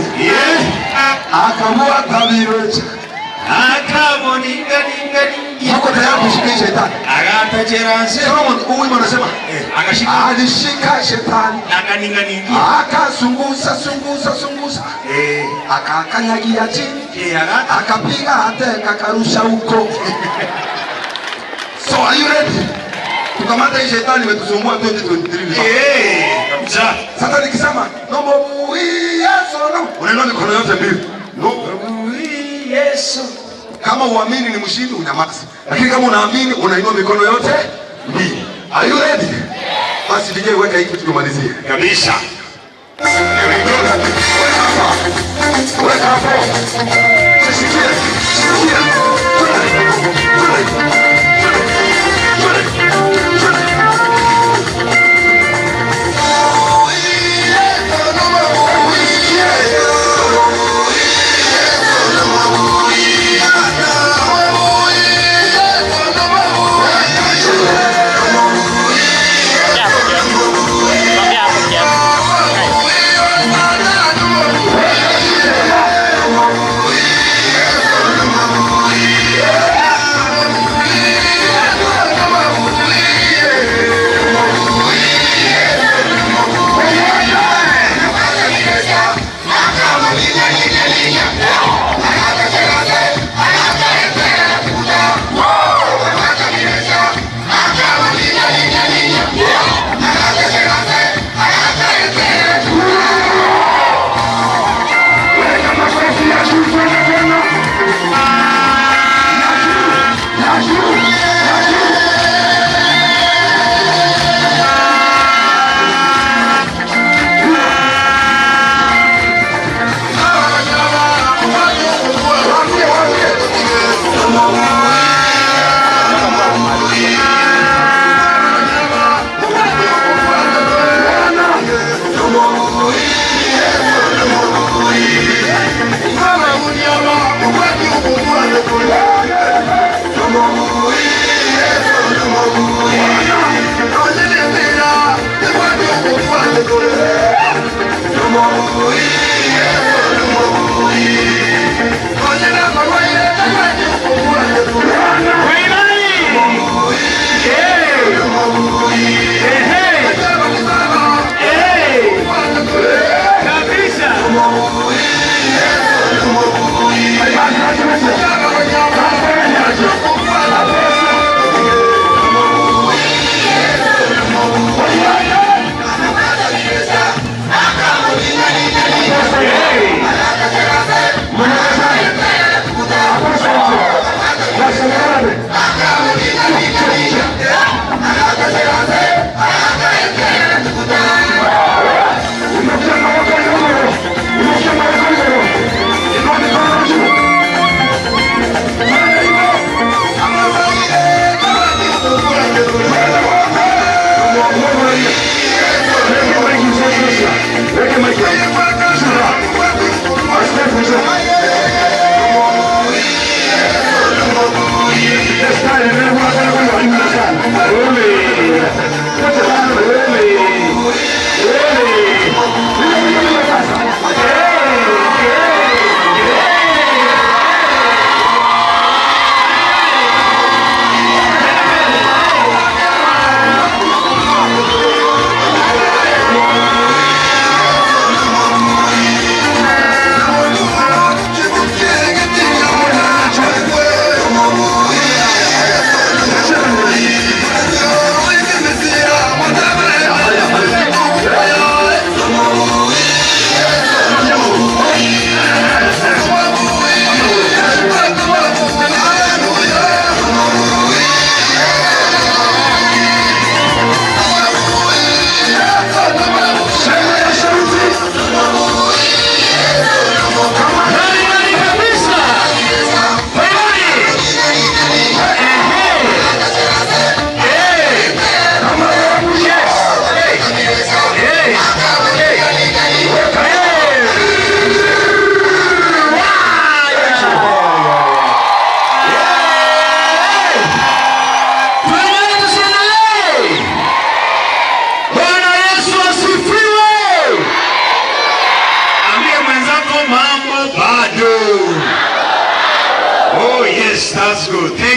shetani. Akamua kabirocha. Yuko tayari kushika shetani. Mungu anasema alishika shetani. Akasungusa. Akakanyagia chini. Akapiga hata akarusha huko. So are you ready? Tukamata hii shetani imetusumbua 2023. Kabisa. Sasa nikisema nombo Yesu, unainua mikono yote mbili. Nombo Yesu. Kama uamini ni mshindi unyamaza. Lakini kama unaamini unainua mikono yote mbili. Are you ready? Basi DJ weka hiki tukumalizie. Kabisa. Weka hapo. Sikia.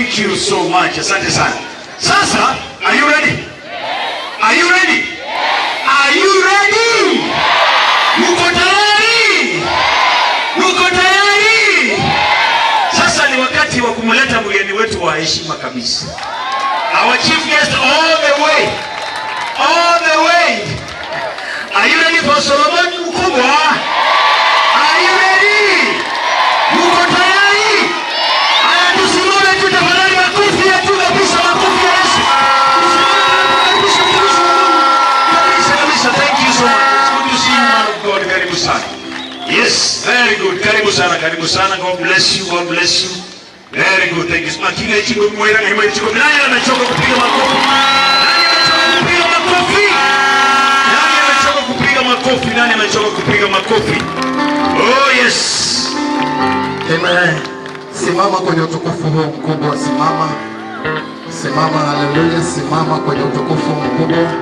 Thank you so much. Asante sana. Sasa, are you ready? Are you ready? Are you ready? Muko tayari? Muko tayari? Sasa ni wakati wa kumleta mgeni wetu wa heshima kabisa. Our chief guest all the way. All the way. Are you ready for Solomon Mkubwa? Are you ready? Muko tayari? Haya tusimame tu tafadhali, makofi yetu kabisa, makofi ya Yesu. Kabisa. Thank you so much. It's good to see you, man of God. Karibu sana. Yes, very good. Karibu sana, karibu sana. God bless you. God bless you. Very good. Thank you. Makina ichiko mwera na hima ichiko. Nani amechoka kupiga makofi? Nani amechoka kupiga makofi? Nani amechoka kupiga makofi? Nani amechoka kupiga makofi? Oh yes. Amen. Simama kwenye utukufu huu mkubwa, simama. Simama, haleluya, simama kwenye utukufu mkubwa.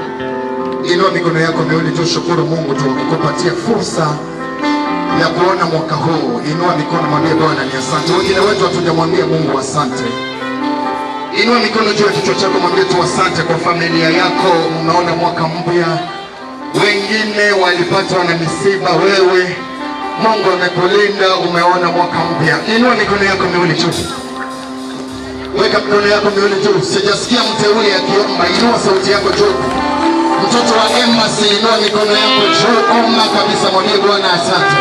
Inua mikono yako miwili tu, shukuru Mungu tu kukupatia fursa ya kuona mwaka huu. Inua mikono, mwambie Bwana ni asante. Wengine wetu hatujamwambia Mungu asante. Inua mikono juu ya kichwa chako, mwambie tu asante kwa familia yako. Unaona mwaka mpya. Wengine walipatwa na misiba, wewe Mungu amekulinda, umeona mwaka mpya. Inua mikono yako miwili juu. Weka mikono yako miwili juu. Sijasikia mteule akiomba. Inua sauti yako juu. Mtoto wa Emma, inua mikono yako juu. Omba kabisa, mwambie Bwana asante.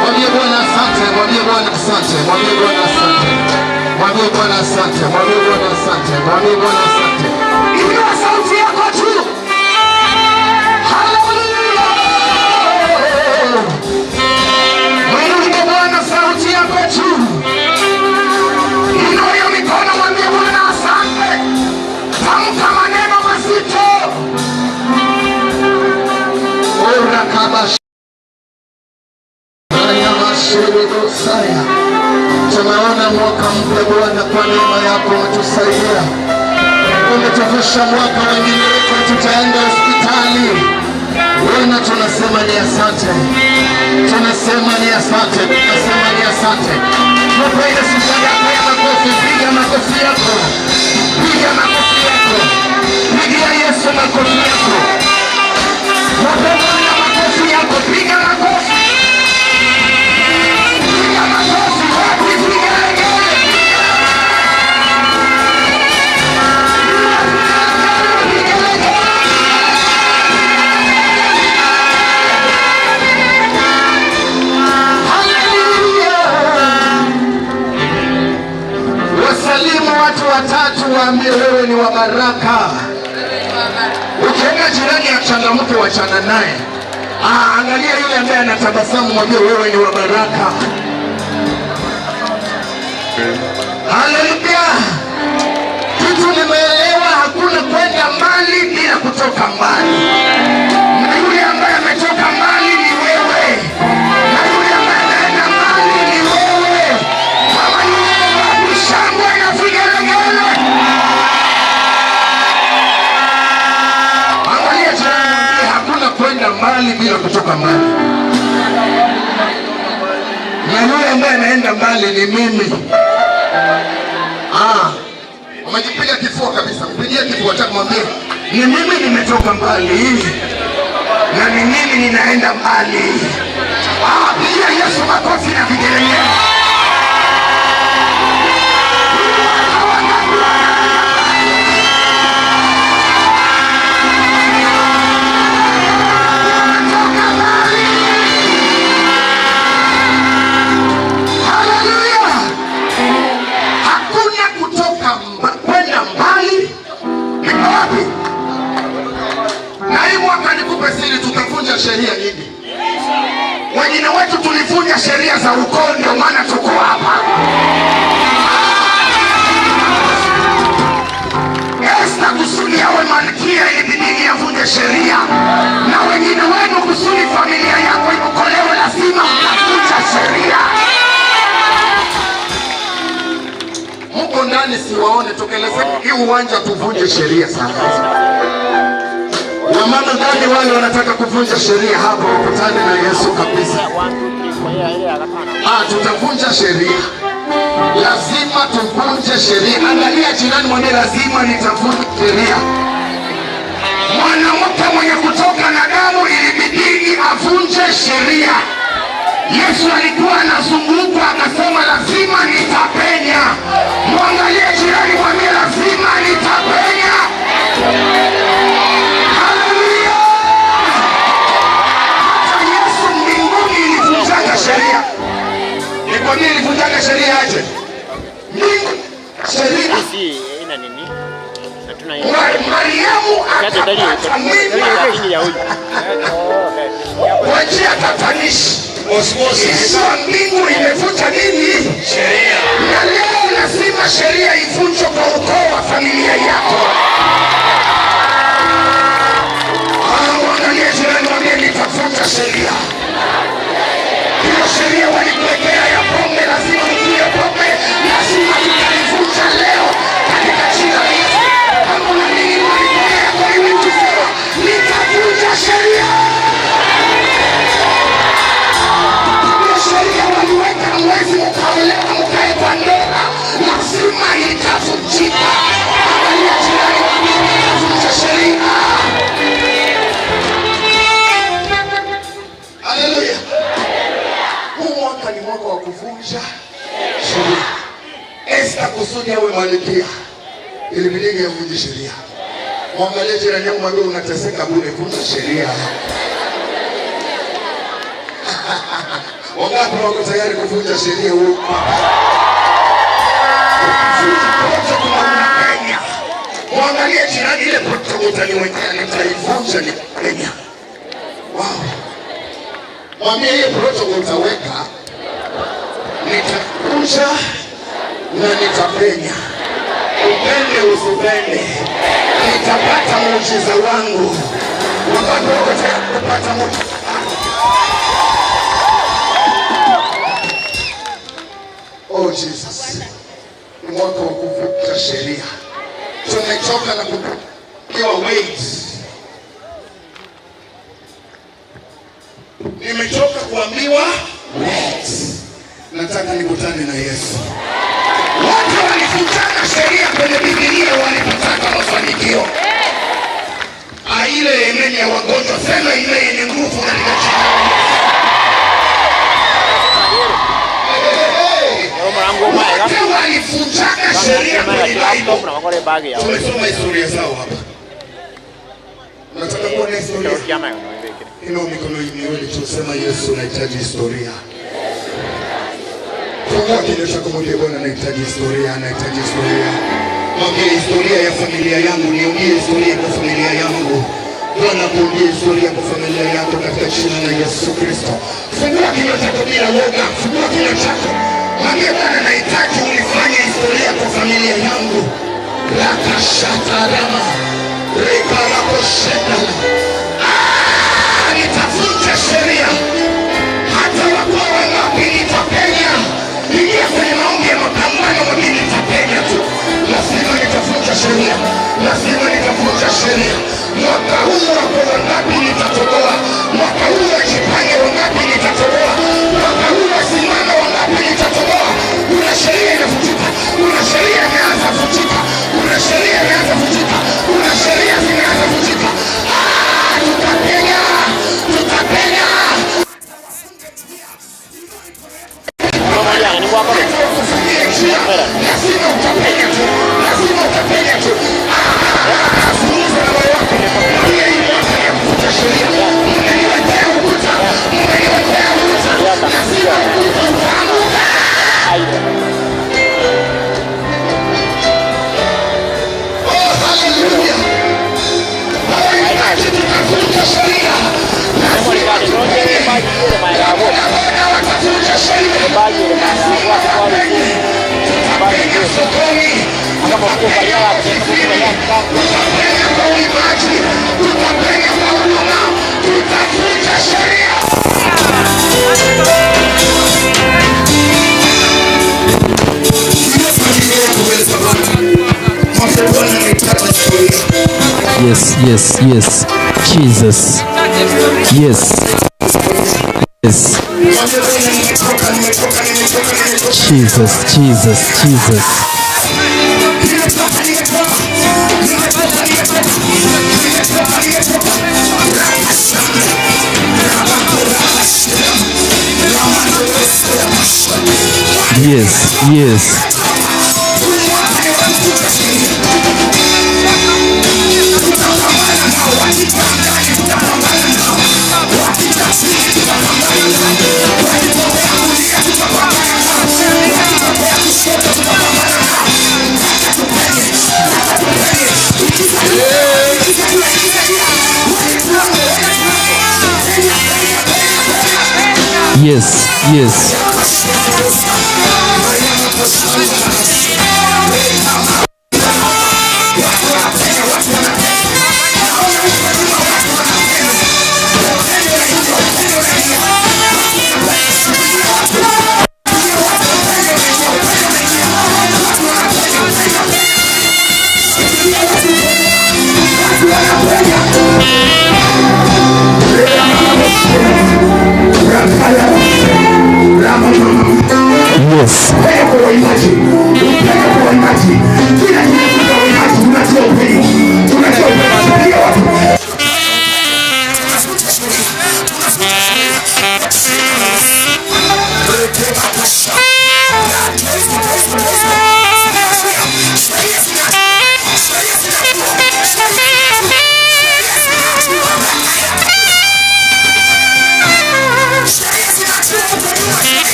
Mwambie Bwana asante, mwambie Bwana asante, mwambie Bwana asante. Mwambie Bwana asante, mwambie Bwana asante, mwambie Bwana asante. Inua sauti yako juu. Haleluya. Mwambie Bwana sauti yako juu. Inua hiyo mikono, mwambie Bwana asante. Tamka maneno mazito. Ora kabash. Tumeona mwaka mpya Bwana, kwa neema yako umetusaidia. Umetuvusha mwaka, wengine wetu tutaenda hospitali. Bwana tunasema ni asante. Tunasema ni asante. Tunasema ni asante. Tupe Yesu sadaka ya makofi. Piga makofi yako. Piga makofi yako. Pigia Yesu makofi yako. Tupe Bwana makofi yako. Piga makofi. Watatu waambie wewe ni wa baraka. Ukiona jirani achangamke, wachana naye. Angalia yule ambaye anatabasamu, mwambie wewe ni wa baraka. Haleluya. Kitu nimeelewa, hakuna kwenda mbali bila kutoka mbali. Na yule ambaye ametoka mbali ni wewe. Na yule ambaye anaenda mbali ni wewe. Kama yule ambaye shangwe na vigelegele. Angalia jirani, hakuna kwenda mbali bila kutoka mbali. Na yule ambaye anaenda mbali ni mimi. Umejipiga kifua kabisa. Mpigie kifua chako, mwambie ni mimi nimetoka mbali. Na ni mimi ninaenda mbali. Pigia Yesu makofi na vigelegele. Sheria nyingi. Wengine wetu tulivunja sheria za ukoo, ndio maana tuko hapa. Esther kusudi awe malkia ilibidi avunje sheria. Na wengine wenu kusudi familia yako ikokolewe, lazima mtavunja sheria. Mko ndani siwaone, tokeleze hii uwanja tuvunje sheria sana. Wamama ndani wale wanataka kuvunja sheria hapo, wakutane na Yesu kabisa. Tutavunja sheria. lazima tuvunje sheria. Angalia jirani, mwambie lazima nitavunja sheria. Mwanamke mwenye kutoka na damu ilibidi avunje sheria. Yesu alikuwa anazunguka akasema lazima nitapenya. Mwangalie jirani, mwambie lazima nitapenya. Haleluya! Hata Yesu mbinguni ilivunjaga sheria. Nikwambie ilivunjaga sheria aje? Mbingu sheria. Ina nini? Mariamu akapata mimba kwa njia tatanishi. Sasa mbingu imevunja nini? Sheria. Na leo lazima sheria ivunjwe kwa ukoo wa familia yako. Angalia jirani, mwambie nitavunja sheria. Hiyo sheria walikuwekea ya pombe, lazima unywe pombe, lazima tutaivunja leo katika jina la Yesu. Kama unaamini walikuwekea kwa hiyo tusema nitavunja sheria. Sheria waliweka mwezi mkaolewa mkae kwa ndoa, lazima itavunjika. Angalia jirani, mwambie nitavunja sheria. Haleluya. Huu mwaka ni mwaka wa kuvunja sheria. Esta kusudi awe malkia ilibidi avunje sheria. Mwangalie jirani yako, mwambie unateseka bure, vunja sheria. Wangapi wako tayari kuvunja sheria huko? Mwangalie jirani, ile protokoli utaniwekea nitaivunja nipenya. Wow. Mwambie ile protokoli utaweka nitavunja na nitapenya. Upende usipende, nitapata muujiza wangu. Wangapi wako tayari kupata muujiza? Oh Jesus, ni mwaka wa kuvunja sheria. Tumechoka na kupewa weight. Nimechoka kuambiwa weight. Nataka nikutane na Yesu. Watu walivunjana sheria kwenye Biblia walipotaka mafanikio. Ile imani ya wagonjwa, sema ile yenye nguvu katika jina la Yesu. Watu walivunjana sheria kwenye Biblia. Tumesoma historia zao hapa. Nataka kuona historia. Inua mikono miwili tusema Yesu nahitaji historia. Fungua kinywa chako, mwambie Bwana nahitaji historia, nahitaji historia. Mwambie historia ya familia yangu, niambie historia kwa familia yangu. Bwana kuambie historia kwa familia yako katika jina la Yesu Kristo. Fungua kinywa chako bila woga, fungua kinywa chako. Mwambie Bwana nahitaji unifanye historia kwa familia yangu. Lakashatarama. Rekalakoshenda. Nitavunja sheria. Hata wakuu wangapi nitapenya. Ingia kwenye maombi ya mapambano, mwambie nitapenya tu. Lazima nitavunja sheria. Lazima nitavunja sheria. Mwaka huu wakuu wangapi nitatoboa. Mwaka huu wajipange wangapi nitatoboa. Mwaka huu wasimama wangapi nitatoboa. Kuna sheria inavunjika. Kuna sheria imeanza vunjika. Kuna sheria imeanza vunjika. Kuna sheria zimeanza vunjika. Tutapenya. Tutapenya. Lazima utapenya tu. Lazima utapenya tu. Funza na moyo wako. Ile imani ya kuvunja sheria. Umeniletea ukuta. Umeniletea ukuta. Lazima utaanguka. Oh, haleluya. Hawahitaji tutavunja sheria. Lazima watavunja sheria. Tutapenya sokoni. Tutapenya kwa uimbaji. Tutapenya kwa huduma. Tutavunja sheria. Yes, yes, yes. Jesus. Yes. Yes. Jesus, Jesus, Jesus. Yes, yes. Yes, yes.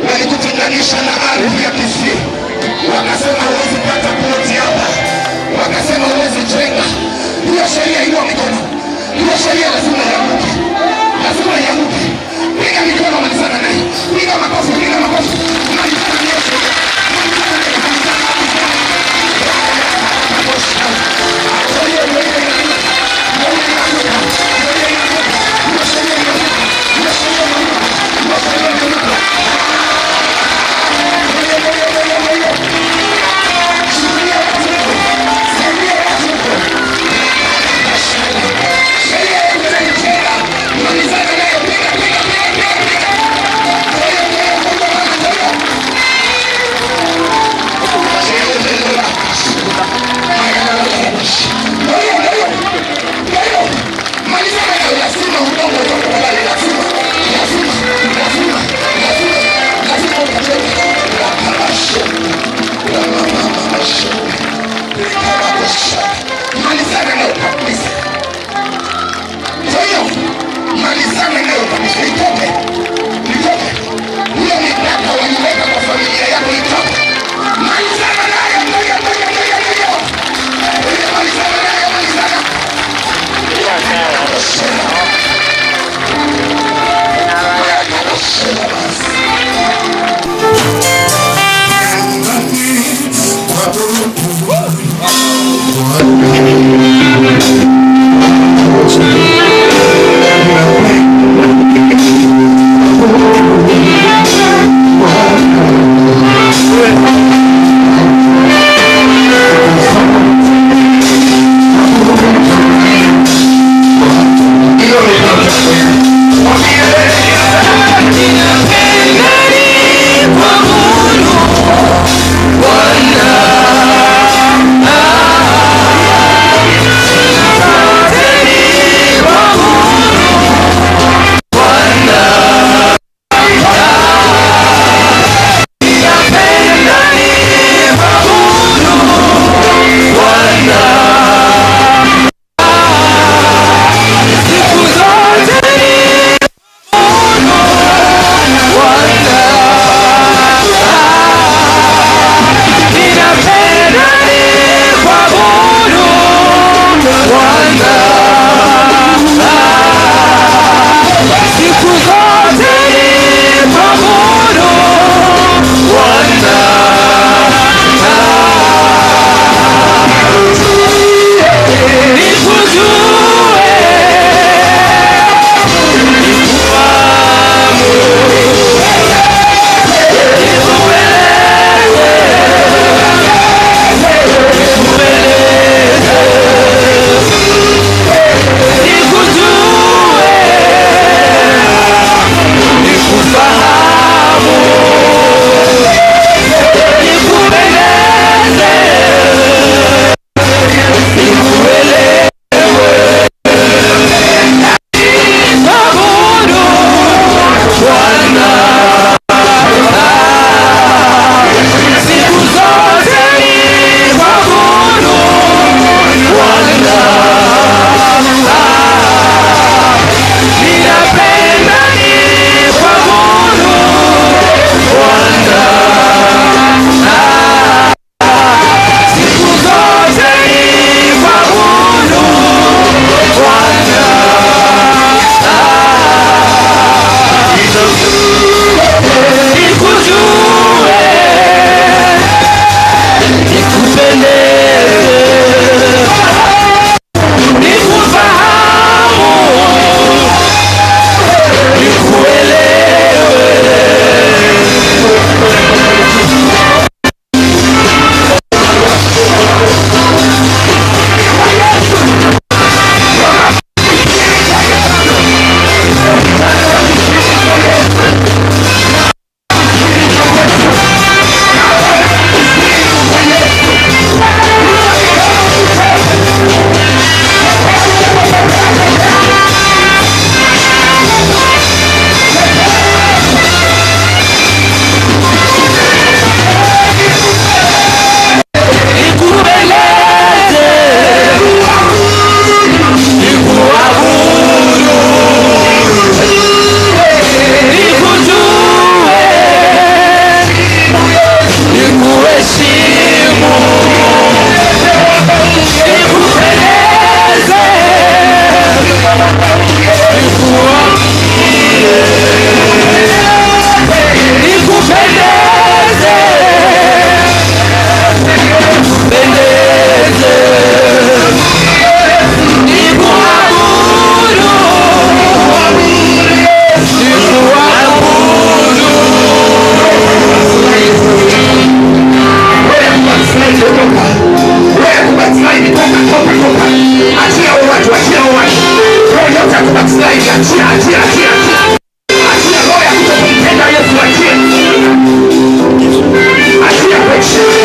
Walikutenganisha na ardhi ya Kisii, wakasema huwezi pata ploti hapa, wakasema huwezi jenga. Hiyo sheria hiyo mikono, hiyo sheria lazima ianguke, lazima ianguke. Piga mikono, malizana naye, piga makofi, piga makofi, malizana naye. backslide, achia, achia, achia, achia. Achia roho ya kutokumpenda Yesu, achia. Achia pesa.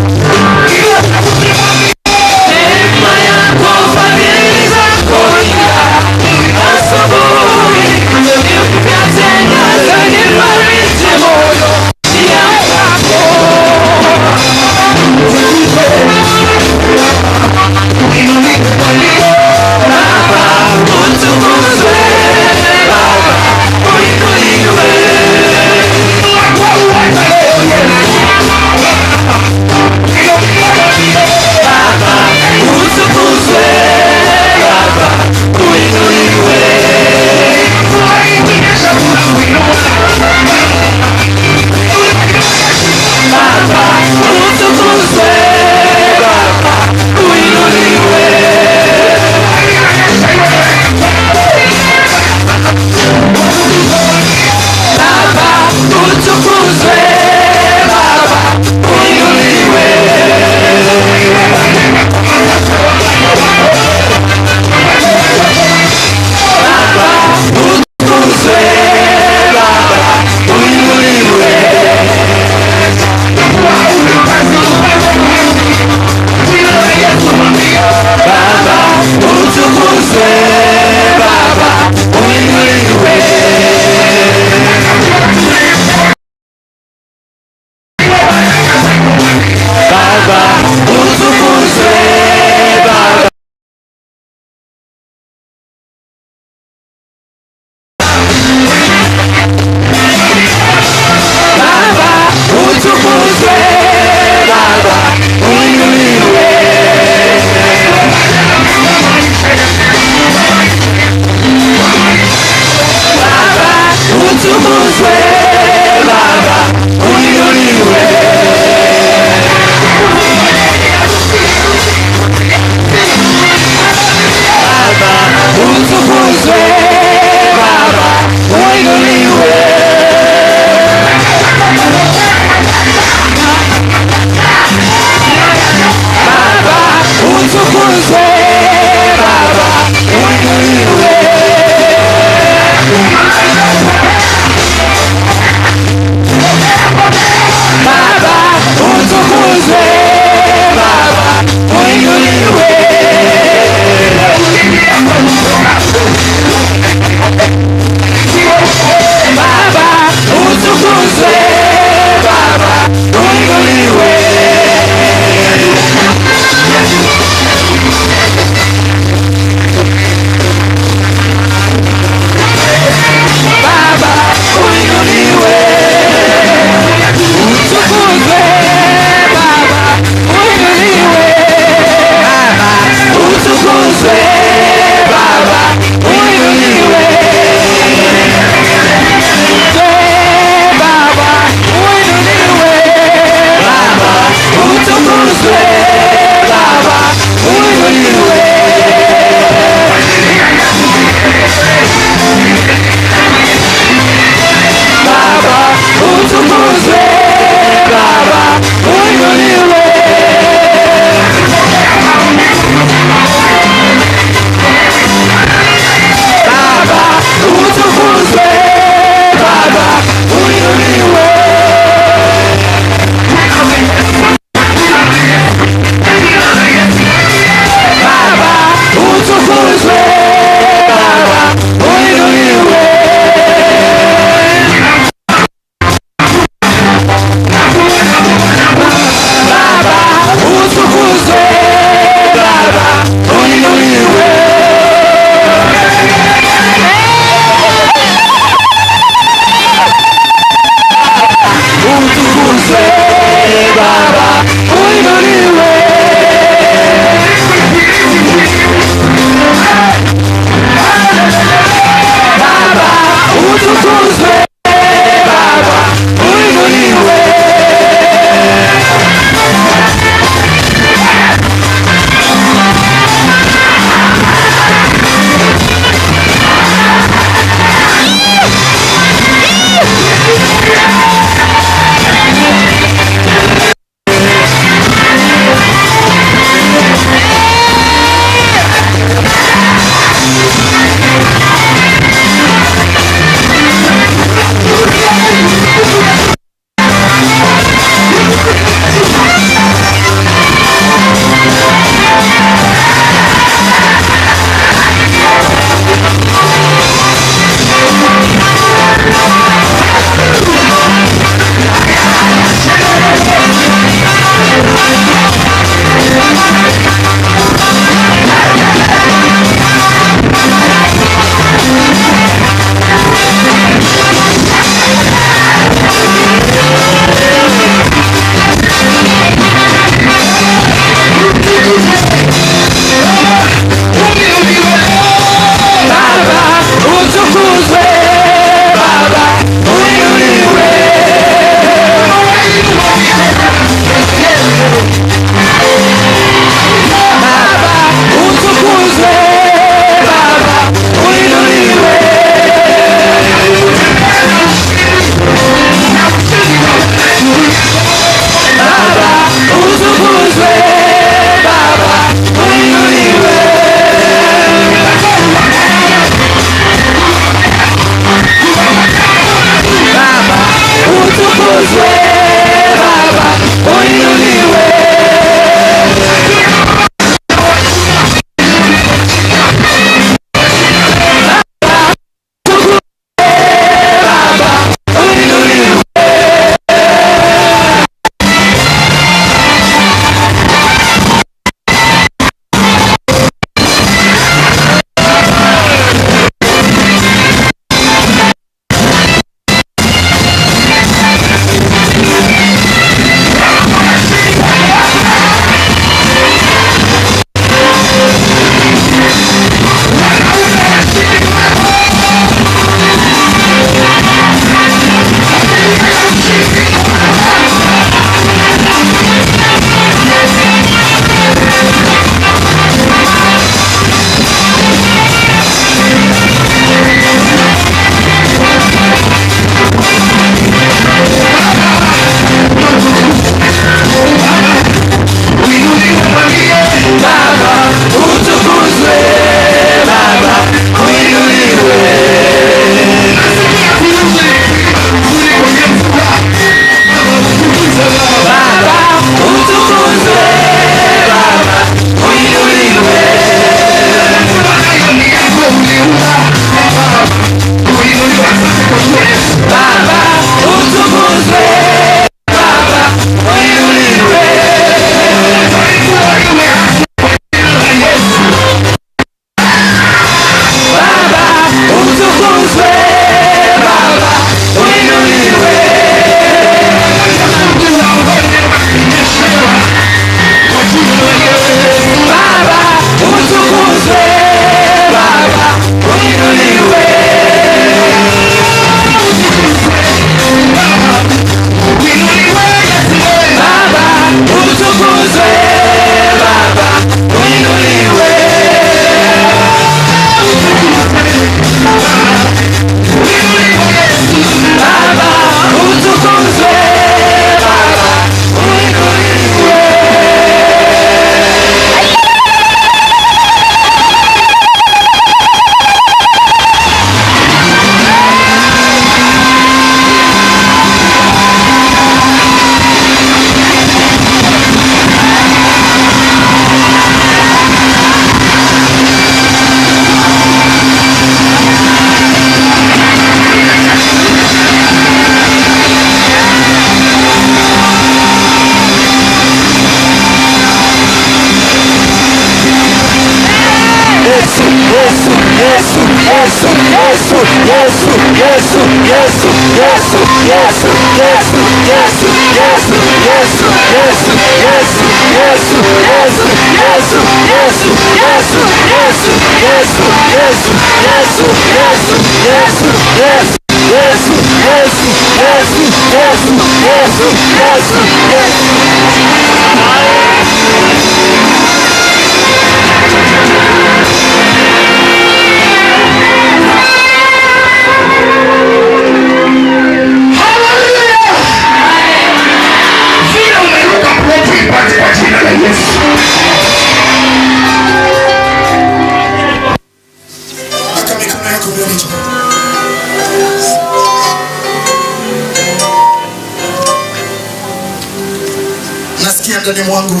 Nasikia ndani mwangu,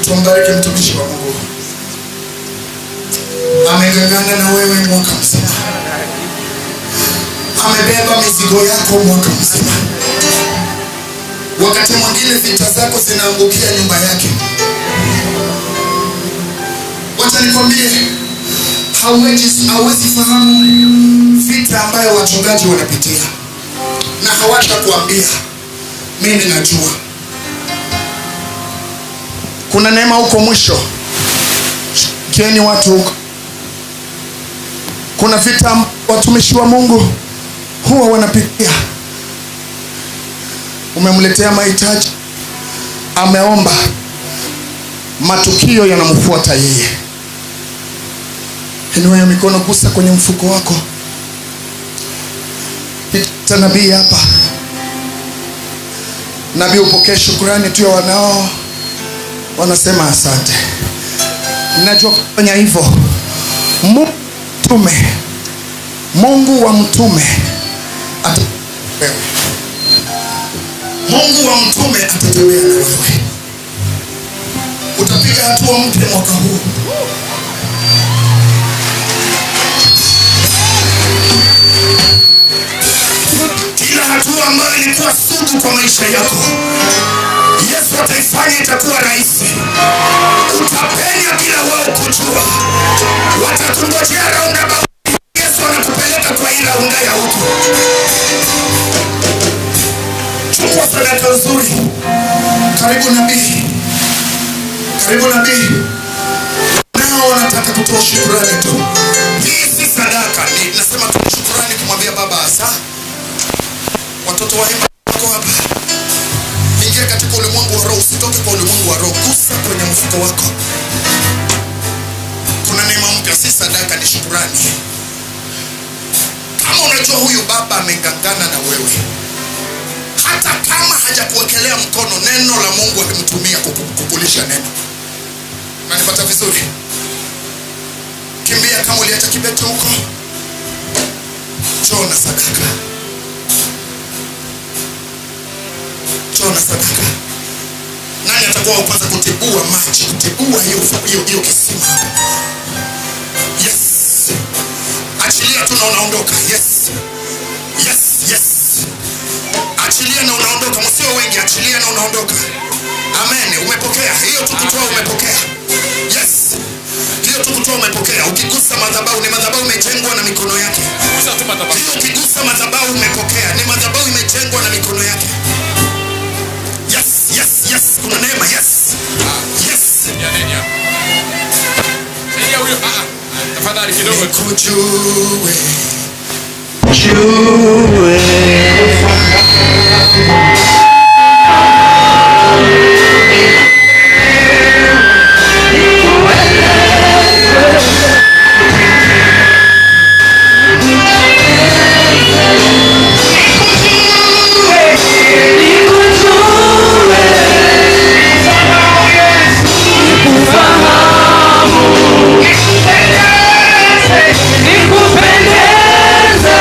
tumbariki mtumishi wa Mungu. Ameng'ang'ana na wewe mwaka mzima, amebeba mizigo yako mwaka mzima. Wakati mwingine vita zako zinaangukia nyumba yake. Wacha nikwambie, hawezi fahamu vita ambayo wachungaji wanapitia, na hawatakuambia. Mimi najua kuna neema huko mwisho. Kieni watu huko, kuna vita watumishi wa Mungu huwa wanapitia. Umemletea mahitaji, ameomba, matukio yanamfuata yeye. Inua mikono, gusa kwenye mfuko wako. Pita nabii hapa. Nabii, upokee shukrani tu ya wanao wanasema asante. Ninajua kufanya hivyo. Mungu wa mtume atatembea. Mungu wa mtume atatembea na wewe. Utapiga hatua mpya mwaka huu. Kila hatua ambayo ilikuwa sugu kwa maisha yako, Yesu ataifanya itakuwa rahisi. Utapenya bila wao kujua. Watakungojea roundabout. Yesu anakupeleka kwa ile unda ya huko. Chukua sadaka nzuri. Karibu nabii. Karibu nabii. Nao wanataka kutoa shukrani tu. Hii si sadaka, ni nasema tu shukrani kumwambia Baba asante. Watoto wa hema wako hapa. Ingia katika ulimwengu wa roho, usitoke kwa ulimwengu wa roho. Gusa kwenye mfuko wako. Kuna neema mpya, si sadaka, ni shukrani. Kama unajua huyu baba amengangana na wewe, hata kama hajakuwekelea mkono, neno la Mungu alimtumia kukulisha neno. Unanipata vizuri? Kimbia kama uliacha kibeti huko. Njoo na sadaka. Njoo na sadaka. Nani atakuwa wa kwanza kutibua maji, kutibua hiyo kisima? Yes. Achilia tu na unaondoka. Yes. Yes, yes. Achilia na unaondoka. Msio wengi, achilia na unaondoka. Amen. Umepokea. Hiyo tu kutoa umepokea. Yes. Hiyo tu kutoa umepokea. Ukigusa madhabahu, ni madhabahu imejengwa na mikono yake. Hiyo ukigusa madhabahu umepokea. Ni madhabahu imejengwa na mikono yake. Yes, yes, yes. Kuna neema, yes. Yes. Tafadhali kidogo. Nikujue. Nikupendeze, nikupendeze.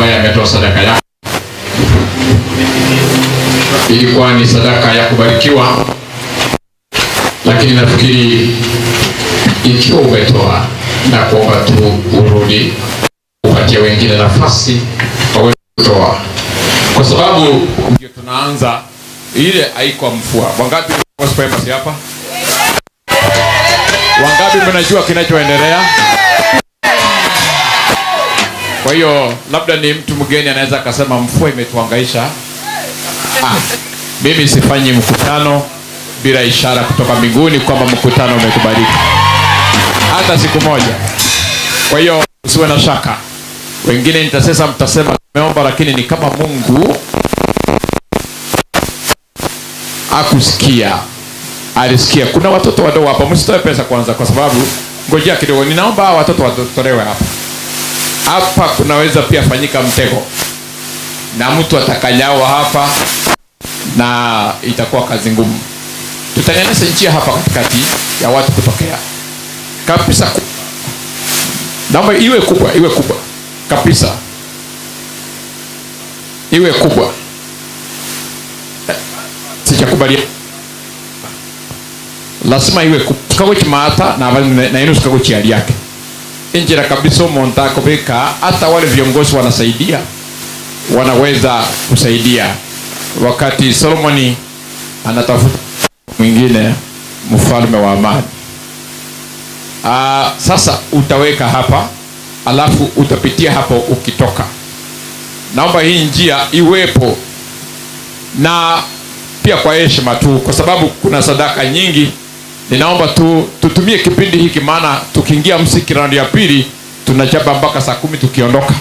ambaye ametoa sadaka yake. Ilikuwa ni sadaka ya kubarikiwa, lakini nafikiri ikiwa umetoa na kuomba tu urudi upatie wengine nafasi waweze kutoa, kwa sababu ndio tunaanza ile haiko mfua. Wangapi wasipema hapa? Wangapi mnajua kinachoendelea? Kwa hiyo labda ni mtu mgeni anaweza akasema mfua imetuhangaisha. Mimi sifanyi mkutano bila ishara kutoka mbinguni kwamba mkutano umetubariki hata siku moja. Kwa hiyo usiwe na shaka. Wengine mtasema tumeomba, lakini ni kama Mungu akusikia, alisikia. Kuna watoto wadogo hapa, msitoe pesa kwanza, kwa sababu ngojea kidogo, ninaomba watoto watolewe hapa. Hapa kunaweza pia fanyika mtego na mtu atakanyawa hapa na itakuwa kazi ngumu. Tutengeneze njia hapa katikati ya watu kutokea kabisa. Naomba iwe kubwa kabisa, iwe kubwa. Sijakubali, lazima iwe kubwa kimata na inu sikago chiali yake injira kabisa. Montako beka hata wale viongozi wanasaidia, wanaweza kusaidia. Wakati Solomoni anatafuta mwingine mfalme wa amani, sasa utaweka hapa, alafu utapitia hapo ukitoka. Naomba hii njia iwepo, na pia kwa heshima tu, kwa sababu kuna sadaka nyingi. Ninaomba tu tutumie kipindi hiki, maana tukiingia msiki round ya pili tunachapa mpaka saa 10 tukiondoka.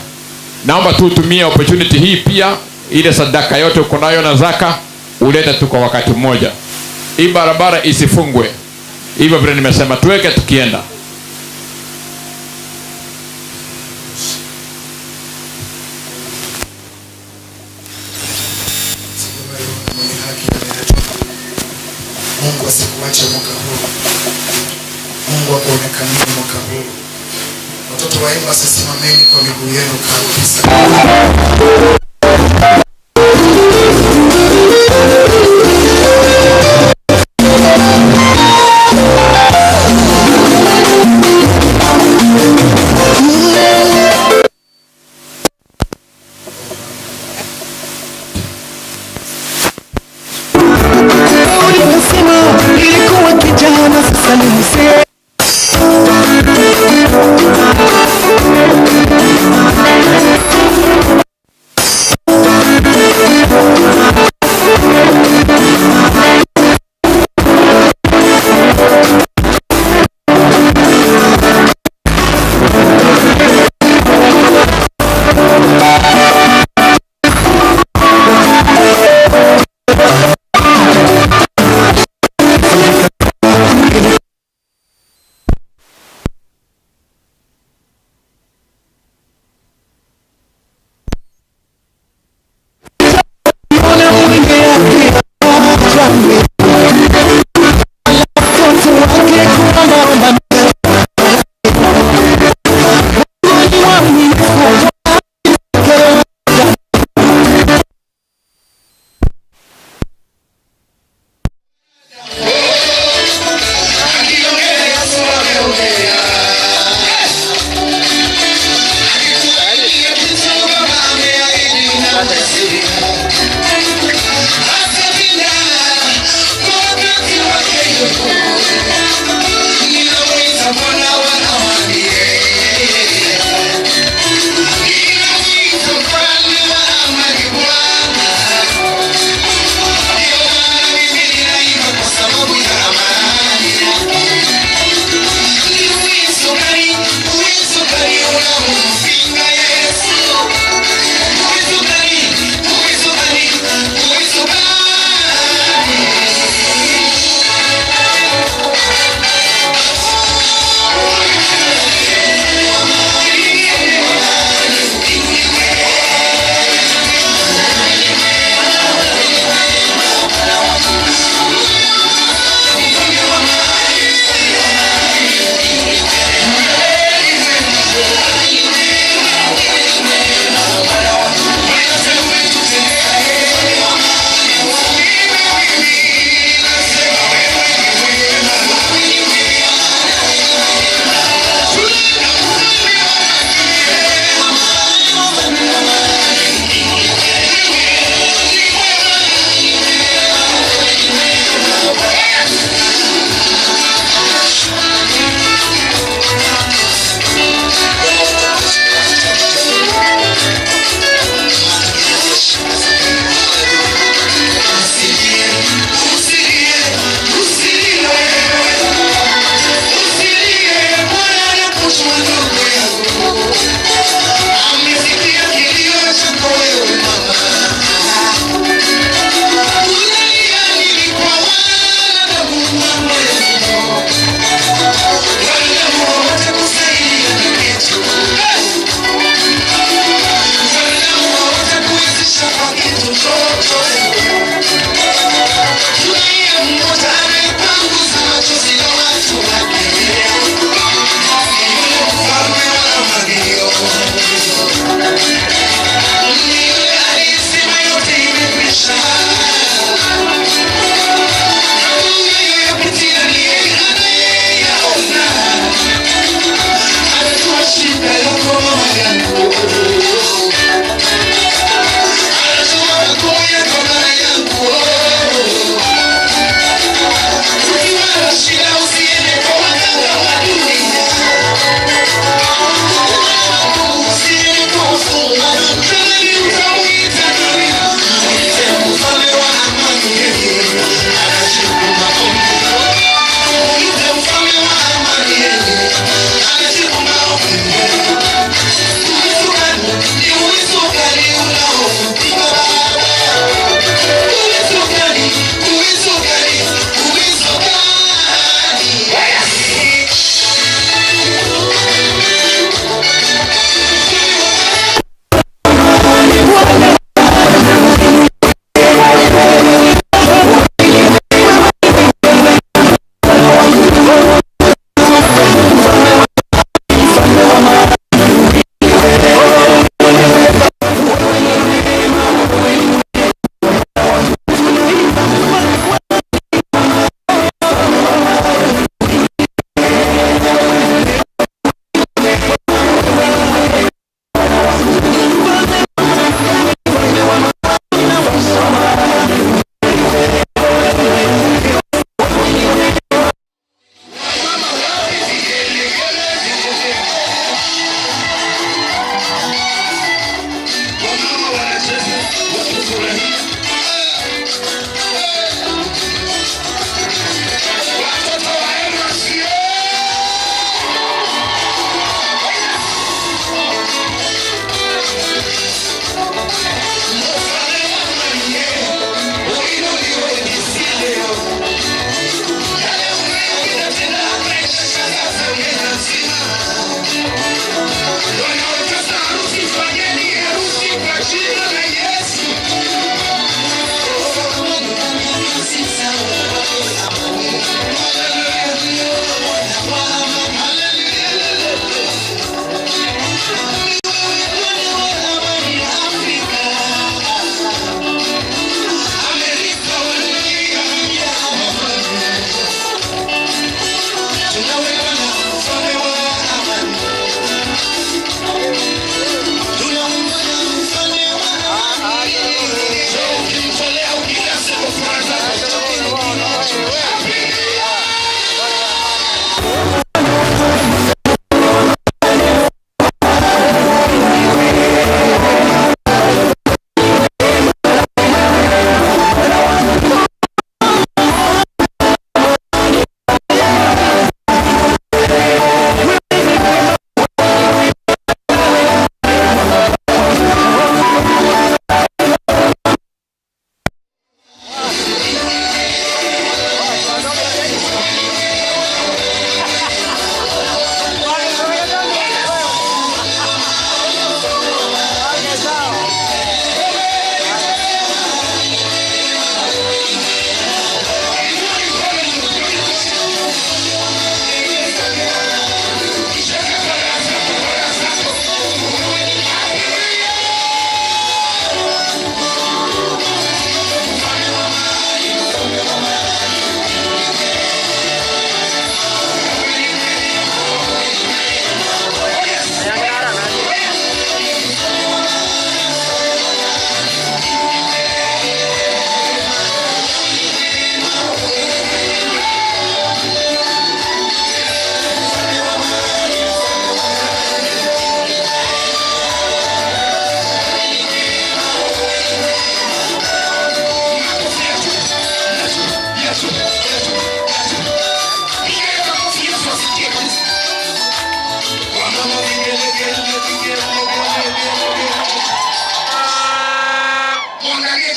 Naomba tu utumie opportunity hii pia, ile sadaka yote uko nayo na zaka ulete tu kwa wakati mmoja. Hii barabara isifungwe. Hivyo vile nimesema tuweke tukienda. Mungu asikuache mwaka huu. Mungu akuonekanie mwaka huu. Watoto wa Embassy, simameni kwa miguu yenu kabisa.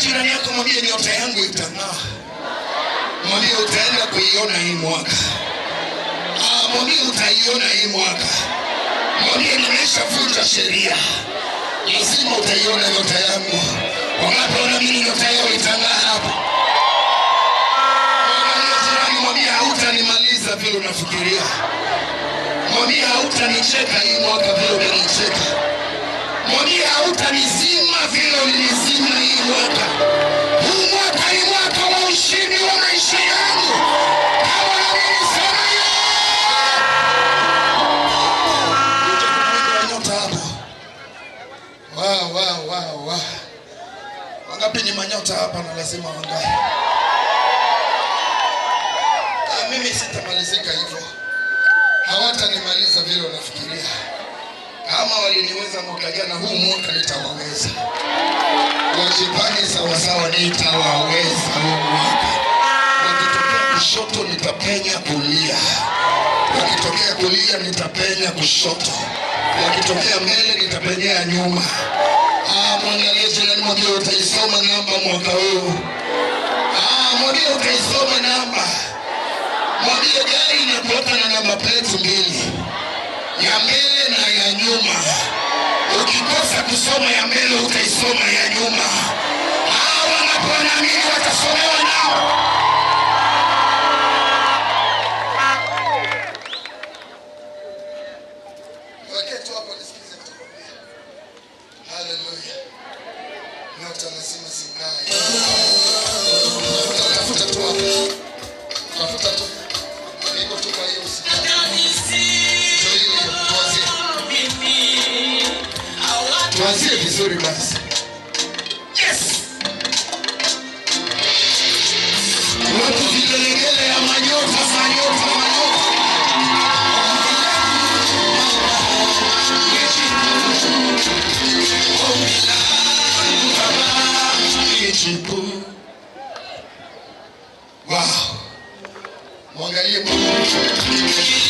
jirani yako, mwambie nyota yangu itang'aa. Mwambie utaenda kuiona hii mwaka. Mwambie utaiona hii mwaka. Mwambie nimeshafuta sheria. Lazima utaiona nyota yangu. Wangapi wanaamini nyota yao itang'aa hapa? Mwambie hautanimaliza vile unafikiria. Mwambie hautanicheka hii mwaka vile umenicheka. Mwambie hautanizima vile ulinizima hii mwaka. Huu mwaka ni mwaka wa ushindi wa maisha yangu. Kama naamini sema nyota hapo. Wow. Wangapi ni manyota hapa na lazima wangapi? Mimi sitamalizika hivyo. Hawatanimaliza vile unafikiria. Kama waliniweza mwaka jana, huu mwaka nitawaweza. Wajipange sawasawa, nitawaweza huu mwaka. Wakitokea kushoto nitapenya kulia. Wakitokea kulia nitapenya kushoto. Wakitokea mbele nitapenyea nyuma. Mwangalie jirani, mwambie utaisoma namba mwaka huu. Mwambie utaisoma namba. Mwambie gari inakuweka na namba plate mbili, ya mbele na ya nyuma. Ukikosa kusoma ya mbele utaisoma ya nyuma. Wanapoamini watasomewa nao. Waketu hapo nisikize kutukwambia. Hallelujah. Nyota lazima zingae. Tafuta tu hapo. Tafuta tu. Niko tu kwa hiyo usikate. Tuanzie vizuri basi. Yes. Watu vigelegele ya manyota. Wow. Mwangalie Mungu.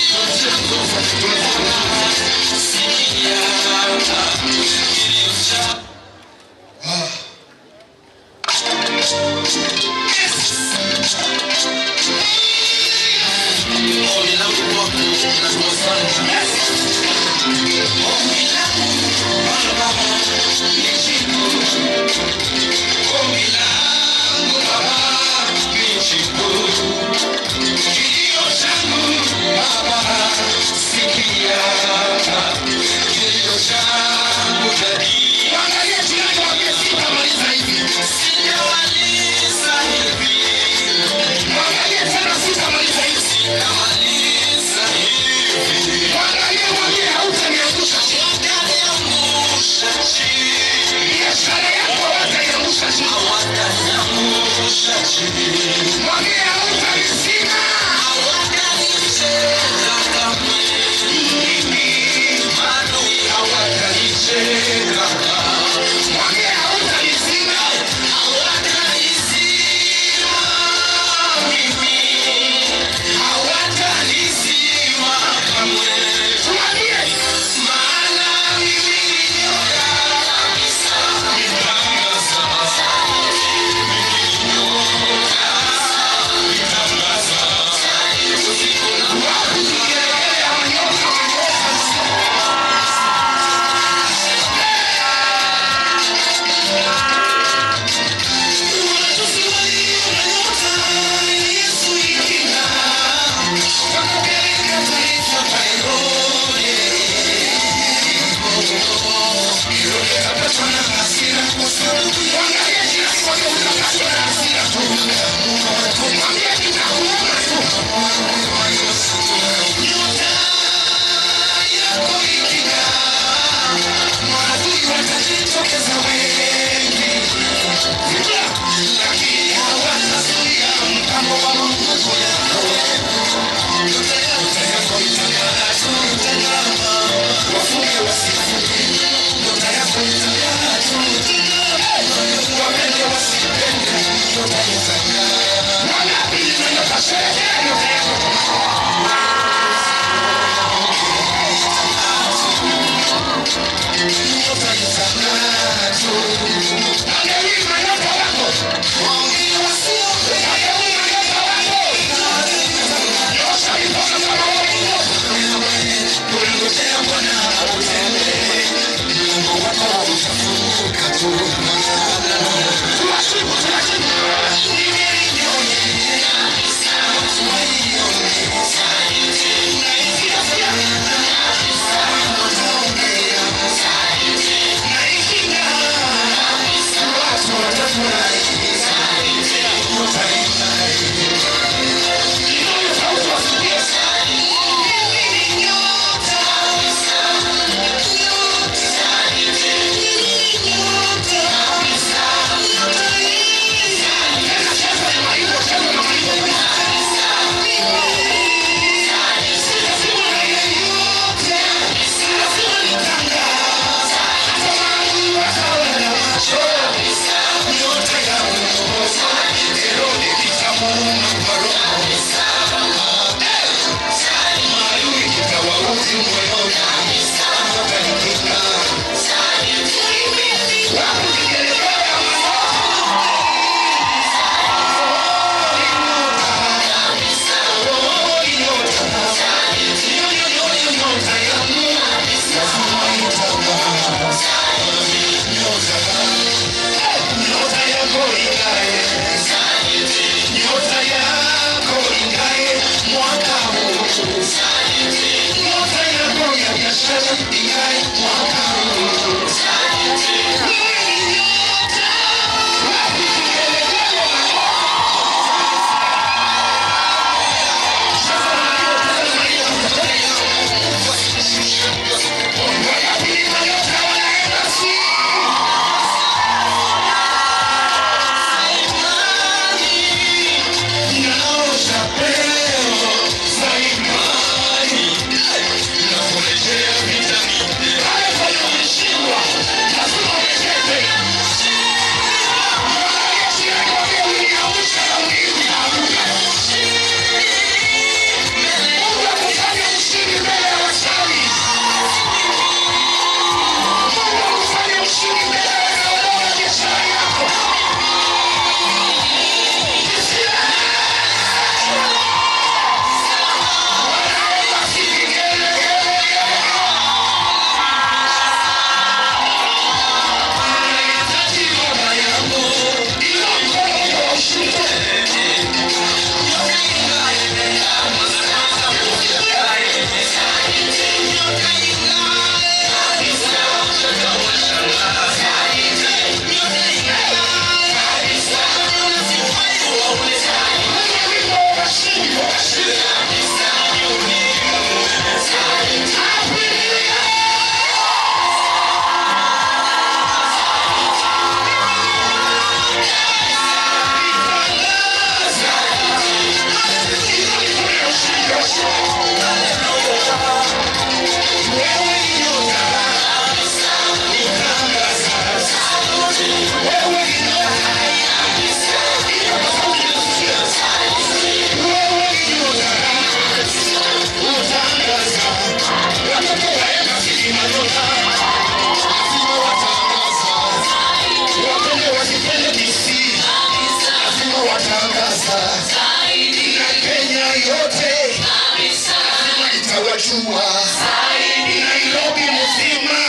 Nairobi mzima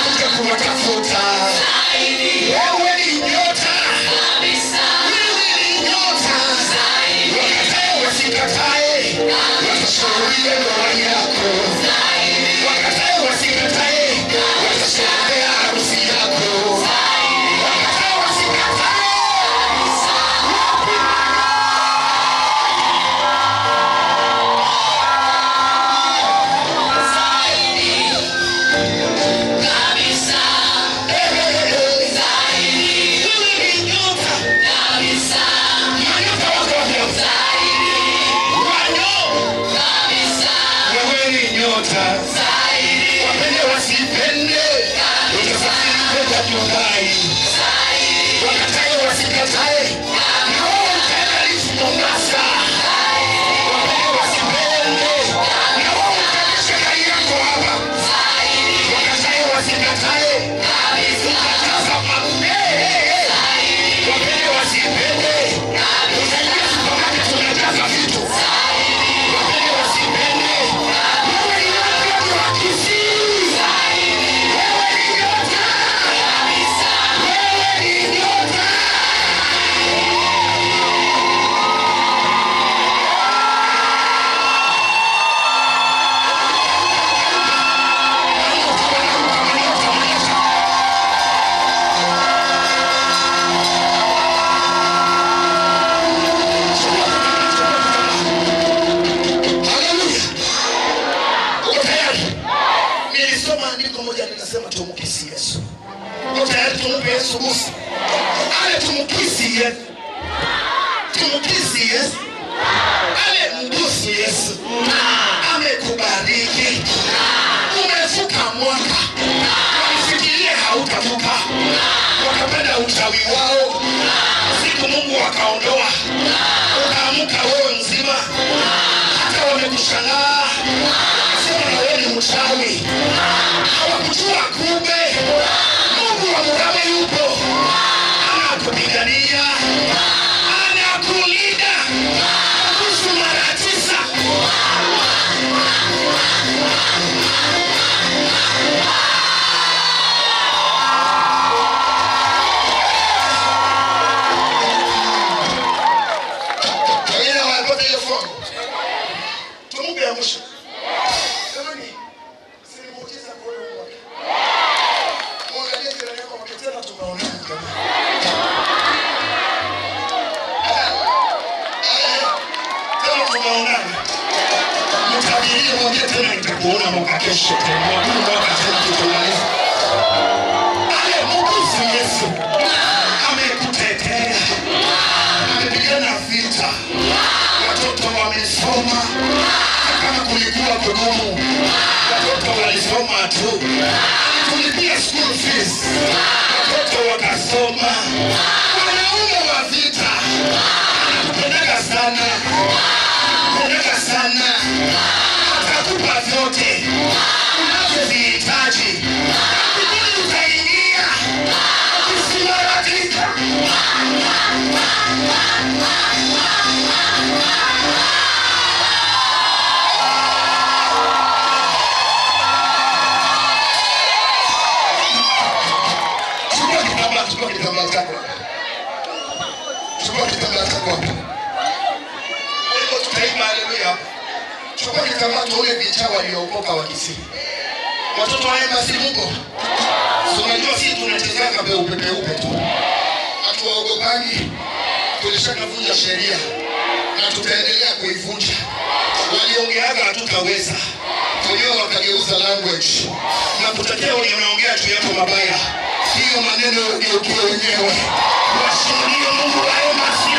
kuja kuwatafuta. Wewe ni nyota, wewe ni nyota. Wakatae wasikatae, watashuhudia ndoa yako. Wakatae wasikatae, watashuhudia harusi yako. Wakatae wasikatae. Wapende wasipende, utasafiri kwenda Dubai. Wakatae wasikatae, na wao utaenda Lisu Mombasa. Wapende wasipende, na wao utaenda sherehe yako hapa. Wakatae wasikatae, utakaza mamee. Wapende wasipende, utaenda supermarket unakaza vitu. Wapende wasipende, nikasema tumkisi Yesu. Tayari tumpe Yesu busu. Ale tumkisi Yesu. Tumkisi Yesu. Ale mbusu Yesu. Amekubariki. Umevuka mwaka. Walifikirie hautavuka. Wakapenda uchawi wao. Siku Mungu akaondoa. Ukaamka wewe mzima. Hata wamekushangaa. Sema na wewe ni mchawi. Hawakujua kumbe Mungu wa Murabe yupo. Anakupigania. Anakulinda. Kuhusu mara 9. Tumpe ya mwisho. Jamani, tena mwaka kesho tena. Mwaka tena tutamaliza. Ale Mwokozi Yesu amekutetea. Amepigana vita. Watoto wamesoma. Kama kulikuwa kugumu, watoto walisoma tu. Tulipia school fees, watoto wakasoma. Wanaume wa vita anatupendeka sana, anatupendeka sana. Atakupa vyote unavyovihitaji. Mbinguni utaingia ukisambaratika. Chukua kitambaa chako. Chukua kitambaa chako. Wewe tutaimba haleluya. Chukua kitambaa tuone vicha waliokoka wakisi. Watoto wa Embassy mko. Unajua sisi tunachezanga peupe tu. Hatuwaogopangi. Tulishakavunja sheria na tutaendelea kuivunja. Waliongeaga hatutaweza. Kwa hiyo wakageuza language. Na kutakia unaongea tu yako mabaya. Hiyo maneno ugeukie wenyewe. Washikilie Mungu wa Embassy.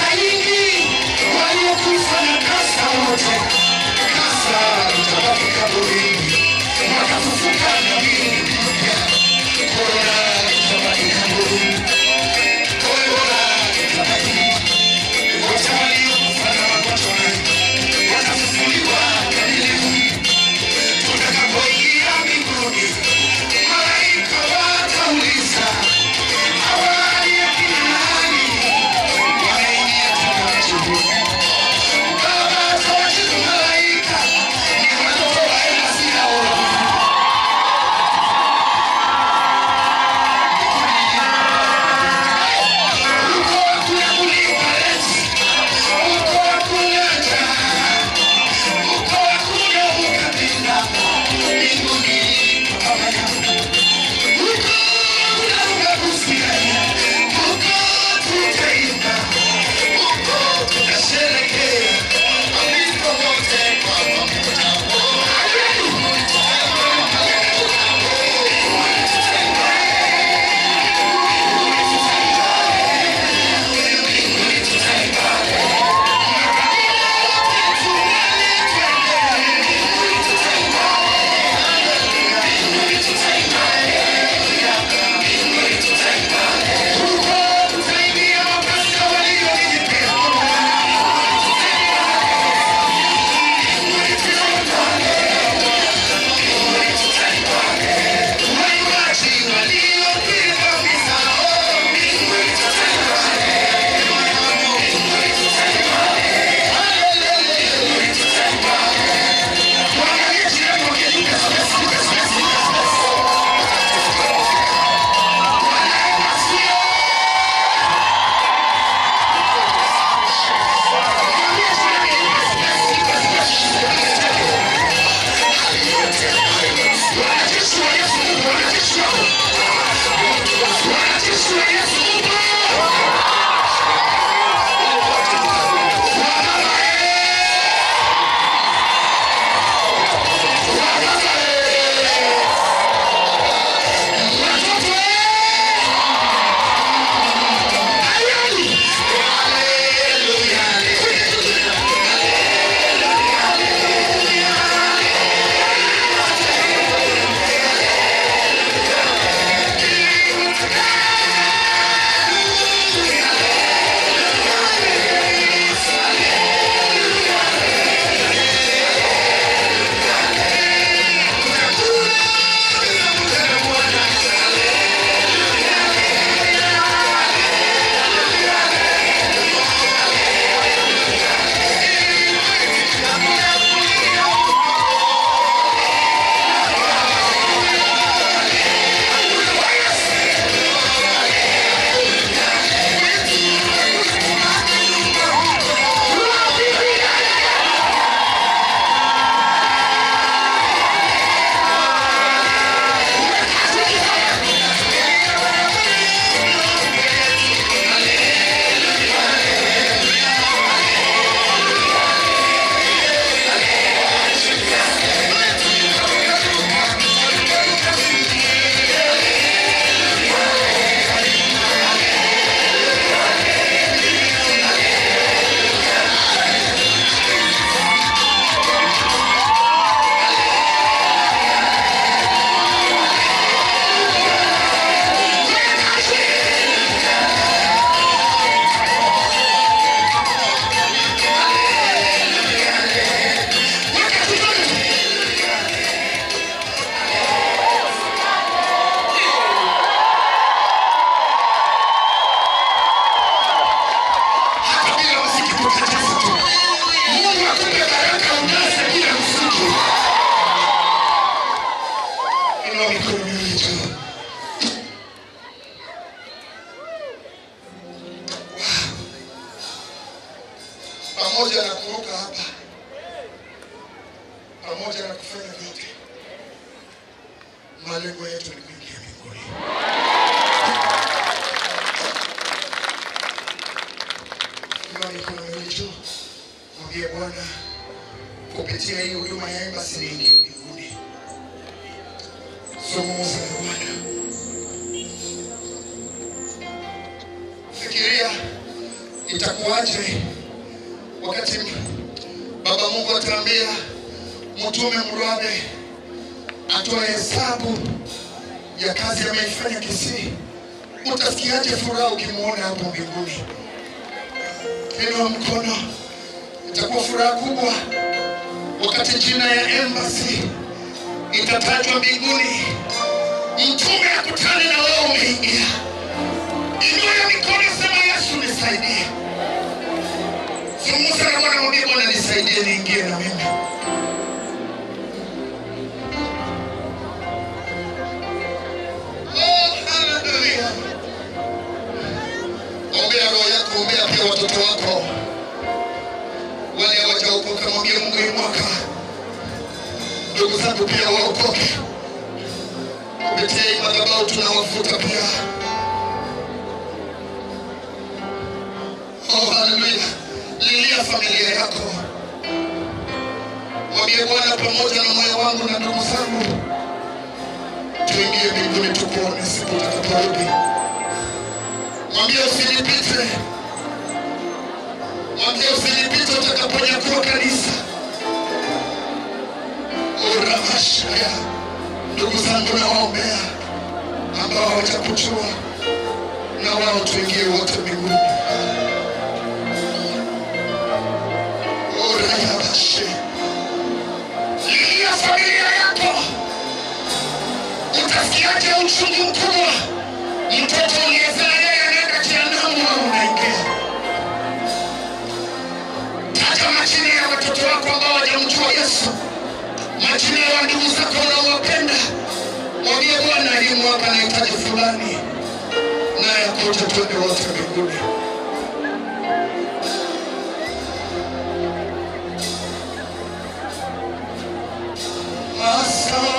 Aingi Mtakatifu tu. Mungu akupe baraka unase bila msingi. Inua mikono miwili juu. Pamoja na kuruka hapa, pamoja na kufanya vyote, malengo yetu ni kuingia mbinguni. Inua mikono miwili juu. Mwambie Bwana, kupitia hii huduma ya Embassy niingie mbinguni. Zungumza na Bwana. Fikiria itakuwaje wakati Baba Mungu ataambia mtume Mrwabe atoe hesabu ya kazi ameifanya Kisii. Utasikiaje furaha ukimuona hapo mbinguni? Inua mkono. Itakuwa furaha kubwa wakati jina ya Embassy itatajwa mbinguni. Mtume akutane na wewe umeingia. Inua mikono, sema Yesu nisaidie. Zungumza na Bwana, mwambie Bwana nisaidie niingie na mimi. Oh, hallelujah. Ombea roho yako, ombea pia watoto wako. Wale hawajaokoka, mwambie Mungu hii mwaka ndugu zangu pia waokoke. Kupitia hii madhabahu tunawafuta pia. Oh, hallelujah. Lilia familia yako. Mwambie Bwana, pamoja na moyo wangu na ndugu zangu tuingie mbinguni tukuone siku utakaporudi. Mwambie usinipite. Mwambie usinipite utakaponyakuwa kanisa. Uramashaya. Ndugu zangu na waombea ambao hawajakujua, na wao tuingie wote mbinguni. Lilia familia yako. Utasikiaje uchungu mkubwa? Mtoto uliyezaa yeye anaenda jehanamu au unaingia? Taja majina ya watoto wako ambao hawajamjua Yesu. Majina ya ndugu zako unaowapenda. Mwambie Bwana, hii mwaka nahitaji fulani, naye akuje twende wote mbinguni.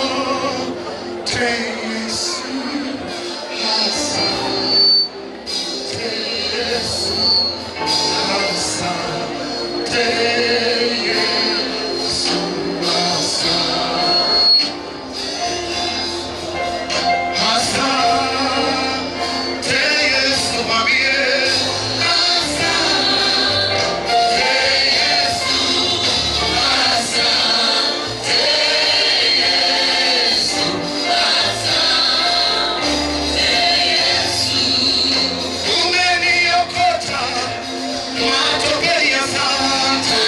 Asante Yesu, asante Yesu, asante Yesu, asante Yesu, mwambie asante Yesu, asante umeniokota matopeni, asante.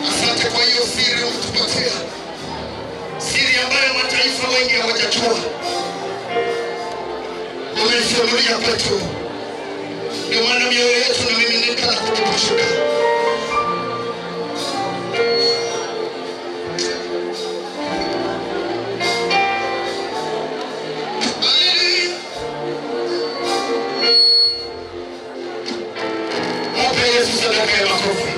Asante kwa hiyo siri umetupatia, siri ambayo mataifa wengi hawajajua. Umeifunulia kwetu, ndio maana mioyo yetu inamiminika na kutukushika. Mpe Yesu sadaka ya makofi.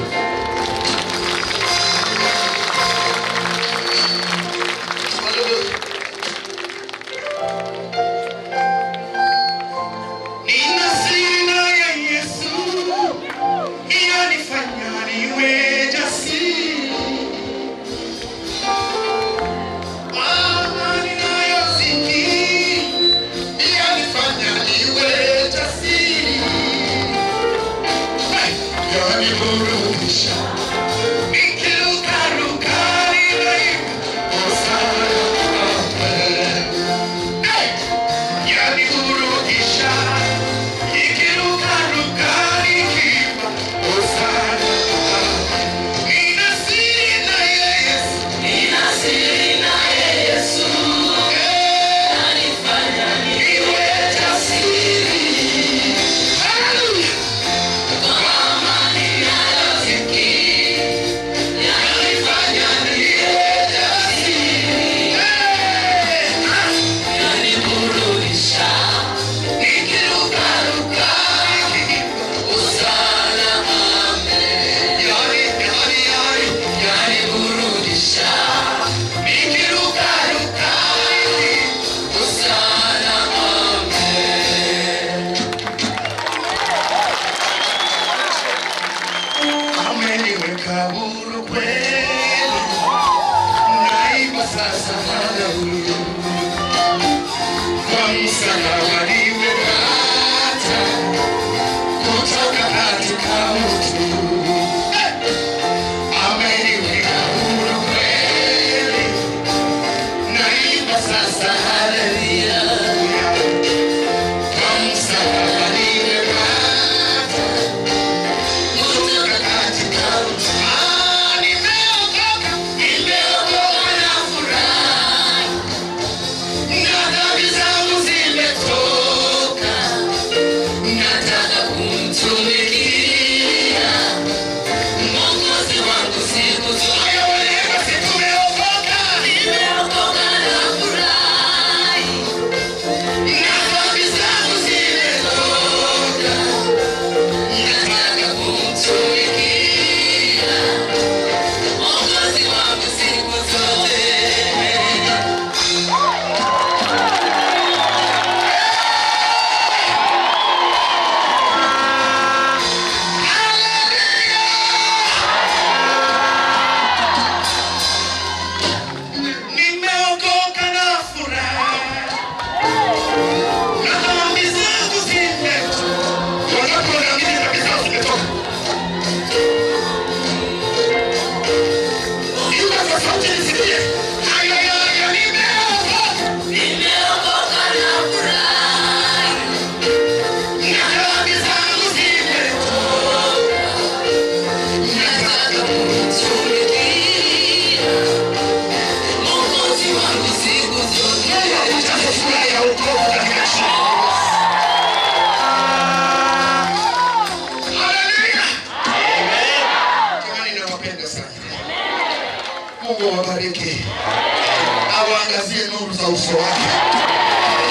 aangazie nuru za uso wake.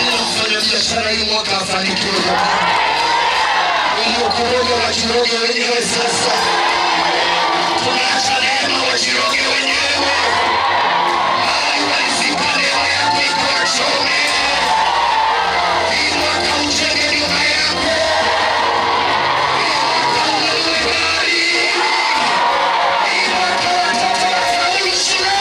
Ili mfanya biashara hii mwaka afanikiwe. Iliyokoroga wajiroge wenyewe sasa. Tunaacha neema wajiroge wenyewe. Hali walifika leo yako iko wachome. Hii mwaka ujenge nyuma yako. Hii mwaka ununue gari. Hii mwaka watoto wafaulu shuleni.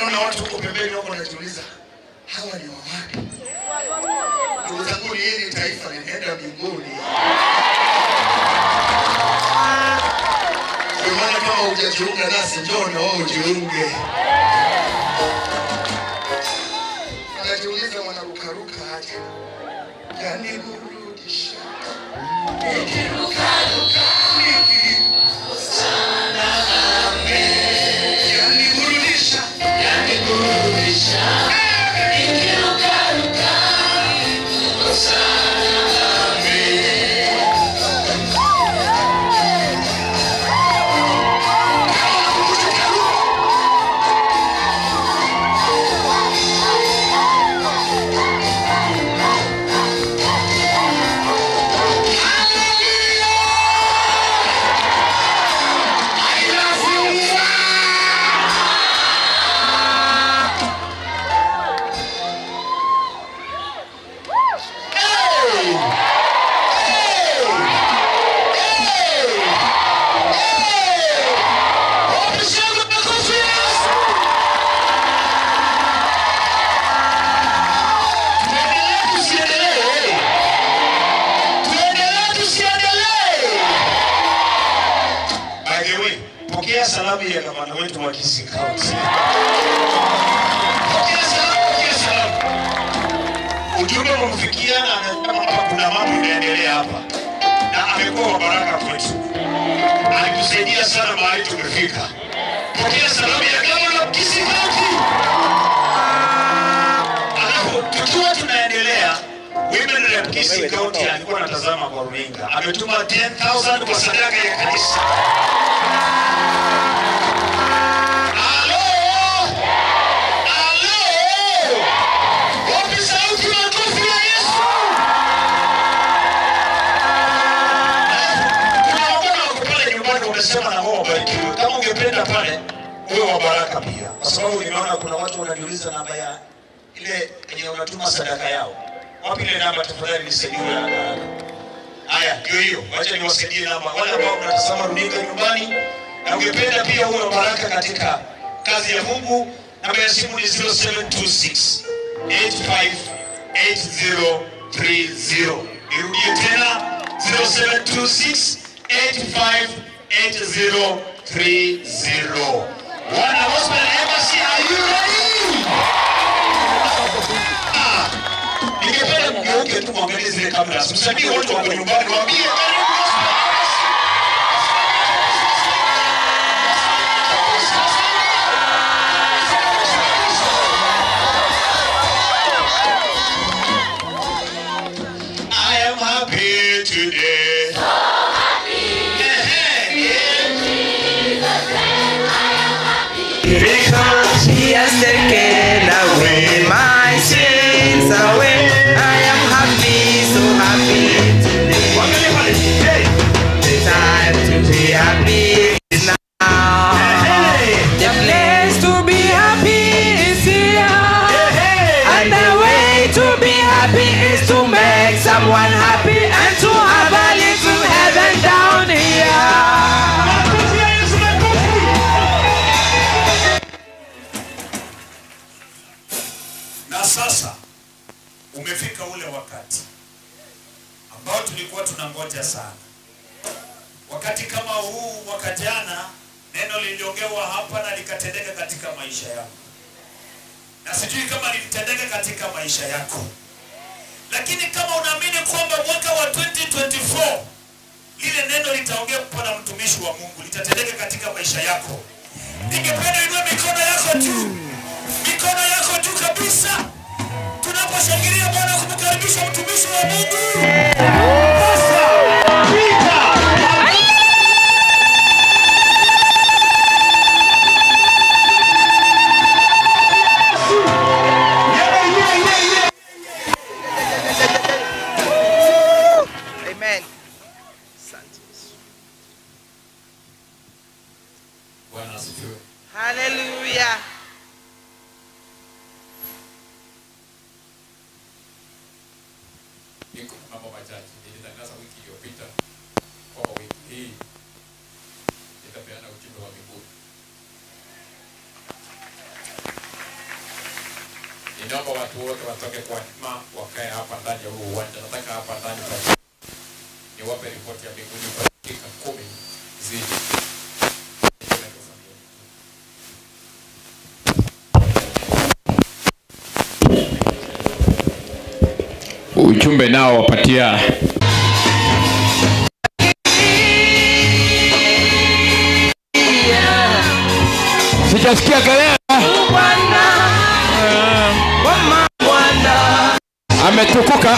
Naona watu huko pembeni wako wanajiuliza hawa ni wawapi? Ndugu zangu, hili taifa linaenda mbinguni. Kwa maana kama hujajiunga nasi, njoo na wewe ujiunge. Anajiuliza wanarukaruka aje? Yani kurudisha. Nikirukaruka sana yani kurudisha. Yani kurudisha. Nikirukaruka sana salamu ya gavana wetu wa Kisii County. Pokea salamu. Ujumbe umemfikia na anasema hapa kuna mambo yanaendelea hapa. Na amekuwa wa baraka kwetu. Alitusaidia sana mahali tumefika. Pokea salamu ya gavana wa Kisii County. Alafu tukiwa tunaendelea, Women Rep Kisii County alikuwa anatazama kwa runinga. Ametuma 10,000 kwa sadaka ya kanisa. Umesema na wao barikiwe. Kama ungependa pale uwe wa baraka pia. Kwa sababu nimeona kuna watu wananiuliza namba ya ile yenye unatuma sadaka yao. Wapi ile namba tafadhali nisaidie haraka. Haya, ndio hiyo. Wacha niwasaidie namba. Wale ambao mnatazama runinga nyumbani na ungependa pia uwe wa baraka katika kazi ya Mungu, namba ya simu ni 0726 858030. Nirudie tena 0726 858030. Wana Gospel Embassy, are you ready? Ningependa mgeuke tu mwangalie zile kamera. Msaidie watu wako nyumbani waambie I am happy today. So happy. Because he has taken away my sins away. I am happy, so happy today. The time to be happy is now. The place to be happy is here. And the way to be happy is to make someone happy and to have a little heaven down here. Na sasa umefika ule wakati ambao tulikuwa tunangoja sana. Wakati kama huu mwaka jana neno liliongewa hapa na likatendeka katika maisha yangu. Na sijui kama lilitendeka katika maisha yako. Lakini kama unaamini kwamba mwaka wa 2024 lile neno litaongea na mtumishi wa Mungu litatendeka katika maisha yako, ningependa inua mikono yako yako tu. Mikono yako tu kabisa. Tunaposhangilia Bwana kumkaribisha mtumishi wa Mungu. Amen. Hallelujah. Niko mambo machache. Nilitangaza wiki iliyopita kwamba wiki hii nitapeana ujumbe wa mbinguni. Ninaomba watu wote watoke kwa hema wakae hapa ndani ya huu uwanja. Nataka hapa ndani kwa niwape ripoti ya mbinguni kwa dakika 10 zidi. Ujumbe nao wapatia sijasikia kelele. Ametukuka.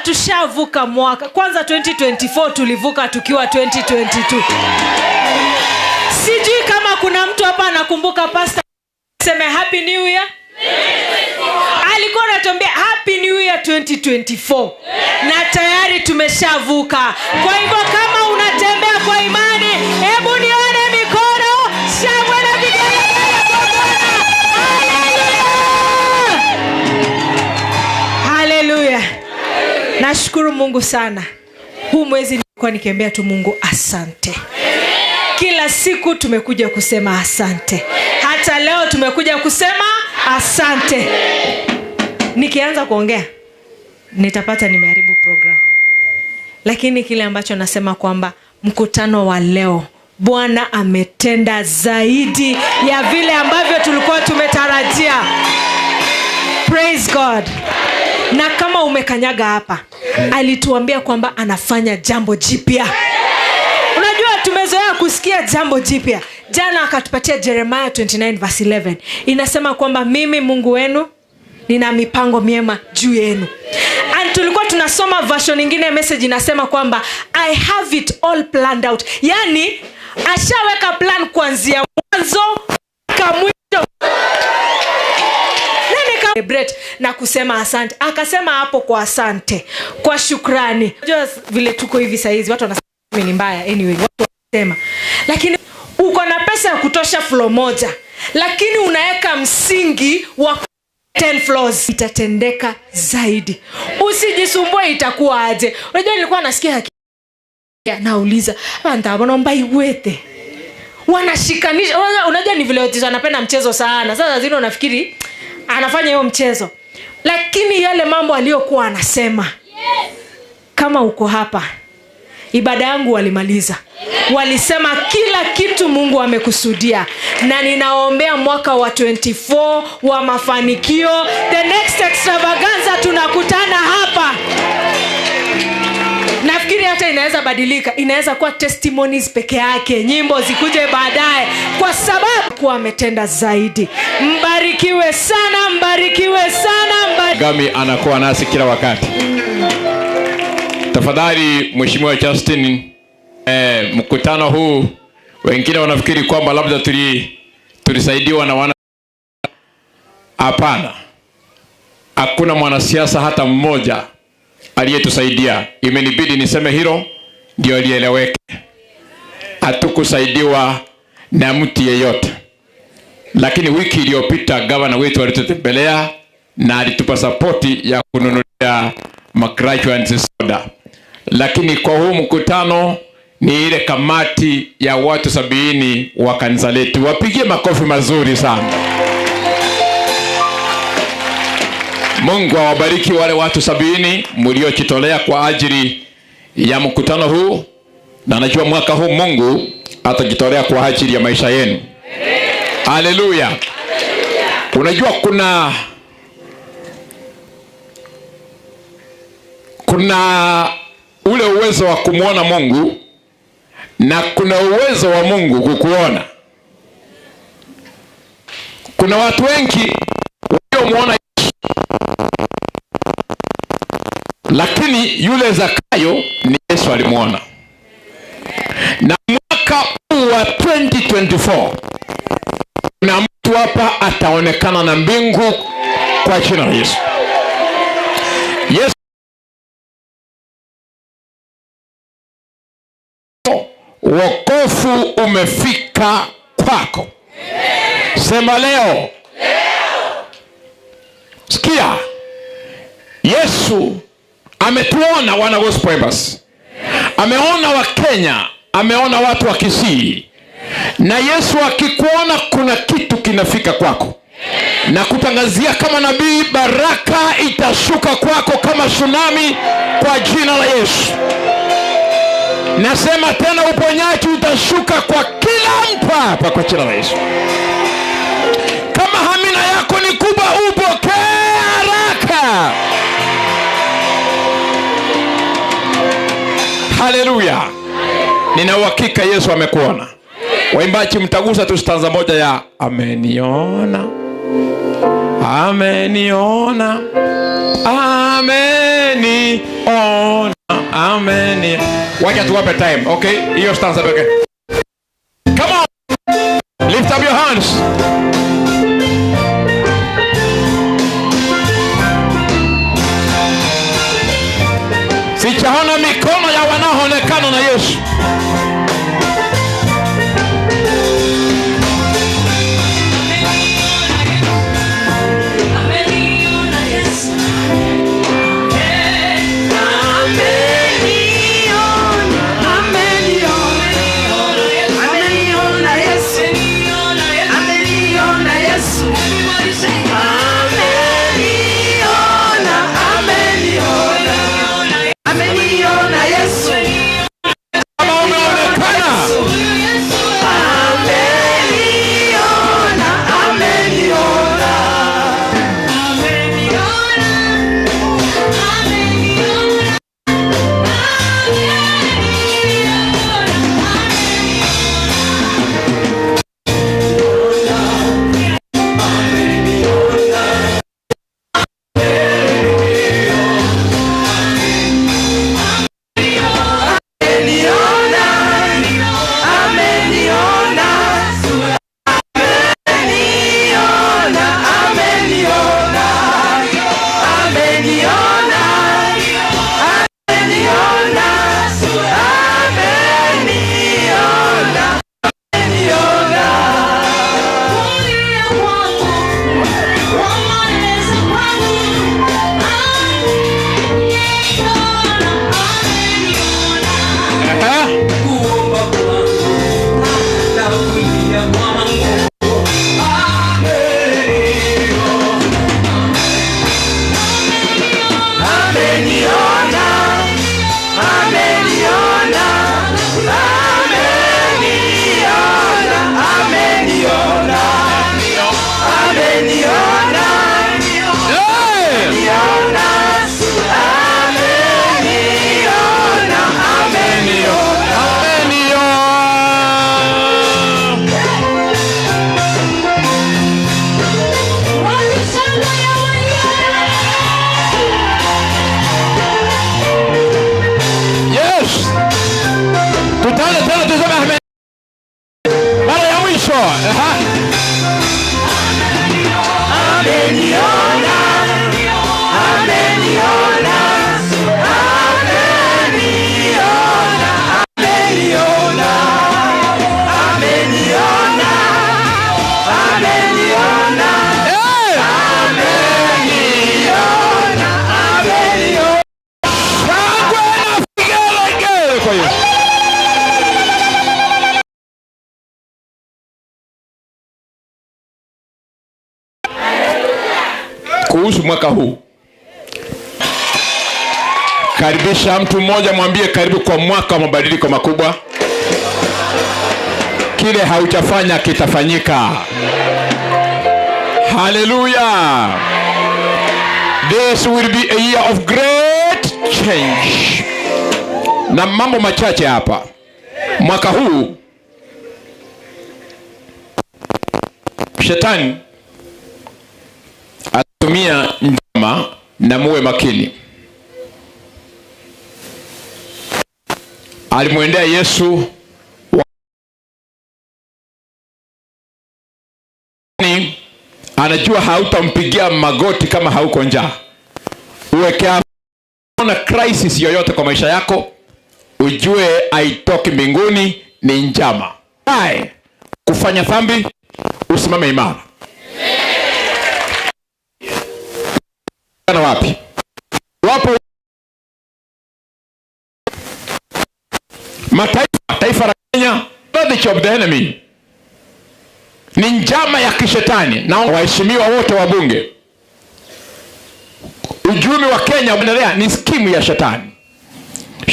Tushavuka mwaka. Kwanza 2024 tulivuka tukiwa 2022. Sijui kama kuna mtu hapa anakumbuka pastor sema happy new year. Alikuwa anatuambia happy new year 2024. Na tayari tumeshavuka. Kwa hivyo kama unatembea kwa imani, hebu nione mikono, shangwe na vigelegele kwa Bwana. Hallelujah. Nashukuru Mungu sana. Huu mwezi nilikuwa nikiambia tu Mungu asante. Kila siku tumekuja kusema asante. Hata leo tumekuja kusema asante. Nikianza kuongea nitapata nimeharibu program. Lakini kile ambacho nasema kwamba mkutano wa leo Bwana ametenda zaidi ya vile ambavyo tulikuwa tumetarajia. Praise God. Na kama umekanyaga hapa, alituambia kwamba anafanya jambo jipya. Unajua tumezoea kusikia jambo jipya. Jana akatupatia Jeremiah 29:11. Inasema kwamba mimi Mungu wenu nina mipango miema juu yenu. And tulikuwa tunasoma version nyingine, message inasema kwamba I have it all planned out. Yani ashaweka plan kuanzia mwanzo mpaka mwisho. Na kusema asante. Akasema hapo kwa asante, kwa shukrani. Unajua vile tuko hivi saizi watu wanasema ni mbaya, anyway watu wanasema. Lakini uko na pesa ya kutosha floor moja, lakini unaweka msingi wa 10 floors, itatendeka zaidi. Usijisumbue itakuwa aje. Unajua nilikuwa nasikia nauliza, "Ndabona mbai wete." Wanashikanisha. Unajua ni vile watu wanapenda mchezo sana. Sasa zile unafikiri anafanya hiyo mchezo. Lakini yale mambo aliyokuwa anasema, kama uko hapa, ibada yangu walimaliza. Walisema kila kitu Mungu amekusudia. Na ninaombea mwaka wa 24 wa mafanikio. The next extravaganza tunakutana hapa. Nafikiri hata inaweza badilika. Inaweza kuwa testimonies peke yake. Nyimbo zikuje baadaye. Kwa sababu kuwa ametenda zaidi. Mbarikiwe sana, mbarikiwe sana, Gami anakuwa nasi kila wakati. Tafadhali Mheshimiwa Justin, mkutano huu Wengine wanafikiri kwamba labda tulisaidiwa na wana. Hapana. Hakuna mwanasiasa hata mmoja aliyetusaidia. Imenibidi niseme hilo ndio lieleweke. Hatukusaidiwa na mtu yeyote. Lakini wiki iliyopita gavana wetu alitutembelea na alitupa sapoti ya kununulia magraduates soda. Lakini kwa huu mkutano ni ile kamati ya watu 70 wa kanisa letu. Wapigie makofi mazuri sana. Mungu awabariki wale watu 70 mliojitolea kwa ajili ya mkutano huu, na najua mwaka huu Mungu atajitolea kwa ajili ya maisha yenu. Haleluya. Unajua kuna ule uwezo wa kumuona Mungu na kuna uwezo wa Mungu kukuona. Kuna watu wengi waliomuona Yesu, lakini yule Zakayo ni Yesu alimuona. Na mwaka huu wa 2024 na mtu hapa ataonekana na mbingu kwa jina la Yesu. Yesu wokovu umefika kwako. Sema leo. Sikia. Yesu ametuona wana Gospel Embassy. Ameona wa Kenya, ameona watu wa Kisii. Na Yesu akikuona kuna kitu kinafika kwako. Na kutangazia kama nabii, baraka itashuka kwako kama tsunami kwa jina la Yesu. Nasema tena uponyaji utashuka kwa kila mtu hapa kwa jina la Yesu. Kama hamina yako ni kubwa, upokee haraka. Haleluya. Nina uhakika Yesu amekuona. Waimbaji mtagusa tu stanza moja ya ameniona. Ameniona. Ameniona. Amen. Wacha tuwape time, okay? Hiyo stanza pekee. Come on. Lift up your hands. Sichaona mikono ya wanaoonekana na Yesu. Ameniona Kuhusu mwaka huu, karibisha mtu mmoja, mwambie karibu kwa mwaka wa mabadiliko makubwa. Kile haujafanya kitafanyika. Hallelujah. This will be a year of great change. Na mambo machache hapa. Mwaka huu Shetani atumia njama, na muwe makini. Alimwendea Yesu anajua hautampigia magoti kama hauko njaa. Uweke na crisis yoyote kwa maisha yako, ujue haitoki mbinguni, ni njama. Hai, kufanya dhambi, usimame imara. Na wapi? Wapo taifa la Kenya, strategy of the enemy. Ni njama ya kishetani. Na waheshimiwa wote wa bunge, ujumi wa Kenya unaendelea, ni skimu ya shetani.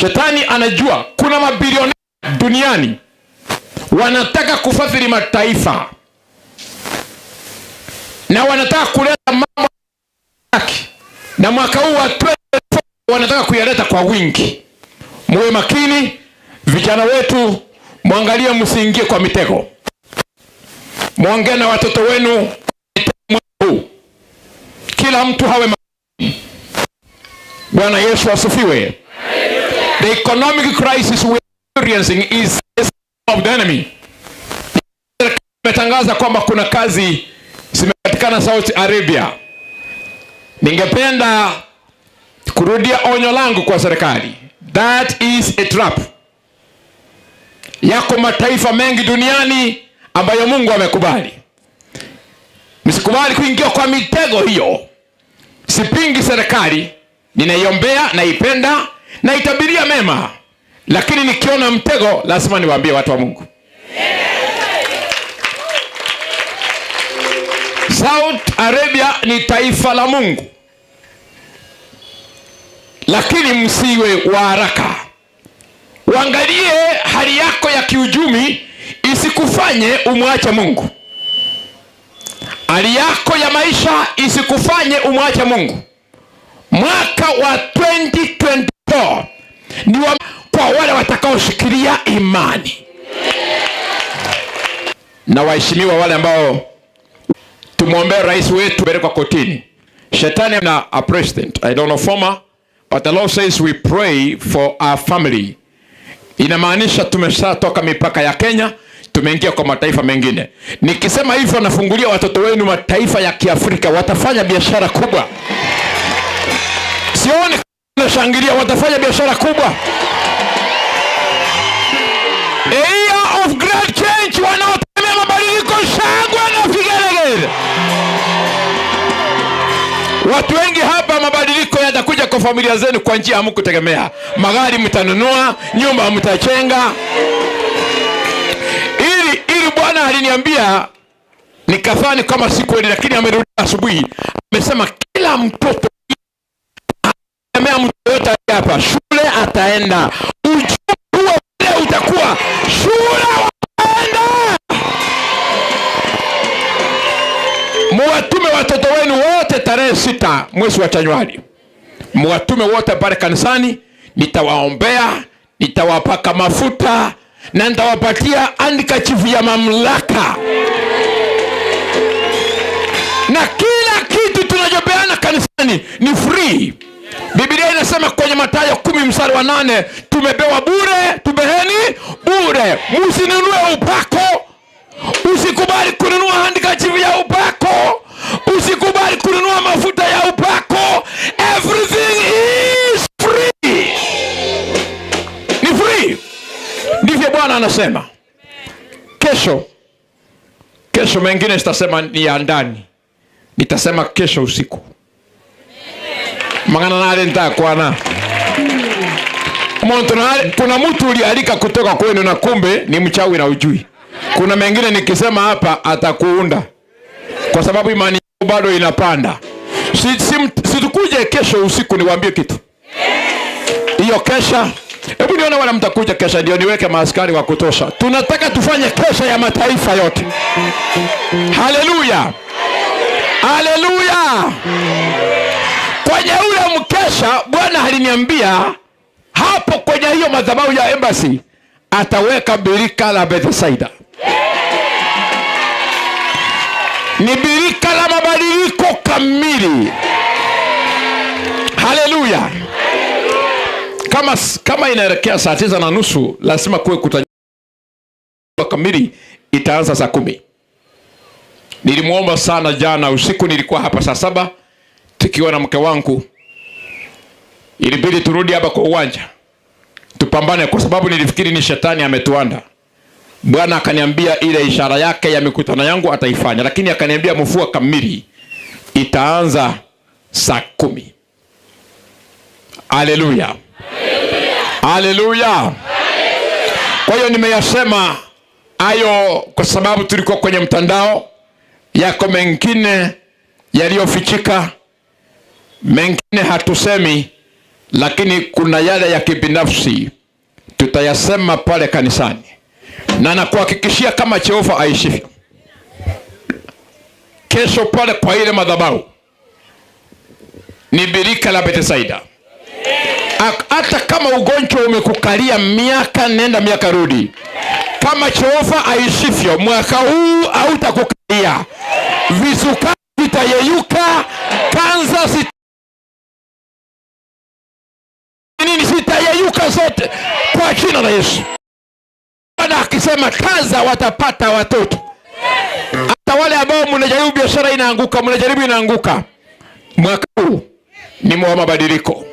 Shetani anajua kuna mabilioni duniani wanataka kufadhili mataifa, na wanataka kuleta mambo yake, na mwaka huu wa 2024 wanataka kuyaleta kwa wingi. Muwe makini vijana wetu, muangalie msiingie kwa mitego. Muongee na watoto wenu huu. Kila mtu hawe makini. Bwana Yesu asifiwe. The economic crisis we are experiencing is of the enemy. Nimetangaza kwamba kuna kazi zimepatikana Saudi Arabia. Ningependa kurudia onyo langu kwa serikali. That is a trap. Yako mataifa mengi duniani ambayo Mungu amekubali. Msikubali kuingia kwa mitego hiyo. Sipingi serikali, ninaiombea, naipenda, na itabiria mema. Lakini nikiona mtego, lazima niwaambie watu wa Mungu. Saudi Arabia ni taifa la Mungu. Lakini msiwe wa haraka. Uangalie hali yako ya kiujumi isikufanye umwache Mungu. Hali yako ya maisha isikufanye umwache Mungu. Mwaka wa 2024 ni kwa wale watakaoshikilia imani. Na waheshimiwa wale ambao tumuombea rais wetu mbele kwa kotini. Shetani na a president, I don't know former, but the Lord says we pray for our family. Inamaanisha tumeshatoka mipaka ya Kenya, tumeingia kwa mataifa mengine. Nikisema hivyo, nafungulia watoto wenu mataifa ya Kiafrika, watafanya biashara kubwa. Sioni nashangilia, watafanya biashara kubwa. A year of great change, wanaotemea mabadiliko, shangwe na vigelegele. Watu wengi hapa, mabadiliko yatakuja kwa familia zenu kwa njia hamkutegemea. Magari mtanunua, nyumba mtachenga. Ili Bwana aliniambia, nikafani kama si kweli, lakini amerudi asubuhi. Amesema kila mtoto atemea, mtu yote hapa shule ataenda. Ujumbe ule utakuwa shule wataenda. Muwatume watoto wenu wote tarehe 6 mwezi wa Januari. Muwatume wote pale kanisani, nitawaombea, nitawapaka mafuta, na nitawapatia handkerchief ya mamlaka. Na kila kitu tunachopeana kanisani ni free. Biblia inasema kwenye Mathayo 10:8, tumepewa bure, tubeheni bure. Msinunue upako, usikubali Usikubali kununua handkerchief ya upako. Usikubali kununua mafuta ya upako. Everything is free. Ni free. Ndivyo Bwana anasema. Kesho mengine sitasema ni ya ndani. Nitasema kesho usiku. Magana nale nitakwana. Kuna mtu ulialika kutoka kwenu na kumbe ni mchawi na ujui. Kuna mengine nikisema hapa atakuunda. Kwa sababu imani bado inapanda. Situkuje kesho usiku niwaambie kitu. Hiyo kesha, hebu nione wala mtakuja kesha ndio niweke maaskari wa kutosha. Tunataka tufanye kesha ya mataifa yote. Haleluya. Haleluya. Kwenye ule mkesha Bwana aliniambia hapo kwenye hiyo madhabahu ya embassy ataweka birika la Bethsaida. Ni birika la mabadiliko kamili. Haleluya. Kama inaelekea saa 9:30 lazima kuwe kutajwa kamili, itaanza saa 10. Nilimuomba sana jana usiku, nilikuwa hapa saa 7 tukiwa na mke wangu. Ilibidi turudi hapa kwa uwanja tupambane kwa sababu nilifikiri ni shetani ametuanda. Bwana akaniambia ile ishara yake ya mikutano yangu ataifanya, lakini akaniambia mvua kamili itaanza saa 10. Haleluya. Haleluya. Kwa hiyo nimeyasema hayo kwa sababu tulikuwa kwenye mtandao. Yako mengine yaliyofichika, mengine hatusemi, lakini kuna yale ya kibinafsi tutayasema pale kanisani. Na nakuhakikishia kama Jehova aishivyo, kesho pale kwa ile madhabahu ni birika la Bethsaida. Hata kama ugonjwa umekukalia miaka nenda miaka rudi, kama Jehova aishivyo, mwaka huu hautakukalia. Visuka vitayeyuka, kansa zitayeyuka zote kwa jina la Yesu. Bwana akisema kaza watapata watoto. Hata wale ambao mnajaribu biashara inaanguka, mnajaribu inaanguka, mwaka huu ni mwa mabadiliko.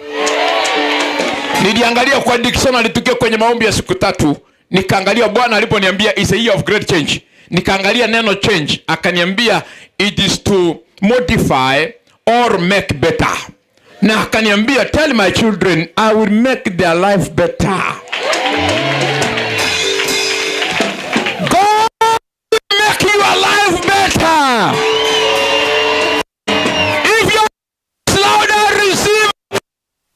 Niliangalia kwa dictionary tukiwa kwenye maombi ya siku 3, nikaangalia Bwana aliponiambia is a year of great change. Nikaangalia neno change, akaniambia it is to modify or make better. Na akaniambia tell my children I will make their life better. God will make your life better. If you louder receive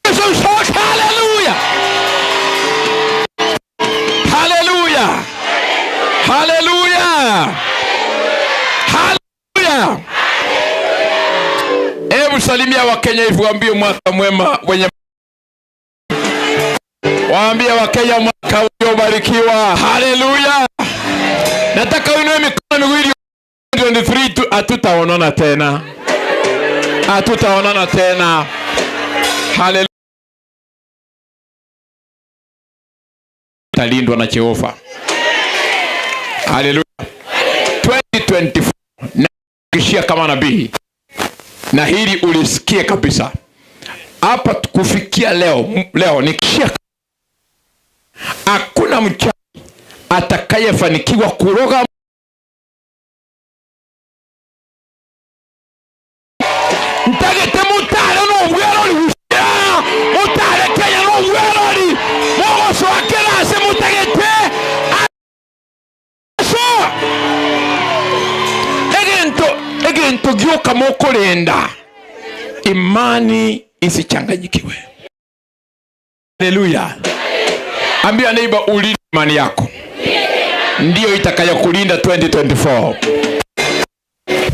so shout hallelujah. Hallelujah. Hallelujah. Hallelujah. Hebu salimia Wakenya hivi, waambie mwaka mwema wenye. Waambie Wakenya mwaka uliobarikiwa. Hallelujah. Nataka uinue mikono miwili. 23 hatutaonana tena. Hatutaonana tena. Hallelujah. Talindwa na Jehova. Hallelujah. 2024 na kishia kama nabii. Na hili ulisikie kabisa. Hapa kufikia leo nikishia, hakuna mchawi atakayefanikiwa kuroga ntagete mutare no bwerori mutare kenya no bwerori mogoso akerase mutagete so egento gyoka mokolenda imani isichanganyikiwe. Haleluya. Ambia neighbor ulinde imani yako, ndio itakayokulinda 2024.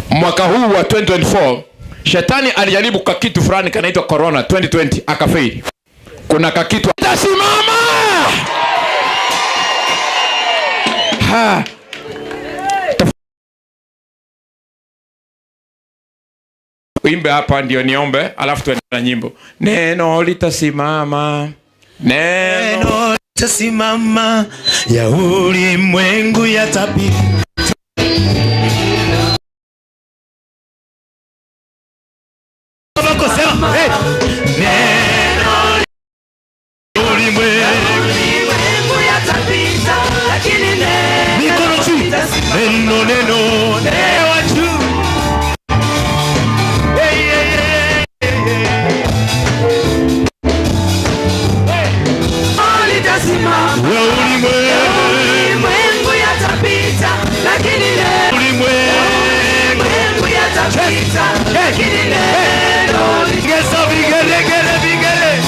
Mwaka huu wa 2024 shetani alijaribu kakitu fulani kanaitwa corona 2020 akafeli. Kuna kakitu atasimama. Uimbe hapa ndio niombe, alafu tuende na nyimbo. Neno litasimama. Neno litasimama, ya ulimwengu yatapita. unapita, lakini neno Gesa vigere.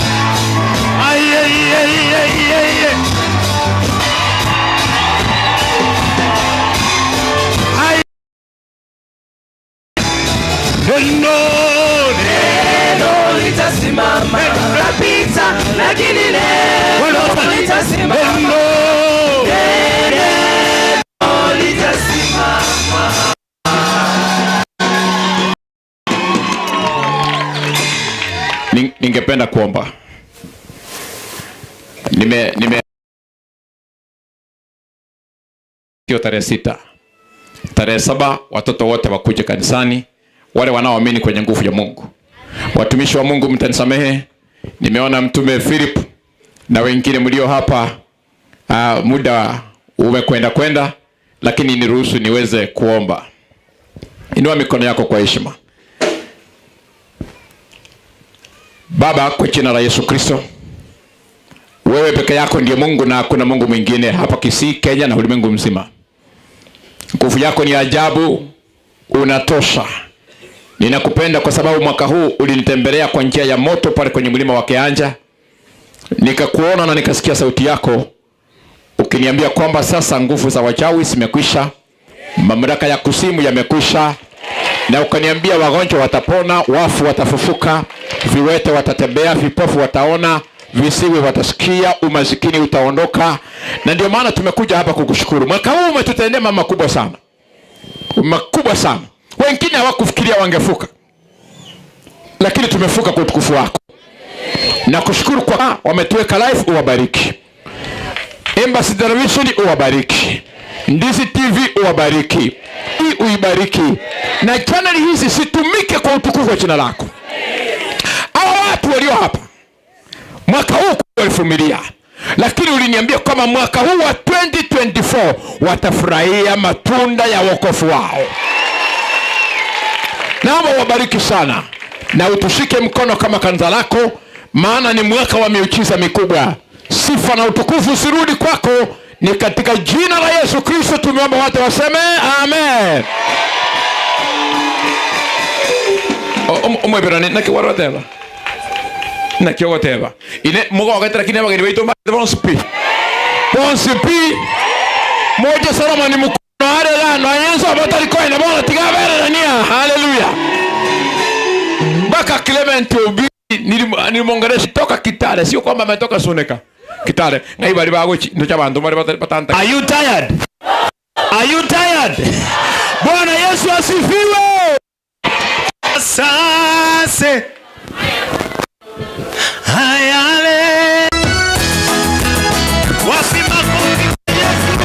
Aye. Neno litasimama, unapita, lakini neno litasimama. Neno litasimama. Ningependa kuomba. Tarehe 6. Tarehe 7 watoto wote wakuje kanisani, wale wanaoamini kwenye nguvu ya Mungu. Watumishi wa Mungu mtanisamehe, nimeona mtume Philip na wengine mlio hapa muda umekwenda, lakini niruhusu niweze kuomba. Inua mikono yako kwa heshima. Baba, kwa jina la Yesu Kristo, wewe peke yako ndiye Mungu na hakuna Mungu mwingine hapa Kisii, Kenya na ulimwengu mzima. Nguvu yako ni ajabu, unatosha. Ninakupenda kwa sababu mwaka huu ulinitembelea kwa njia ya moto pale kwenye mlima wa Keanja. Nikakuona na nikasikia sauti yako ukiniambia kwamba sasa nguvu za wachawi zimekwisha, mamlaka ya kuzimu yamekwisha, na ukaniambia wagonjwa watapona, wafu watafufuka, viwete watatembea, vipofu wataona, visiwi watasikia, umasikini utaondoka. Na ndio maana tumekuja hapa kukushukuru. Mwaka huu umetutendea mambo makubwa sana. Makubwa sana. Wengine hawakufikiria wangefuka, lakini tumefuka kwa utukufu wako. Na kushukuru kwa wametuweka live, uwabariki. Embassy Television uwabariki. Ndizi TV uwabariki. Hii uibariki. Na channel hizi situmike kwa utukufu wa jina lako. Hawa watu walio hapa mwaka huu walivumilia, lakini uliniambia kama mwaka huu wa 2024 watafurahia matunda ya wokovu wao. Naomba wabariki sana na utushike mkono kama kanisa lako, maana ni mwaka wa miujiza mikubwa. Sifa na utukufu usirudi kwako, ni katika jina la Yesu Kristo tumeomba, watu waseme amen. Umweberane na kiwaro teba. Na kiwaro teba. Ine mugo gatera kine bageni beito bonsipi. Bonsipi. Moja salama ni mukono arela no ayenso abatari ko ina bona tigabera nia. Hallelujah. Baka Clement Obi nilimwongelesha toka Kitale, sio kwamba ametoka Soneka. Kitale. Na ibali bago ndo chabantu mari batanta. Are you tired? Are you tired? Bwana Yesu asifiwe. Sasa hayale wapi makofi Yesu.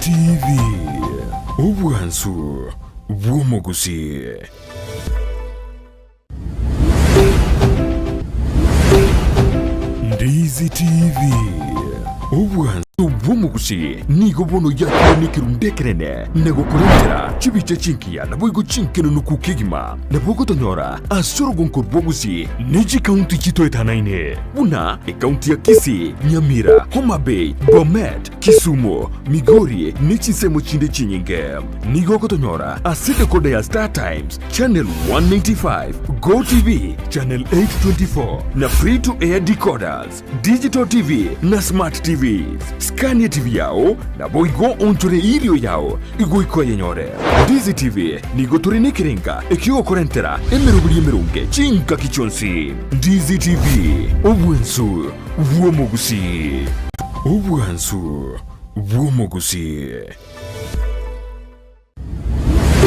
TV Ubwansu Bwumugusi. Ndizi TV Ubwansu Bwumugusi nigo bono yakone kirundekerene nego kurendera chibiche chinkia na boigo chinkeno nukukigima na bogo tonyora asoro gonko Bwumugusi neji county chito etanaine buna county ya Kisii, Nyamira, Homa Bay, Bomet, Kisumu, Migori nechi semo chinde chinyinge nigo kotonyora asite kode ya Star Times channel 195, Go TV channel 824 na free to air decoders, digital TV na smart TVs. skania TV yao na boigo onchore irio yao igoiko yenyore. Dizi TV nigo turine kirenga ekio korentera emerubuli emerunge chinka kichonsi. Dizi TV obwensu womogusi. Obwensu womogusi.